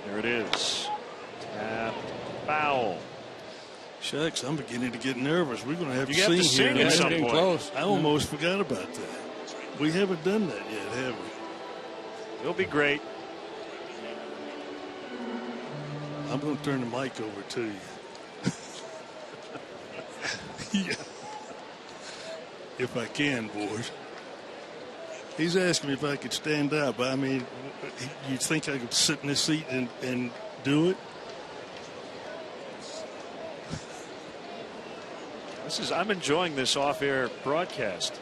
There it is. Tap, foul. Shucks, I'm beginning to get nervous. We're going to have You to have sing to sing here. at some point. Close. I almost forgot about that. We haven't done that yet, have we? It'll be great. I'm going to turn the mic over to you. Yeah. If I can, boys. He's asking me if I could stand up. I mean, you think I could sit in this seat and do it? I'm enjoying this off-air broadcast.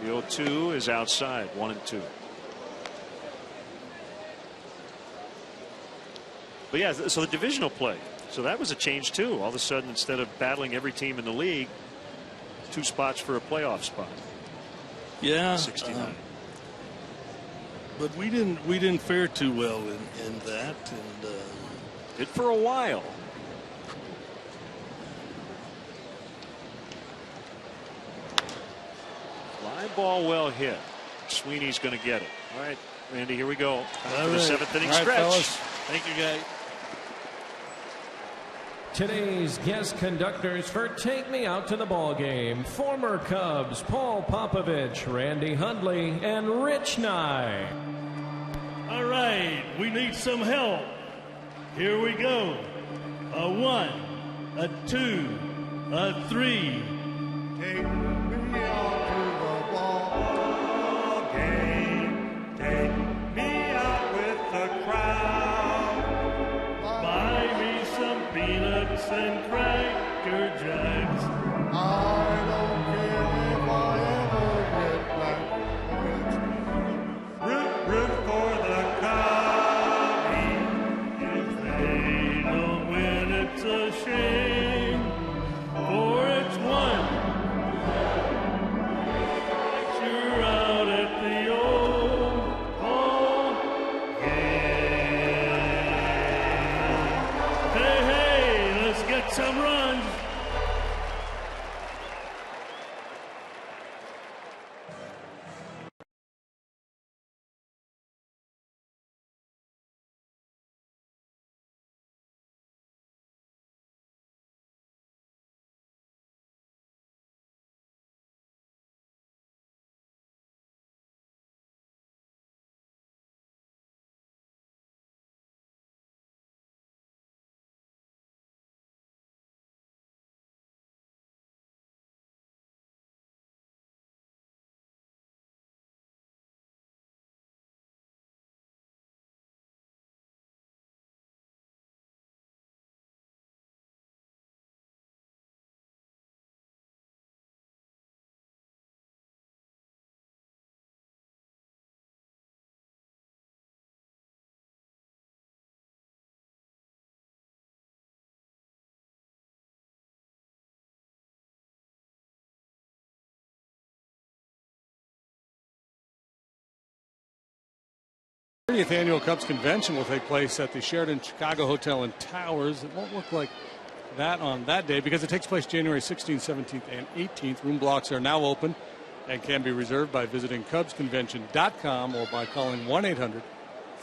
The 0-2 is outside, 1-2. But yeah, so the divisional play. So that was a change too. All of a sudden, instead of battling every team in the league, 2 spots for a playoff spot. Yeah. 69. But we didn't fare too well in that, and Did for a while. Fly ball well hit. Sweeney's going to get it. All right, Randy, here we go. For the 7th inning stretch. Fellas. thank you, guys. Today's guest conductors for Take Me Out to the Ball Game, former Cubs Paul Popovich, Randy Hundley, and Rich Nye. All right, we need some help. Here we go. A 1, a 2, a 3. Take me out to the ball game. Take me out with the crowd. Buy me some peanuts and crab. Oscar Jags. I don't care if I ever get back. Root for the Cubbies. If they don't win, it's a shame. For it's one. You're out at the old ball game. Hey, let's get some runs. The 30th Annual Cubs Convention will take place at the Sheraton Chicago Hotel and Towers. It won't look like that on that day because it takes place January 16th, 17th, and 18th. Room blocks are now open and can be reserved by visiting CubsConvention.com or by calling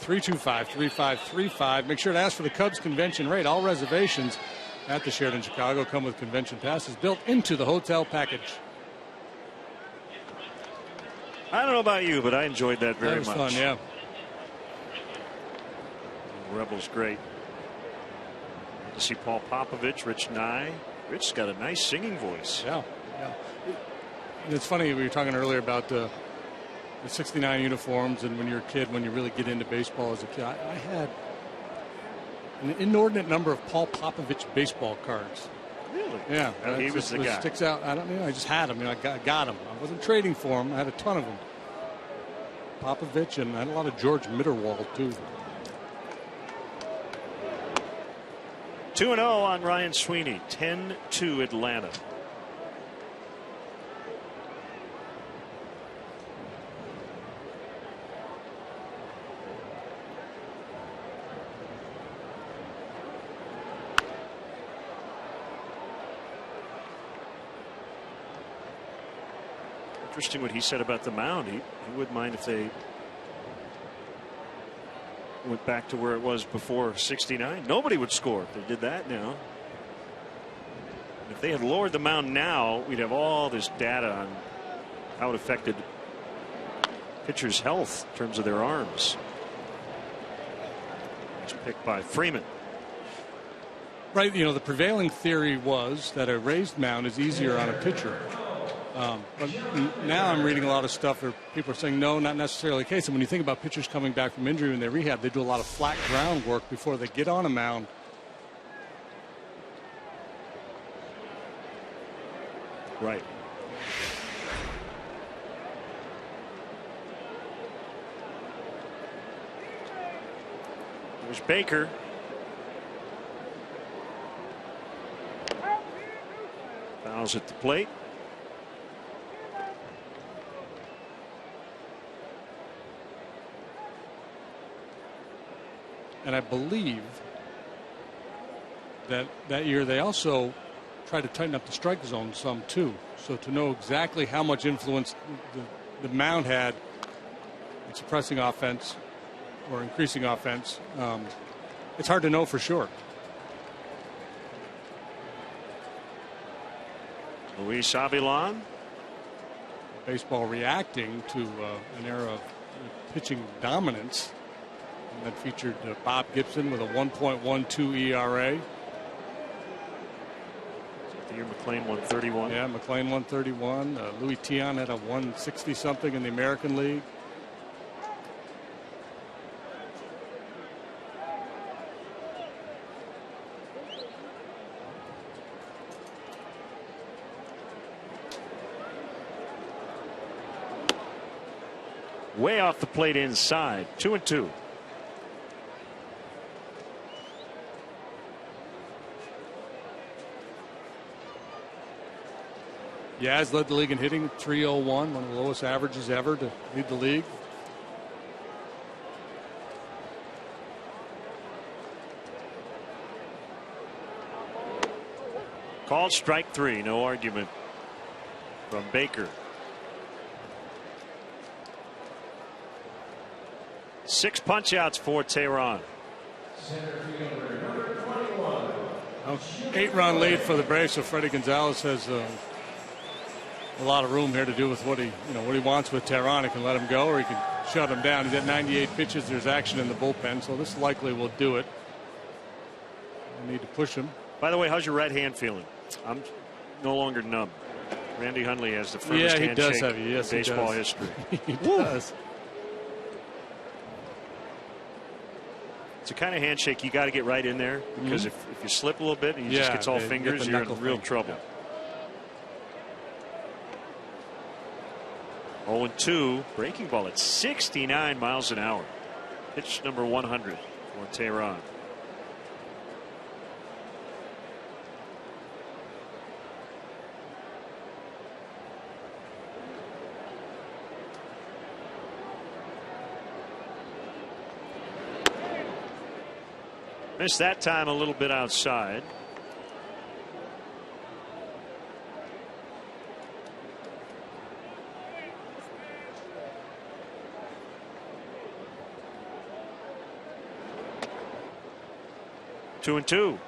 1-800-325-3535. Make sure to ask for the Cubs Convention rate. All reservations at the Sheraton Chicago come with convention passes built into the hotel package. I don't know about you, but I enjoyed that very much. That was fun, yeah. Rebels great. To see Paul Popovich, Rich Nye. Rich's got a nice singing voice. Yeah. It's funny, we were talking earlier about the 69 uniforms, and when you're a kid, when you really get into baseball as a kid. I had an inordinate number of Paul Popovich baseball cards. Really? Yeah. He was the guy. Sticks out. I just had them. I got them. I wasn't trading for them. I had a ton of them. Popovich, and I had a lot of George Mitterwald, too. 2-0 on Ryan Sweeney. 10-2 Atlanta. Interesting what he said about the mound. He wouldn't mind if they went back to where it was before 69. Nobody would score if they did that now. If they had lowered the mound now, we'd have all this data on how it affected pitchers' health in terms of their arms. It's picked by Freeman. Right. The prevailing theory was that a raised mound is easier on a pitcher. But now I'm reading a lot of stuff where people are saying no, not necessarily the case. And when you think about pitchers coming back from injury when they rehab, they do a lot of flat ground work before they get on a mound. Right. There's Baker. Fouls at the plate. And I believe that year they also tried to tighten up the strike zone some too. So to know exactly how much influence the mound had in suppressing offense or increasing offense, it's hard to know for sure. Luis Avilan. Baseball reacting to an era of pitching dominance. And that featured Bob Gibson with a 1.12 ERA. The year McLean 131. Yeah, McLean 131. Louis Tiant had a 160 something in the American League. way off the plate inside. 2-2. Yaz led the league in hitting, 301, one of the lowest averages ever to lead the league. Called strike 3, no argument from Baker. 6 punch outs for Tehran. 8-run lead for the Braves, so Freddie Gonzalez has a lot of room here to do with what he wants with Tehran. He can let him go or he can shut him down. He's at 98 pitches. There's action in the bullpen, so this likely will do it. We need to push him. By the way, how's your right hand feeling? I'm no longer numb. Randy Hundley has the firmest handshake in baseball history. He does. It's the kind of handshake you got to get right in there, because if you slip a little bit and you just gets all fingers, you're in real trouble. 0-2, breaking ball at 69 miles an hour. Pitch number 100 for Tehran. Missed that time a little bit outside. Two and two.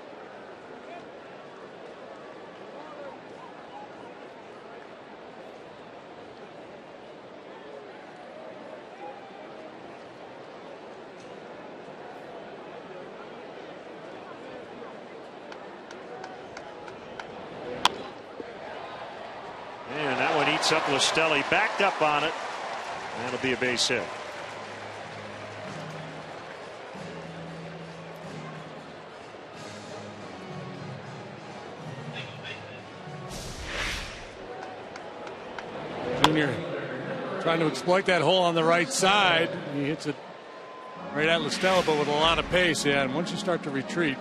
Up Listelli, backed up on it. That'll be a base hit. Junior trying to exploit that hole on the right side. He hits it right at Listelli, but with a lot of pace. Yeah, and once you start to retreat,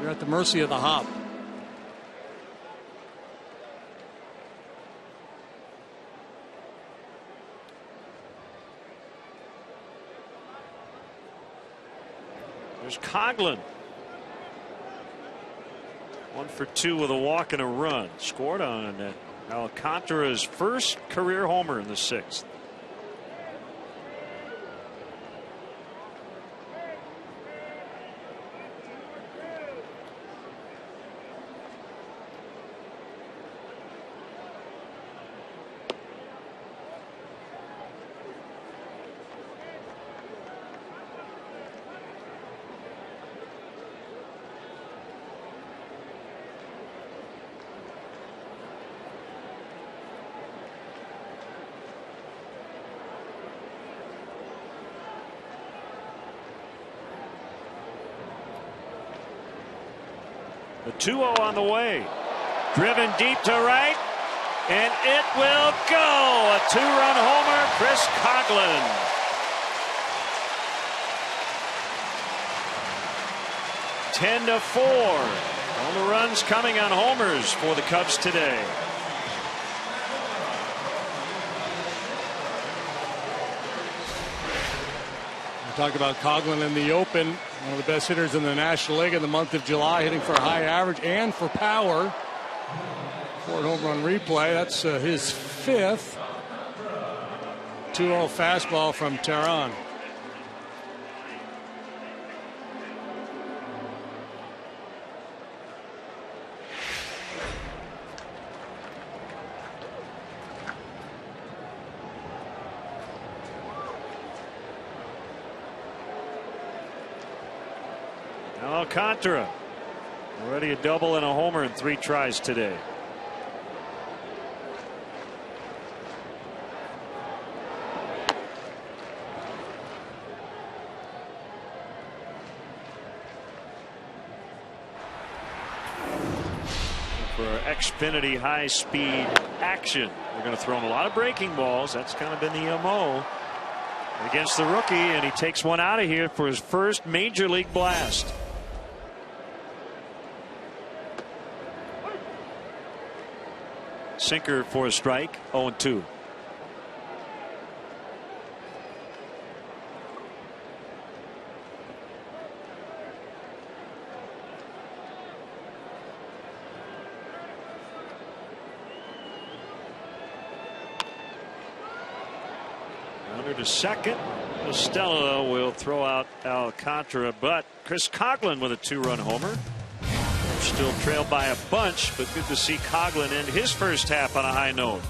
you're at the mercy of the hop. There's Coghlan. 1 for 2 with a walk and a run. Scored on Alcantara's first career homer in the 6th. The 2-0 on the way. Driven deep to right, and it will go. A 2-run homer, Chris Coghlan. Ten to 4. All the runs coming on homers for the Cubs today. We talked about Coghlan in the open. One of the best hitters in the National League in the month of July, hitting for a high average and for power. Ford home run replay. That's his 5th. 2-0 fastball from Tehran. Alcantara, already a double and a homer in 3 tries today. for Xfinity high-speed action. They're going to throw him a lot of breaking balls. That's kind of been the MO against the rookie, and he takes one out of here for his first major league blast. Sinker for a strike. 0-2. Runner to second. Estella will throw out Alcantara, but Chris Coghlan with a 2-run homer. Still trailed by a bunch, but good to see Coghlan end his first half on a high note.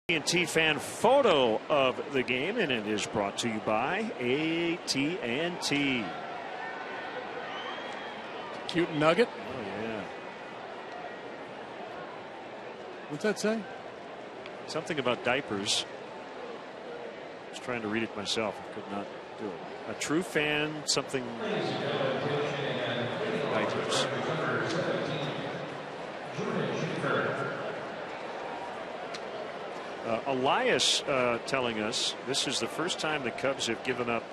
AT&T fan photo of the game, and it is brought to you by AT&T. Cute nugget. Oh yeah. What's that say? Something about diapers. I was trying to read it myself. I could not do it. A true fan, something. Diapers. Elias telling us this is the first time the Cubs have given up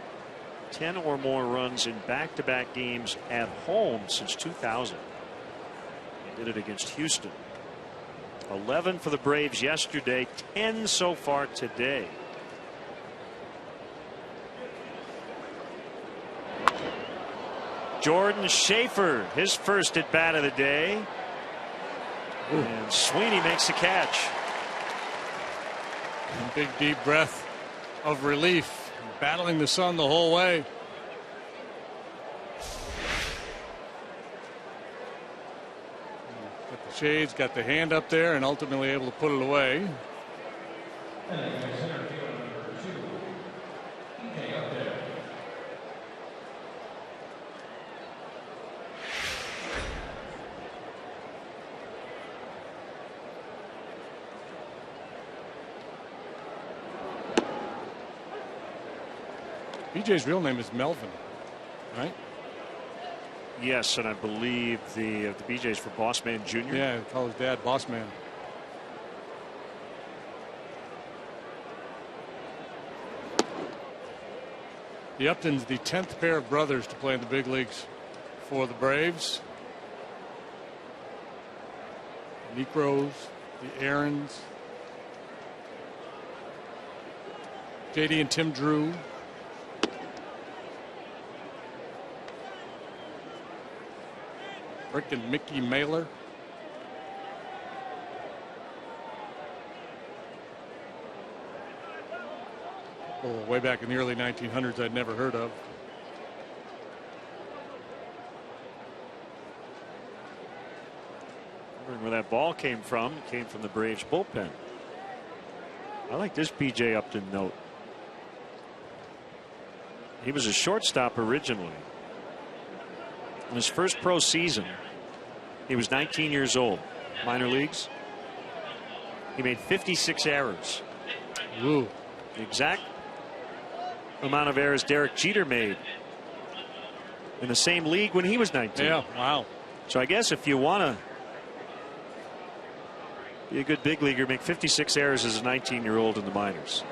10 or more runs in back-to-back games at home since 2000. They did it against Houston. 11 for the Braves yesterday, 10 so far today. Jordan Schaefer, his first at bat of the day. Ooh. And Sweeney makes the catch. Big deep breath of relief, battling the sun the whole way. Got the shades, got the hand up there, and ultimately able to put it away. BJ's real name is Melvin, right? Yes, and I believe the BJ's for Bossman Jr. Yeah, they call his dad Bossman. The Uptons, the 10th pair of brothers to play in the big leagues for the Braves. The Necros, the Aarons, JD and Tim Drew. Rick and Mickey Mailer. Oh, way back in the early 1900s I'd never heard of. Wondering where that ball came from. It came from the Braves bullpen. I like this B.J. Upton note. He was a shortstop originally. In his first pro season, he was 19 years old. Minor leagues. He made 56 errors. Ooh. The exact amount of errors Derek Jeter made in the same league when he was 19. Yeah, wow. So I guess if you want to be a good big leaguer, make 56 errors as a 19-year-old in the minors.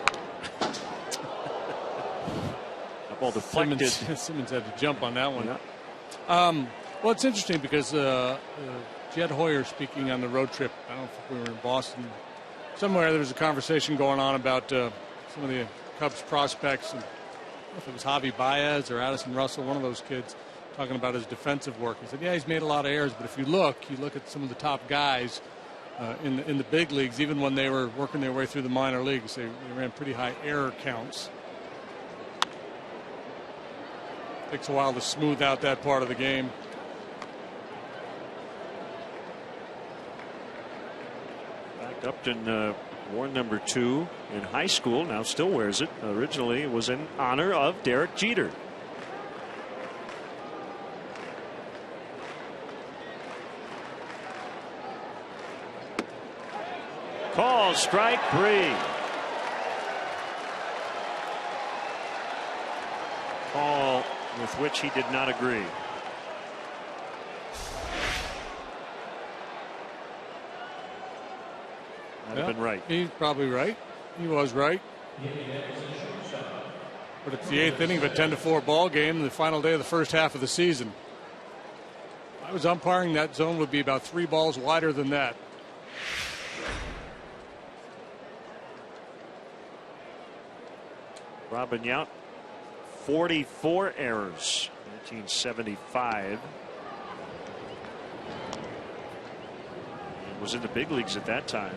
That ball deflected. Simmons had to jump on that one. Yeah. Well, it's interesting because Jed Hoyer speaking on the road trip. I don't think we were in Boston. Somewhere there was a conversation going on about some of the Cubs prospects. And I don't know if it was Javi Baez or Addison Russell, one of those kids, talking about his defensive work. He said, yeah, he's made a lot of errors, but if you look at some of the top guys in the big leagues, even when they were working their way through the minor leagues, they ran pretty high error counts. Takes a while to smooth out that part of the game. Back Upton wore number 2 in high school. Now still wears it. Originally it was in honor of Derek Jeter. Call strike 3. Call with which he did not agree. Might have been right. He's probably right. He was right. But it's the 8th inning of a 10-4 ball game, the final day of the first half of the season. If I was umpiring, that zone would be about 3 balls wider than that. Robin Yount, 44 errors, 1975. Was in the big leagues at that time.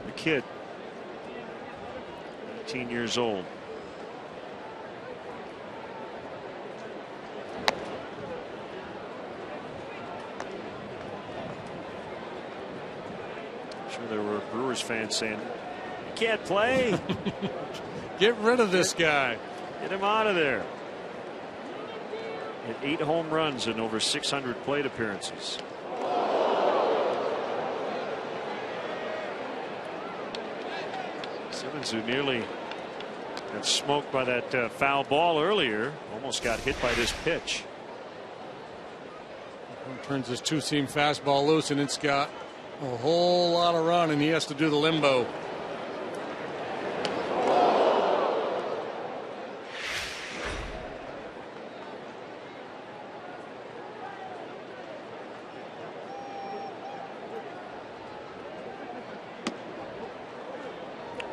The kid, 19 years old. I'm sure there were Brewers fans saying, "You can't play." Get rid of this guy. Get him out of there. Hit 8 home runs in over 600 plate appearances. Simmons, who nearly got smoked by that foul ball earlier, almost got hit by this pitch. Turns his 2-seam fastball loose, and it's got a whole lot of run, and he has to do the limbo.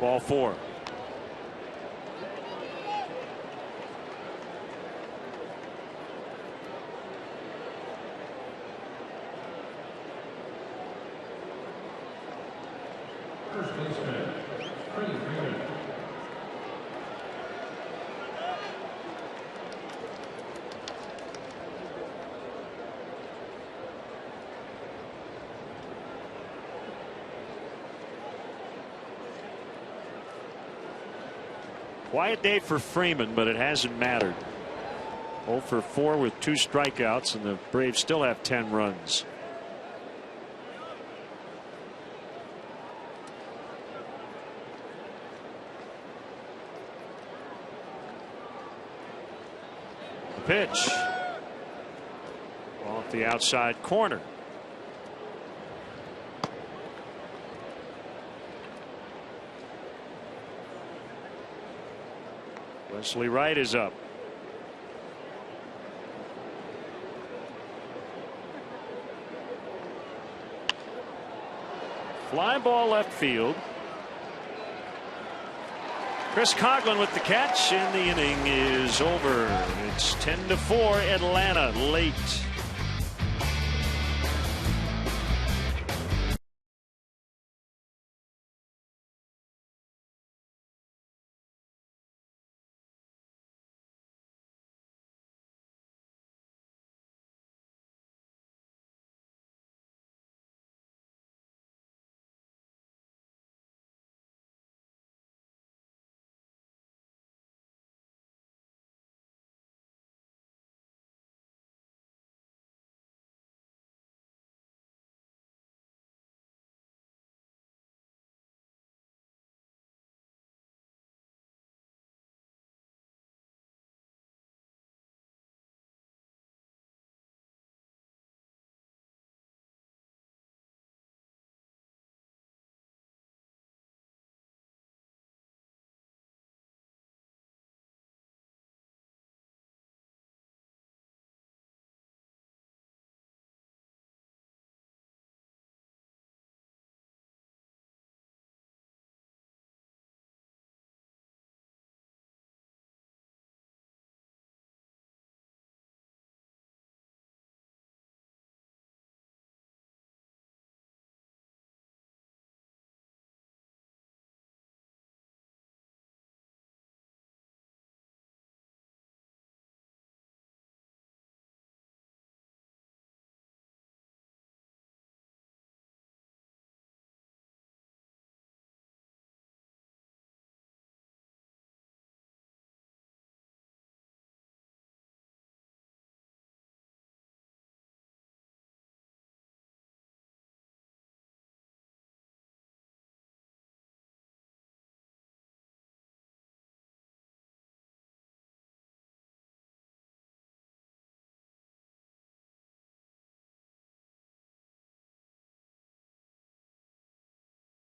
Ball 4. Quiet day for Freeman, but it hasn't mattered. 0 for 4 with 2 strikeouts, and the Braves still have 10 runs. The pitch. Off the outside corner. Wesley Wright is up. Fly ball left field. Chris Coghlan with the catch, and the inning is over. It's 10-4 Atlanta late.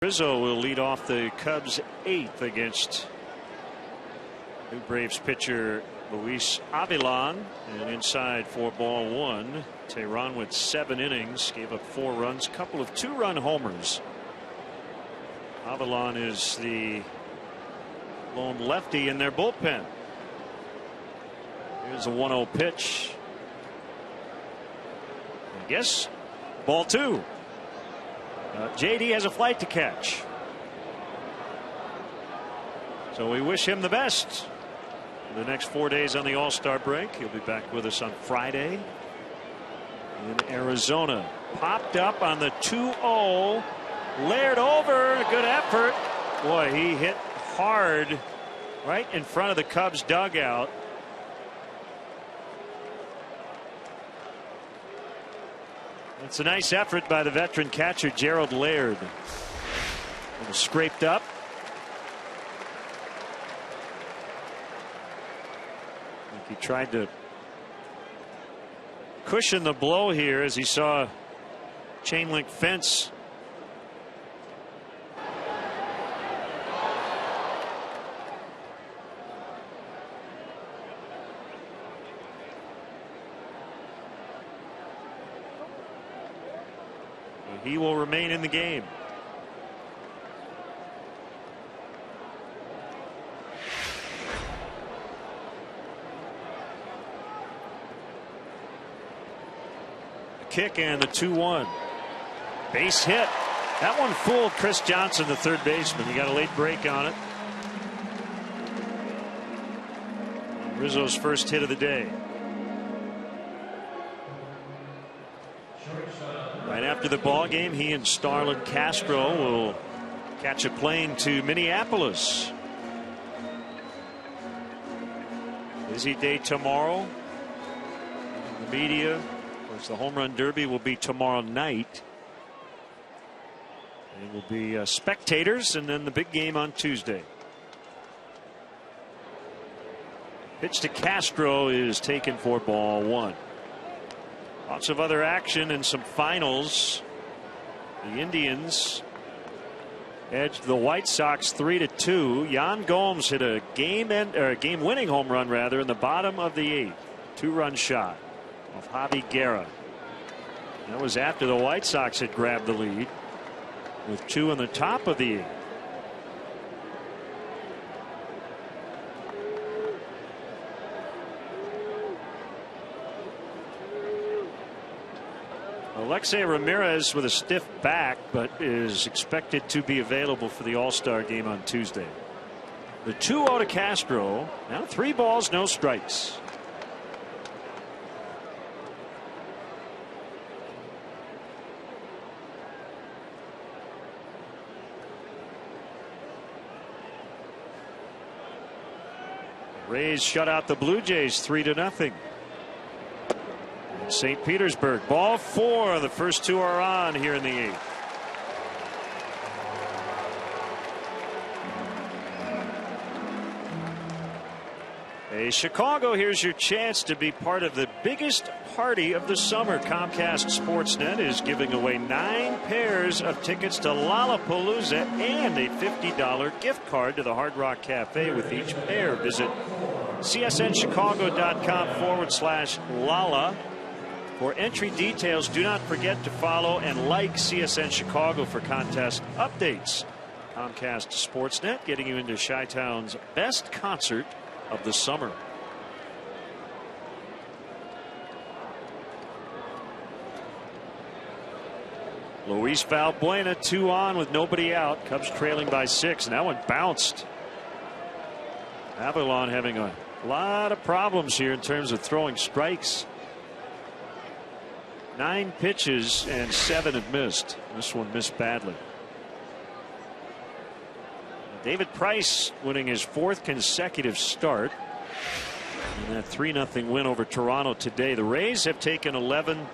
Rizzo will lead off the Cubs' 8th against new Braves pitcher Luis Avilan, and inside for ball 1. Tehran with 7 innings, gave up 4 runs, couple of 2-run homers. Avilan is the lone lefty in their bullpen. Here's a 1-0 pitch. I guess ball 2. JD has a flight to catch, so we wish him the best the next 4 days on the All-Star break. He'll be back with us on Friday in Arizona. Popped up on the 2-0. Layered over. Good effort. Boy, he hit hard right in front of the Cubs dugout. It's a nice effort by the veteran catcher Gerald Laird. A little scraped up. He tried to cushion the blow here as he saw chain link fence. He will remain in the game. Kick and the 2-1. Base hit. That one fooled Chris Johnson, the third baseman. He got a late break on it. Rizzo's first hit of the day. Right after the ball game, he and Starlin Castro will catch a plane to Minneapolis. Busy day tomorrow. The media. The home run derby will be tomorrow night. It will be spectators, and then the big game on Tuesday. Pitch to Castro is taken for ball 1. Lots of other action and some finals. The Indians edged the White Sox 3-2. Yan Gomes hit a game-winning home run rather in the bottom of the 8th. 2-run shot of Javi Guerra. That was after the White Sox had grabbed the lead with 2 in the top of the 8th. Alexei Ramirez with a stiff back, but is expected to be available for the All-Star game on Tuesday. The 2-0 to Castro. Now 3 balls, no strikes. Rays shut out the Blue Jays 3-0. St. Petersburg, ball 4. The first 2 are on here in the 8th. Hey, Chicago, here's your chance to be part of the biggest party of the summer. Comcast Sportsnet is giving away 9 pairs of tickets to Lollapalooza and a $50 gift card to the Hard Rock Cafe with each pair. Visit csnchicago.com/Lala for entry details. Do not forget to follow and like CSN Chicago for contest updates. Comcast Sportsnet getting you into Chi-Town's best concert of the summer. Luis Valbuena 2 on with nobody out. Cubs trailing by 6, and that one bounced. Avilan having a lot of problems here in terms of throwing strikes. 9 pitches and 7 have missed. This one missed badly. David Price winning his 4th consecutive start in that 3-0 win over Toronto today. The Rays have taken 11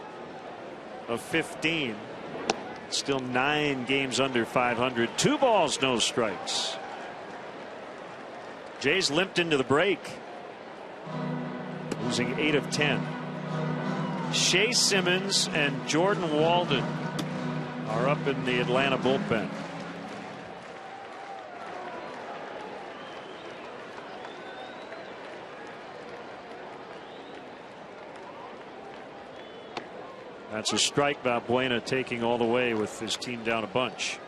of 15. Still 9 games under 500. 2 balls, no strikes. Jays limped into the break, losing 8 of 10. Shea Simmons and Jordan Walden are up in the Atlanta bullpen. That's a strike. Valbuena taking all the way with his team down a bunch.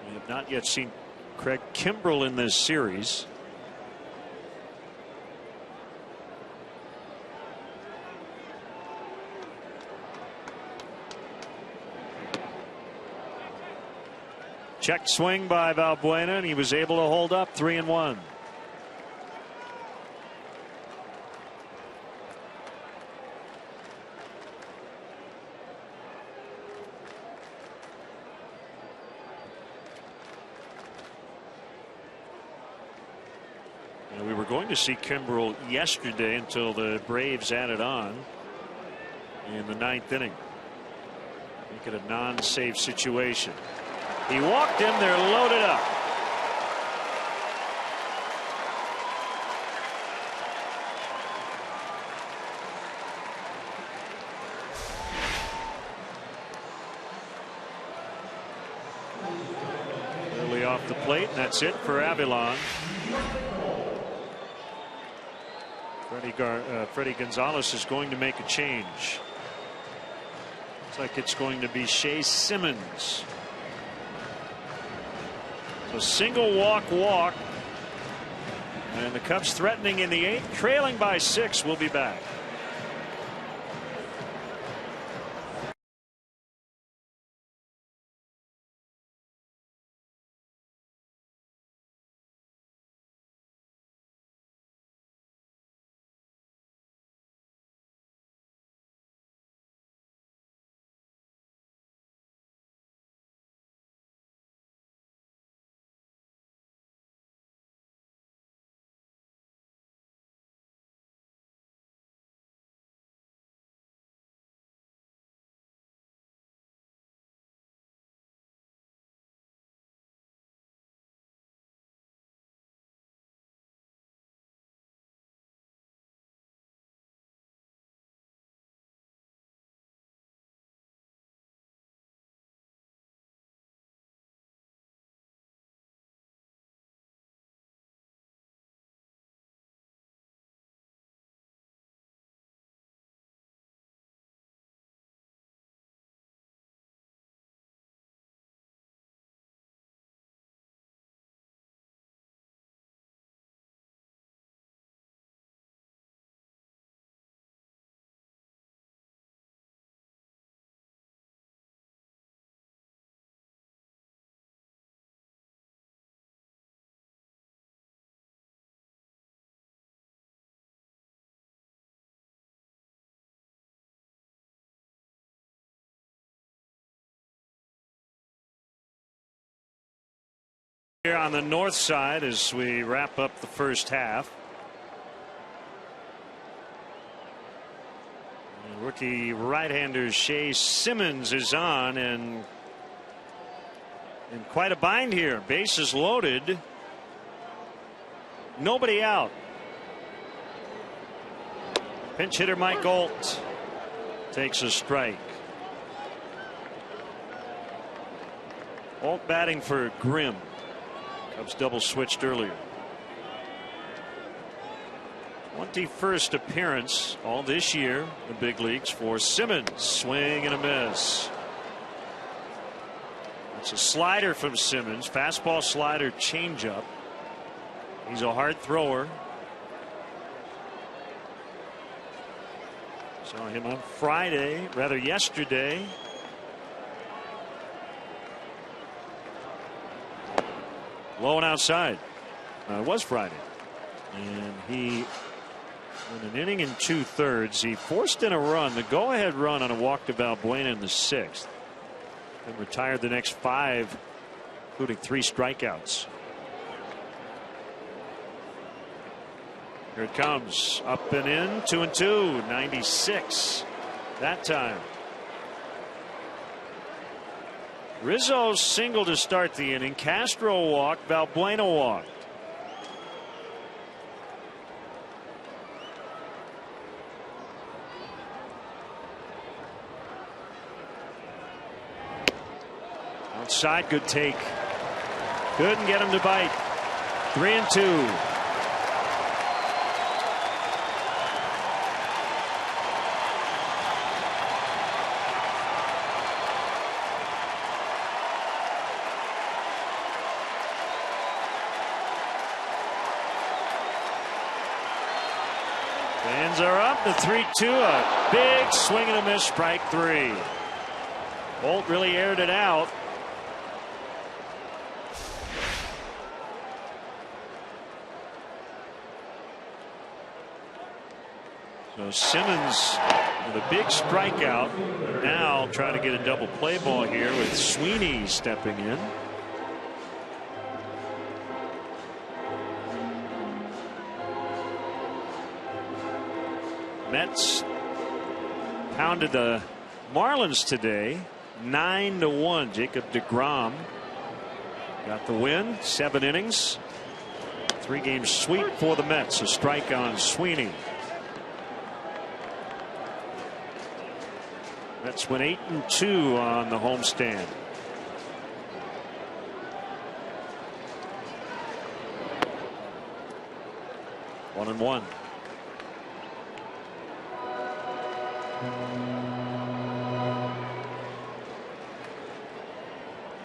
We have not yet seen Craig Kimbrell in this series. Check swing by Valbuena, and he was able to hold up 3-1. We were going to see Kimbrell yesterday until the Braves added on in the 9th inning. Make it a non-save situation. He walked him. They're loaded up. Early off the plate, and that's it for Avilan. Freddie Gonzalez is going to make a change. Looks like it's going to be Shea Simmons. So single walk. And the Cubs threatening in the 8th, trailing by 6. We'll be back. Here on the north side as we wrap up the first half. And rookie right-hander Shea Simmons is on, and in quite a bind here. Bases loaded. Nobody out. Pinch hitter Mike Alt takes a strike. Alt batting for Grimm. Cubs double switched earlier. 21st appearance all this year in the big leagues for Simmons. Swing and a miss. It's a slider from Simmons. Fastball, slider, changeup. He's a hard thrower. Saw him on Friday, rather yesterday. Low and outside. It was Friday. And he, in an inning and 2/3, he forced in a run, the go-ahead run on a walk to Valbuena in the 6th. And retired the next 5, including 3 strikeouts. Here it comes. Up and in. 2-2. 96 that time. Rizzo single to start the inning. Castro walked. Valbuena walked. Outside, good take. Couldn't get him to bite. 3-2. Fans are up. The 3-2. A big swing and a miss. Strike 3. Bolt really aired it out. So Simmons with a big strikeout. Now trying to get a double play ball here with Sweeney stepping in. Mets pounded the Marlins today 9-1. Jacob deGrom got the win. 7 innings. 3-game sweep for the Mets. A strike on Sweeney. Mets win 8-2 on the homestand. One and one.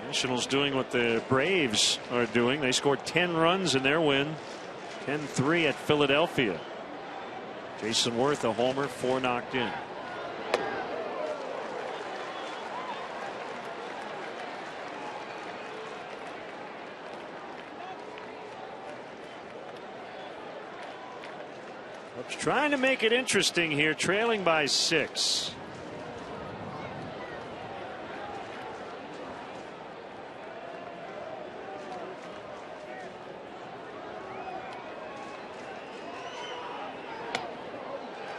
Nationals doing what the Braves are doing. They scored 10 runs in their win. 10-3 at Philadelphia. Jason Worth a homer, 4 knocked in. Trying to make it interesting here, trailing by 6.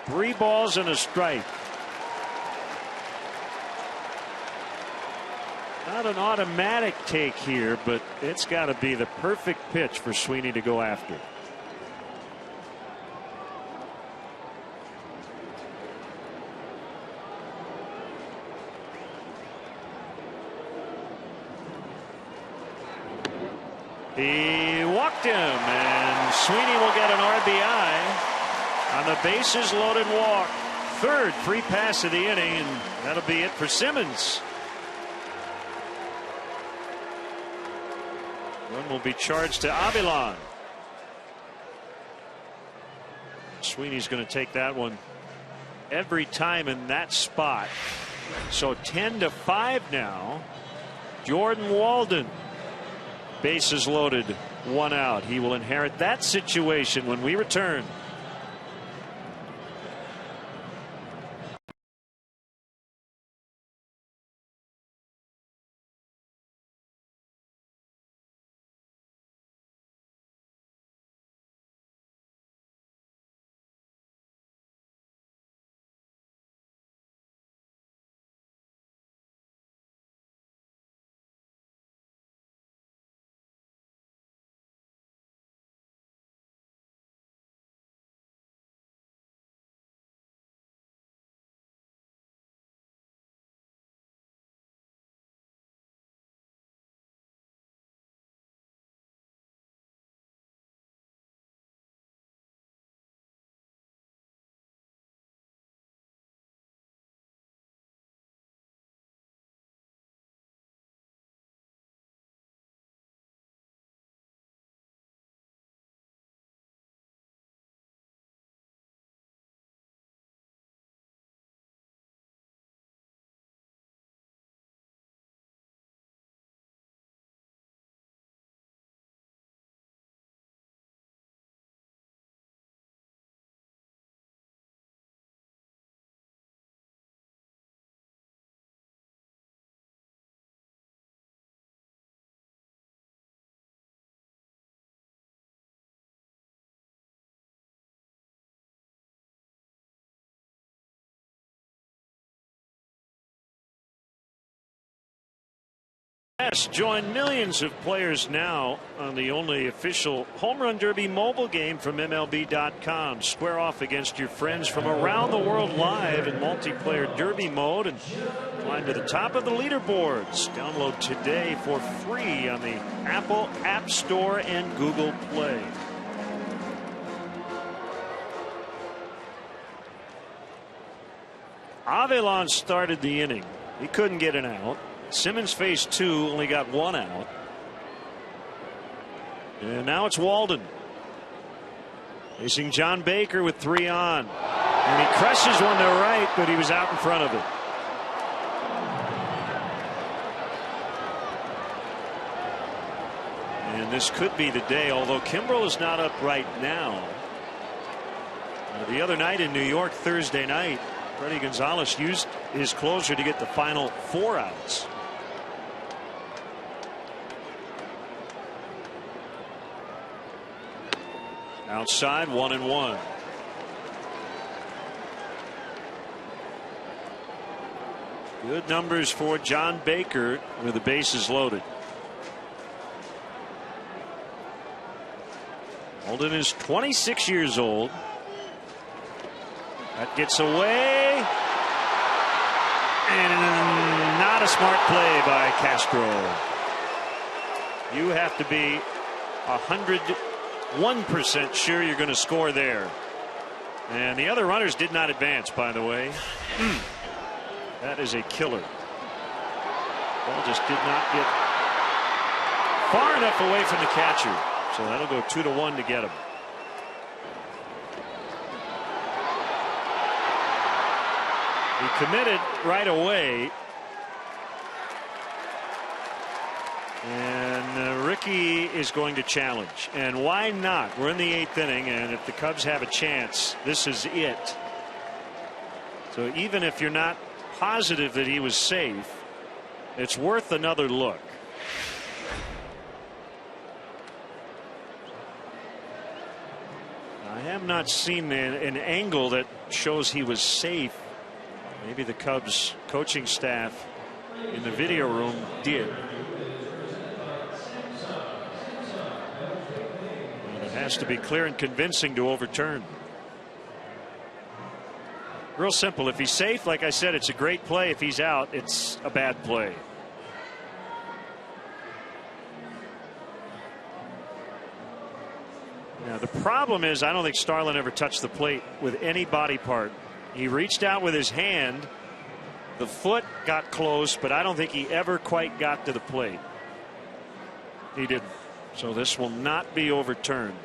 Three balls and a strike. Not an automatic take here, but it's got to be the perfect pitch for Sweeney to go after. He walked him, and Sweeney will get an RBI on the bases loaded walk. Third free pass of the inning, and that'll be it for Simmons. One will be charged to Avilan. Sweeney's going to take that one every time in that spot. So 10-5 now. Jordan Walden. Bases loaded, 1 out. He will inherit that situation when we return. Join millions of players now on the only official Home Run Derby mobile game from MLB.com. Square off against your friends from around the world live in multiplayer derby mode and climb to the top of the leaderboards. Download today for free on the Apple App Store and Google Play. Avilan started the inning. He couldn't get an out. Simmons faced 2, only got 1 out. And now it's Walden. Facing John Baker with 3 on. And he crushes one to right, but he was out in front of it. And this could be the day, although Kimbrel is not up right now. The other night in New York, Thursday night, Freddie Gonzalez used his closer to get the final 4 outs. Outside, 1-1. Good numbers for John Baker with the bases loaded. Holden is 26 years old. That gets away. And not a smart play by Castro. You have to be 101% sure you're going to score there. And the other runners did not advance, by the way. That is a killer. Ball just did not get far enough away from the catcher. So that'll go 2-1 to get him. He committed right away. And Ricky is going to challenge. And why not? We're in the 8th inning, and if the Cubs have a chance, this is it. So even if you're not positive that he was safe, it's worth another look. I have not seen an angle that shows he was safe. Maybe the Cubs coaching staff in the video room did. And it has to be clear and convincing to overturn. Real simple. If he's safe, like I said, it's a great play. If he's out, it's a bad play. Now, the problem is I don't think Starlin ever touched the plate with any body part. He reached out with his hand. The foot got close, but I don't think he ever quite got to the plate. He didn't. So this will not be overturned.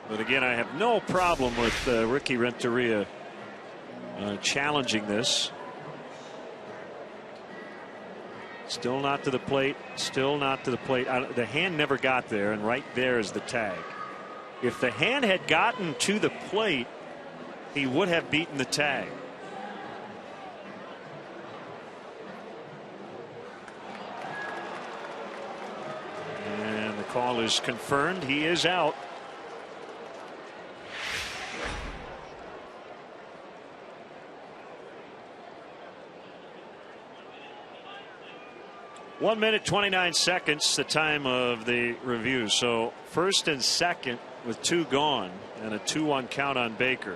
But again, I have no problem with Ricky Renteria challenging this. Still not to the plate. Still not to the plate. The hand never got there, and right there is the tag. If the hand had gotten to the plate, he would have beaten the tag. And the call is confirmed. He is out. One minute 29 seconds, the time of the review. So first and second with 2 gone and a 2-1 count on Baker.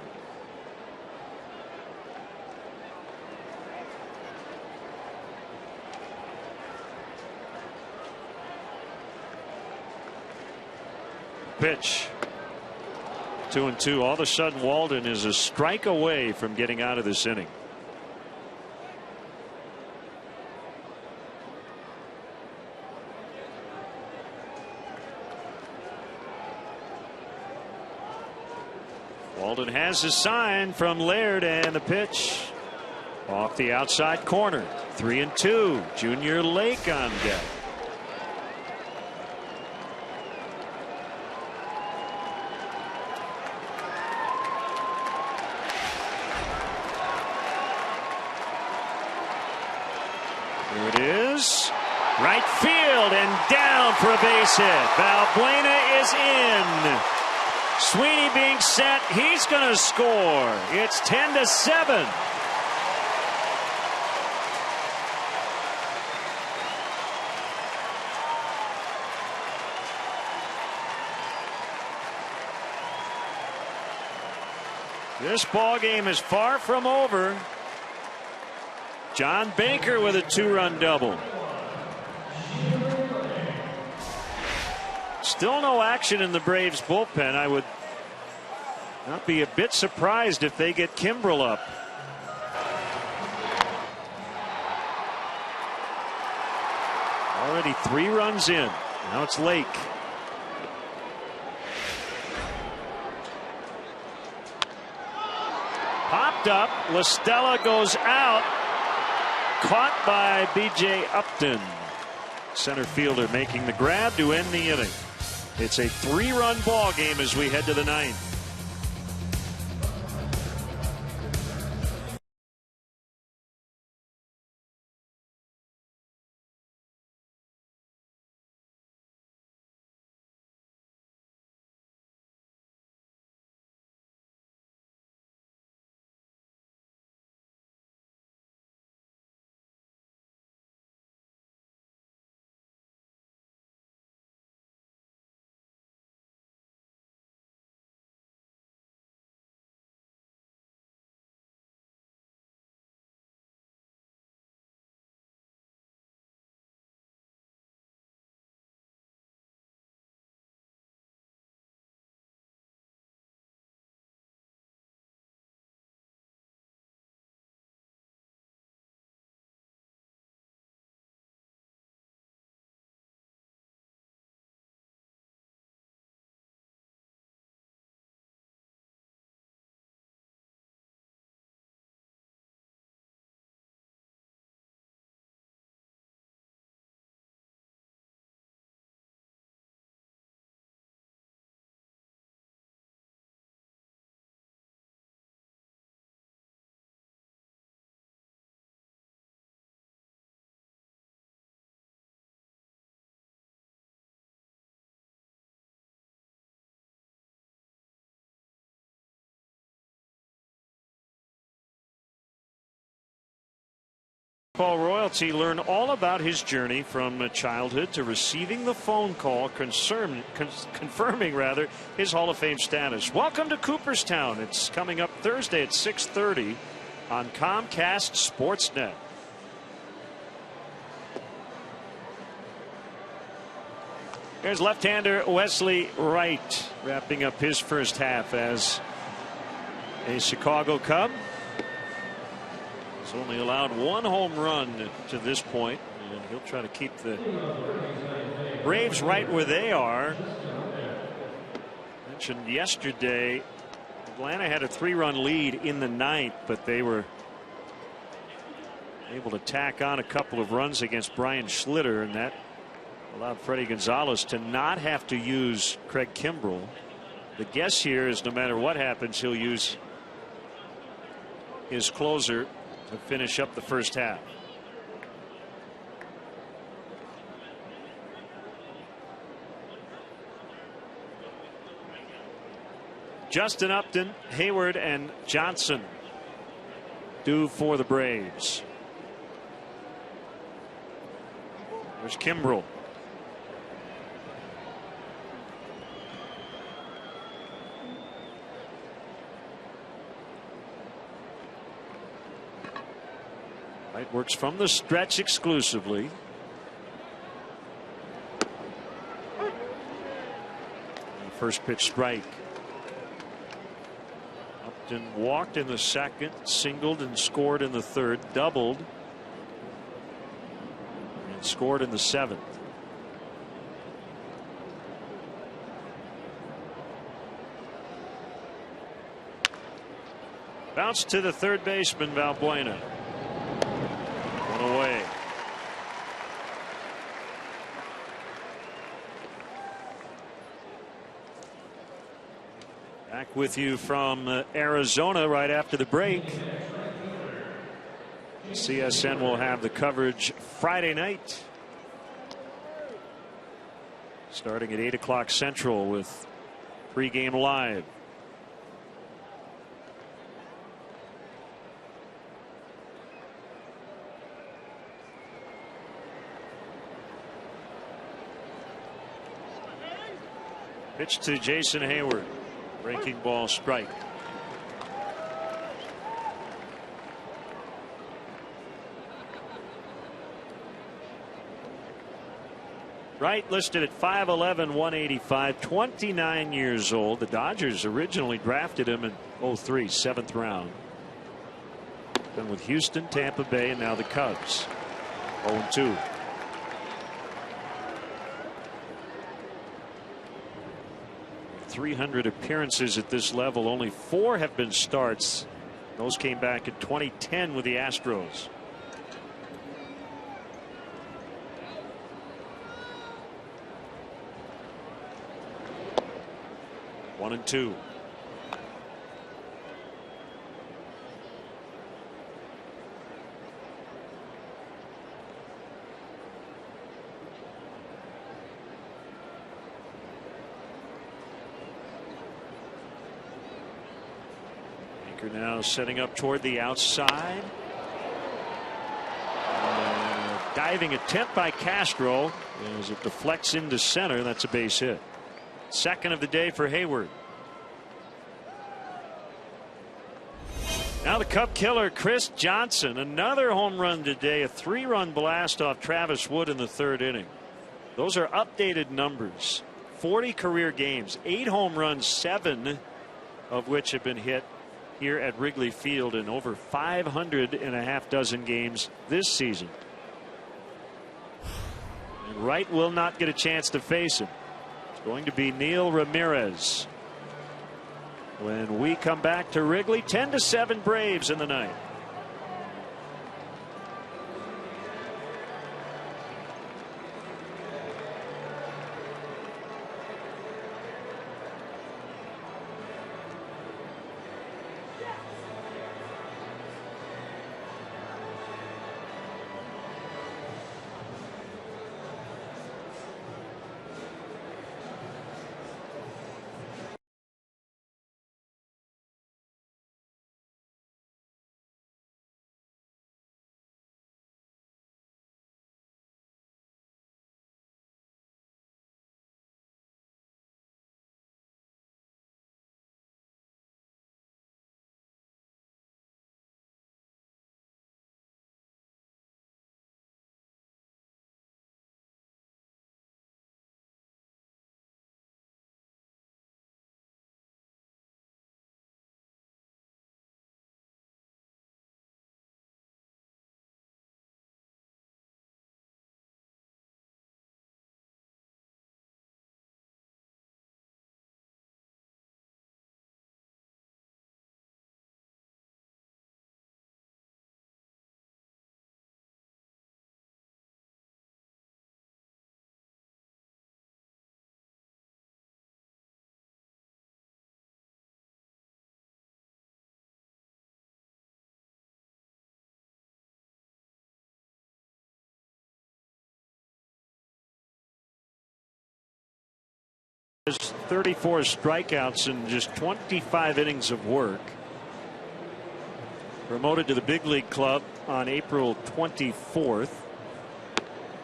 Pitch. 2-2. All of a sudden Walden is a strike away from getting out of this inning. Walden has his sign from Laird, and the pitch off the outside corner. 3-2. Junior Lake on deck. There it is. Right field and down for a base hit. Valbuena is in. Sweeney being set. He's going to score. It's 10-7. This ball game is far from over. John Baker with a 2-run double. Still no action in the Braves bullpen. I would not be a bit surprised if they get Kimbrel up. Already 3 runs in. Now it's Lake. Popped up. La Stella goes out. Caught by B.J. Upton. Center fielder making the grab to end the inning. It's a 3-run ball game as we head to the 9th. Paul Royalty learned all about his journey from childhood to receiving the phone call confirming his Hall of Fame status. Welcome to Cooperstown. It's coming up Thursday at 6:30 on Comcast Sportsnet. Here's left-hander Wesley Wright wrapping up his first half as a Chicago Cub. He's only allowed 1 home run to this point, and he'll try to keep the Braves right where they are. Mentioned yesterday, Atlanta had a 3-run lead in the 9th, but they were able to tack on a couple of runs against Brian Schlitter, and that allowed Freddie Gonzalez to not have to use Craig Kimbrell. The guess here is no matter what happens, he'll use his closer to finish up the first half. Justin Upton, Hayward, and Johnson due for the Braves. There's Kimbrell. Wright works from the stretch exclusively. And first pitch strike. Upton walked in the second, singled and scored in the third, doubled and scored in the 7th. Bounce to the third baseman, Valbuena. One away. Back with you from Arizona right after the break. CSN will have the coverage Friday night, starting at 8 o'clock Central with pregame live. Pitch to Jason Hayward. Breaking ball, strike. Wright listed at 5'11", 185, 29 years old. The Dodgers originally drafted him in 2003, 7th round. Then with Houston, Tampa Bay, and now the Cubs. 0-2. 300 appearances at this level. Only 4 have been starts. Those came back in 2010 with the Astros. One and two. Now setting up toward the outside. Diving attempt by Castro as it deflects into center. That's a base hit. Second of the day for Hayward. Now the Cub killer Chris Johnson. Another home run today. A 3-run blast off Travis Wood in the 3rd inning. Those are updated numbers. 40 career games. 8 home runs, 7 of which have been hit here at Wrigley Field in over 500 and a half dozen games this season. And Wright will not get a chance to face him. It's going to be Neil Ramirez. When we come back to Wrigley, 10-7 Braves in the ninth. Has 34 strikeouts in just 25 innings of work. Promoted to the big league club on April 24th.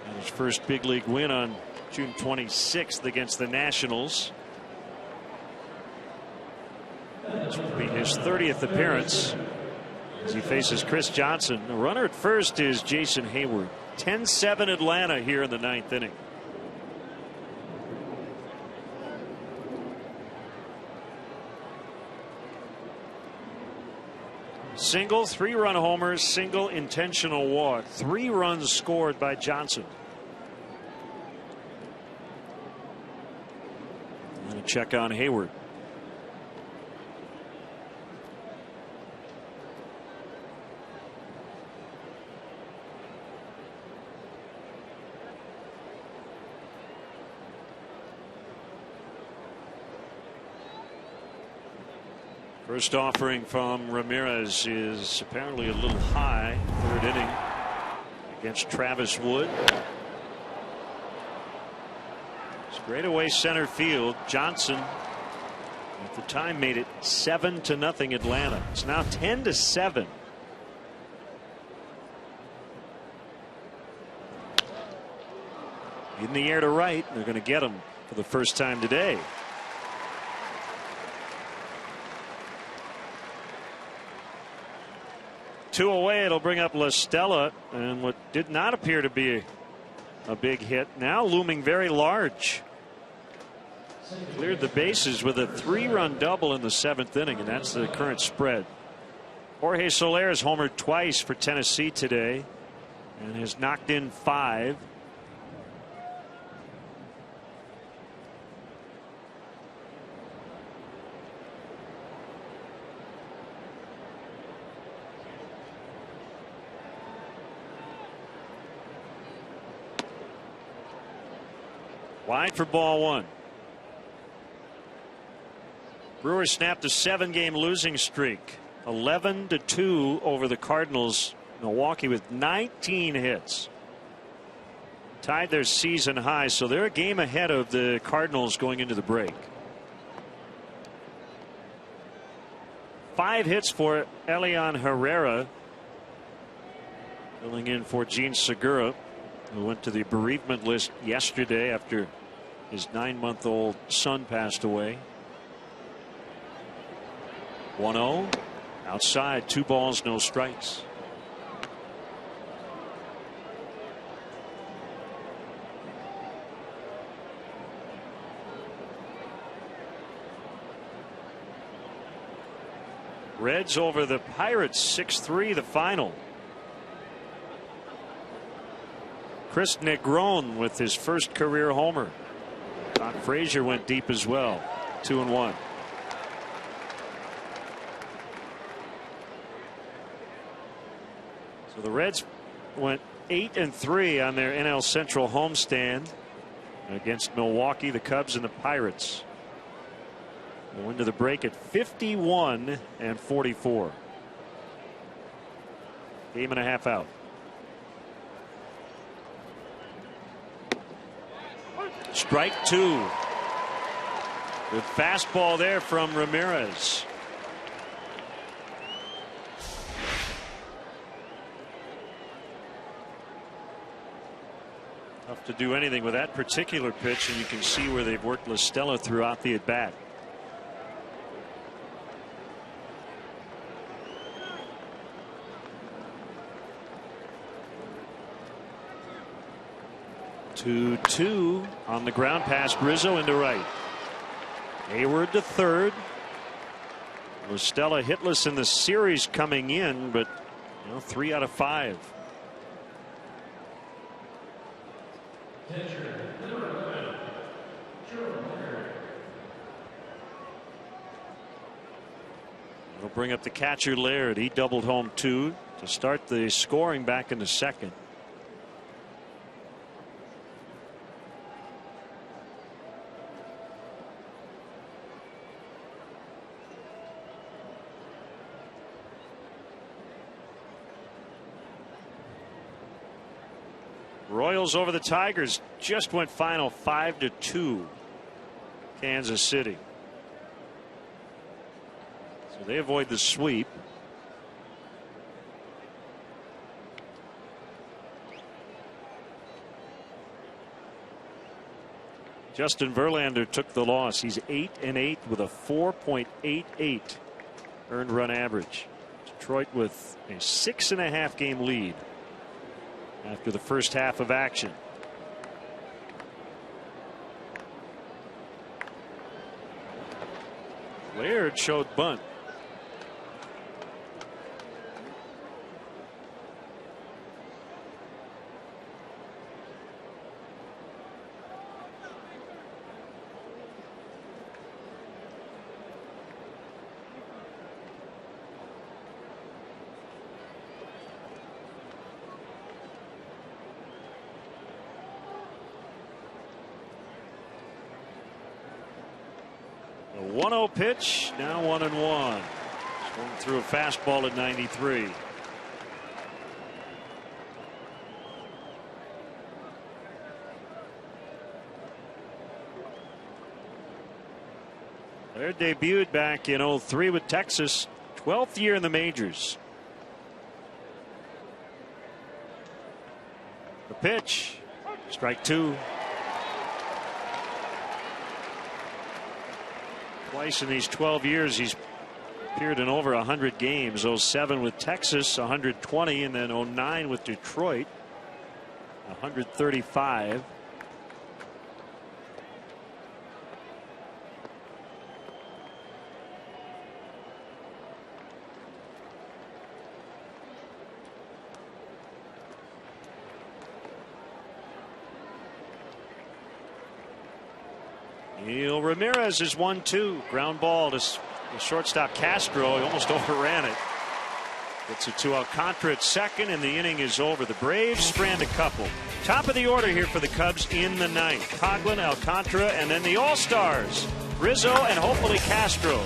And his first big league win on June 26th against the Nationals. This will be his 30th appearance as he faces Chris Johnson. The runner at first is Jason Hayward. 10-7 Atlanta here in the 9th inning. Single, 3-run homers, single intentional walk. 3 runs scored by Johnson. And a check on Hayward. First offering from Ramirez is apparently a little high. 3rd inning against Travis Wood. Straightaway center field. Johnson at the time made it 7-0 Atlanta. It's now 10-7. In the air to right. They're going to get him for the first time today. Two away, it'll bring up La Stella, and what did not appear to be a big hit now looming very large. Cleared the bases with a 3-run double in the 7th inning, and that's the current spread. Jorge Soler has homered twice for Tennessee today and has knocked in 5. Wide for ball one. Brewers snapped a 7-game losing streak. 11-2 over the Cardinals. Milwaukee with 19 hits. Tied their season high, so they're a game ahead of the Cardinals going into the break. 5 hits for Elian Herrera, filling in for Gene Segura, who went to the bereavement list yesterday after his 9-month-old son passed away. 1-0 outside, 2 balls, no strikes. Reds over the Pirates 6-3 the final. Chris Negron with his first career homer. Todd Frazier went deep as well. 2-1. So the Reds went 8-3 on their NL Central homestand against Milwaukee, the Cubs, and the Pirates. They'll into the break at 51-44. Game and a half out. Strike 2. Good fastball there from Ramirez. Tough to do anything with that particular pitch, and you can see where they've worked La Stella throughout the at bat. Two on the ground past Rizzo into right. Hayward to third. La Stella hitless in the series coming in, but 3 out of 5. We'll bring up the catcher Laird. He doubled home 2 to start the scoring back in the second. Royals over the Tigers just went final 5-2. Kansas City. So they avoid the sweep. Justin Verlander took the loss. He's 8-8 with a 4.88 earned run average. Detroit with a 6.5 game lead after the first half of action. Laird showed bunt. A 1-0 pitch, now 1-1. Swung through a fastball at 93. Laird debuted back in 03 with Texas, 12th year in the majors. The pitch, strike 2. Twice in these 12 years he's appeared in over 100 games. 07 with Texas, 120, and then 09 with Detroit, 135. Neil Ramirez is 1-2. Ground ball to the shortstop Castro. He almost overran it. Gets it to Alcantara at second, and the inning is over. The Braves strand a couple. Top of the order here for the Cubs in the ninth. Coghlan, Alcantara, and then the All-Stars, Rizzo and hopefully Castro.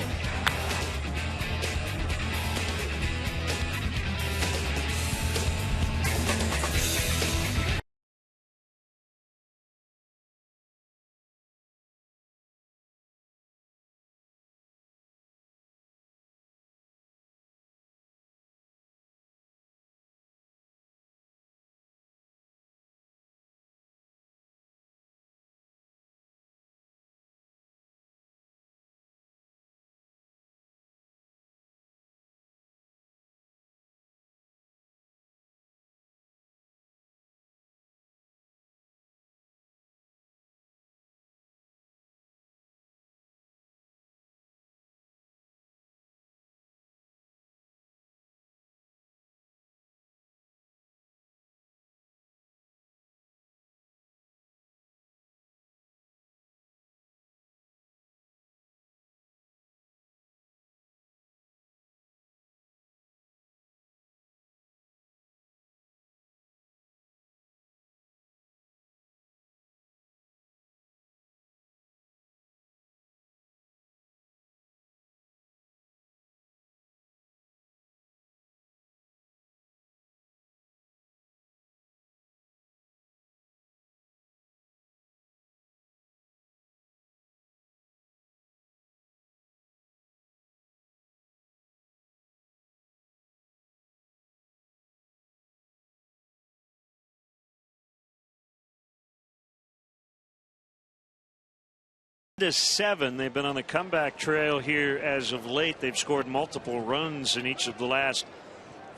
To 7. They've been on the comeback trail here as of late. They've scored multiple runs in each of the last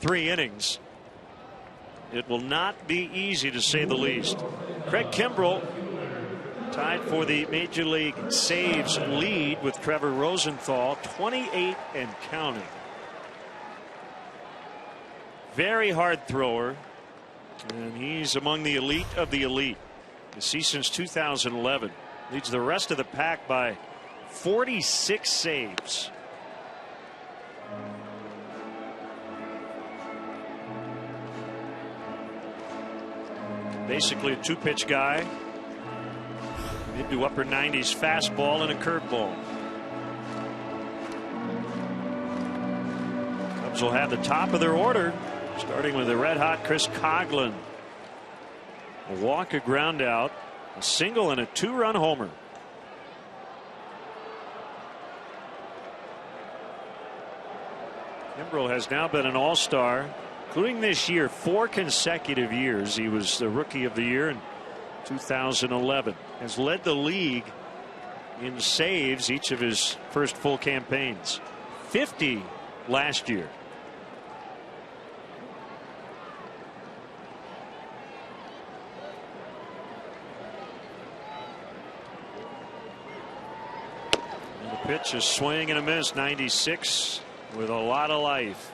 3 innings. It will not be easy, to say the least. Craig Kimbrel tied for the Major League saves lead with Trevor Rosenthal, 28 and counting. Very hard thrower, and he's among the elite of the elite. You see, since 2011. Leads the rest of the pack by 46 saves. Basically a 2-pitch guy. Mid to upper 90s fastball and a curveball. Cubs will have the top of their order, starting with the red-hot Chris Coghlan. A walk, a ground out, a single, and a 2-run homer. Kimbrel has now been an all-star, including this year, 4 consecutive years. He was the Rookie of the Year in 2011. Has led the league in saves each of his first full campaigns. 50 last year. Pitch, a swing and a miss, 96 with a lot of life.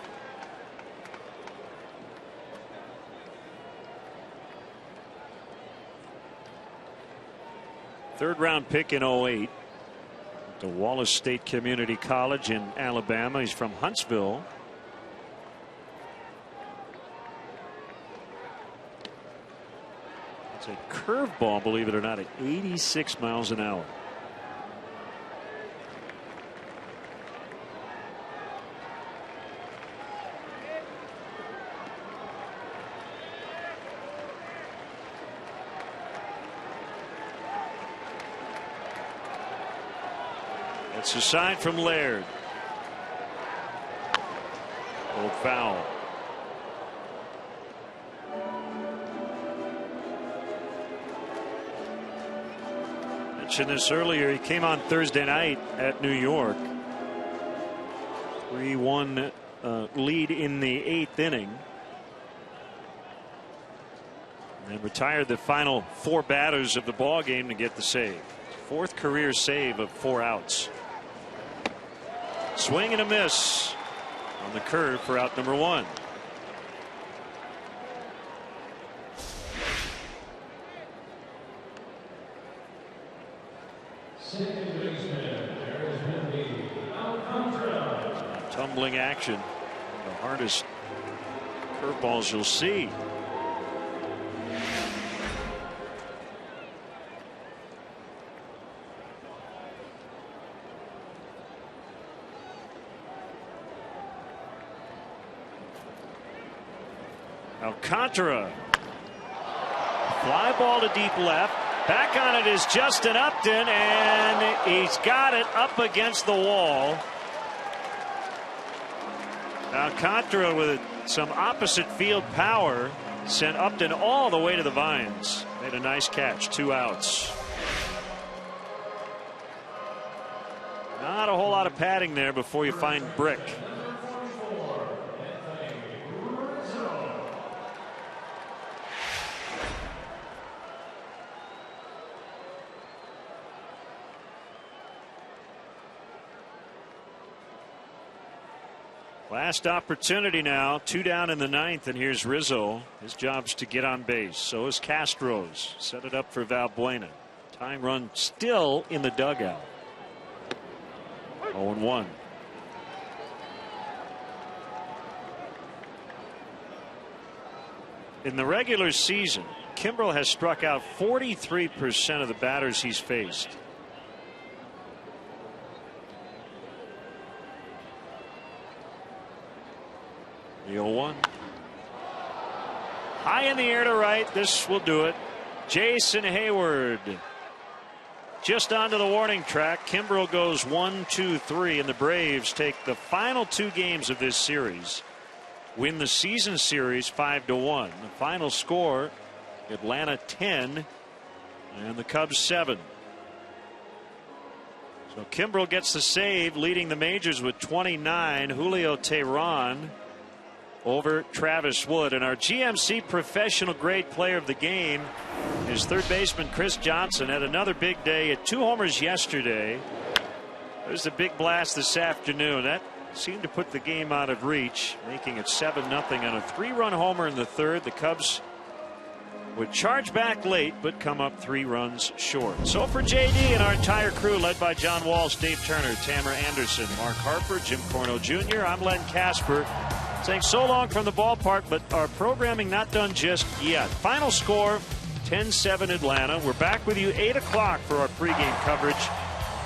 Third-round pick in 08 to Wallace State Community College in Alabama. He's from Huntsville. It's a curveball, believe it or not, at 86 miles an hour. It's a sign from Laird. Old foul. Mentioned this earlier. He came on Thursday night at New York. 3-1 lead in the 8th inning. And retired the final 4 batters of the ball game to get the save. 4th career save of 4 outs. Swing and a miss on the curve for out number 1. Tumbling action. The hardest curveballs you'll see. Alcantara. Fly ball to deep left. Back on it is Justin Upton, and he's got it up against the wall. Alcantara with some opposite field power sent Upton all the way to the vines. Made a nice catch. 2 outs. Not a whole lot of padding there before you find Brick. Last opportunity now. 2 down in the 9th, and here's Rizzo. His job's to get on base. So is Castro's. Set it up for Valbuena. Tying run still in the dugout. 0-1. In the regular season, Kimbrel has struck out 43% of the batters he's faced. The 0-1. High in the air to right. This will do it. Jason Hayward just onto the warning track. Kimbrel goes 1-2-3, and the Braves take the final 2 games of this series. Win the season series 5-1. The final score, Atlanta 10 and the Cubs 7. So Kimbrel gets the save, leading the majors with 29. Julio Teheran over Travis Wood. And our GMC professional grade player of the game is third baseman Chris Johnson. Had another big day. At 2 homers yesterday. There's a big blast this afternoon. That seemed to put the game out of reach, making it 7-0 on a 3-run homer in the 3rd. The Cubs would charge back late but come up 3 runs short. So for JD and our entire crew, led by John Walsh, Dave Turner, Tamara Anderson, Mark Harper, Jim Corno Jr., I'm Len Casper, saying so long from the ballpark, but our programming not done just yet. Final score 10-7 Atlanta. We're back with you 8 o'clock for our pregame coverage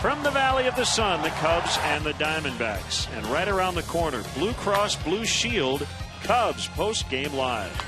from the Valley of the Sun, the Cubs and the Diamondbacks. And right around the corner, Blue Cross Blue Shield Cubs post-game live.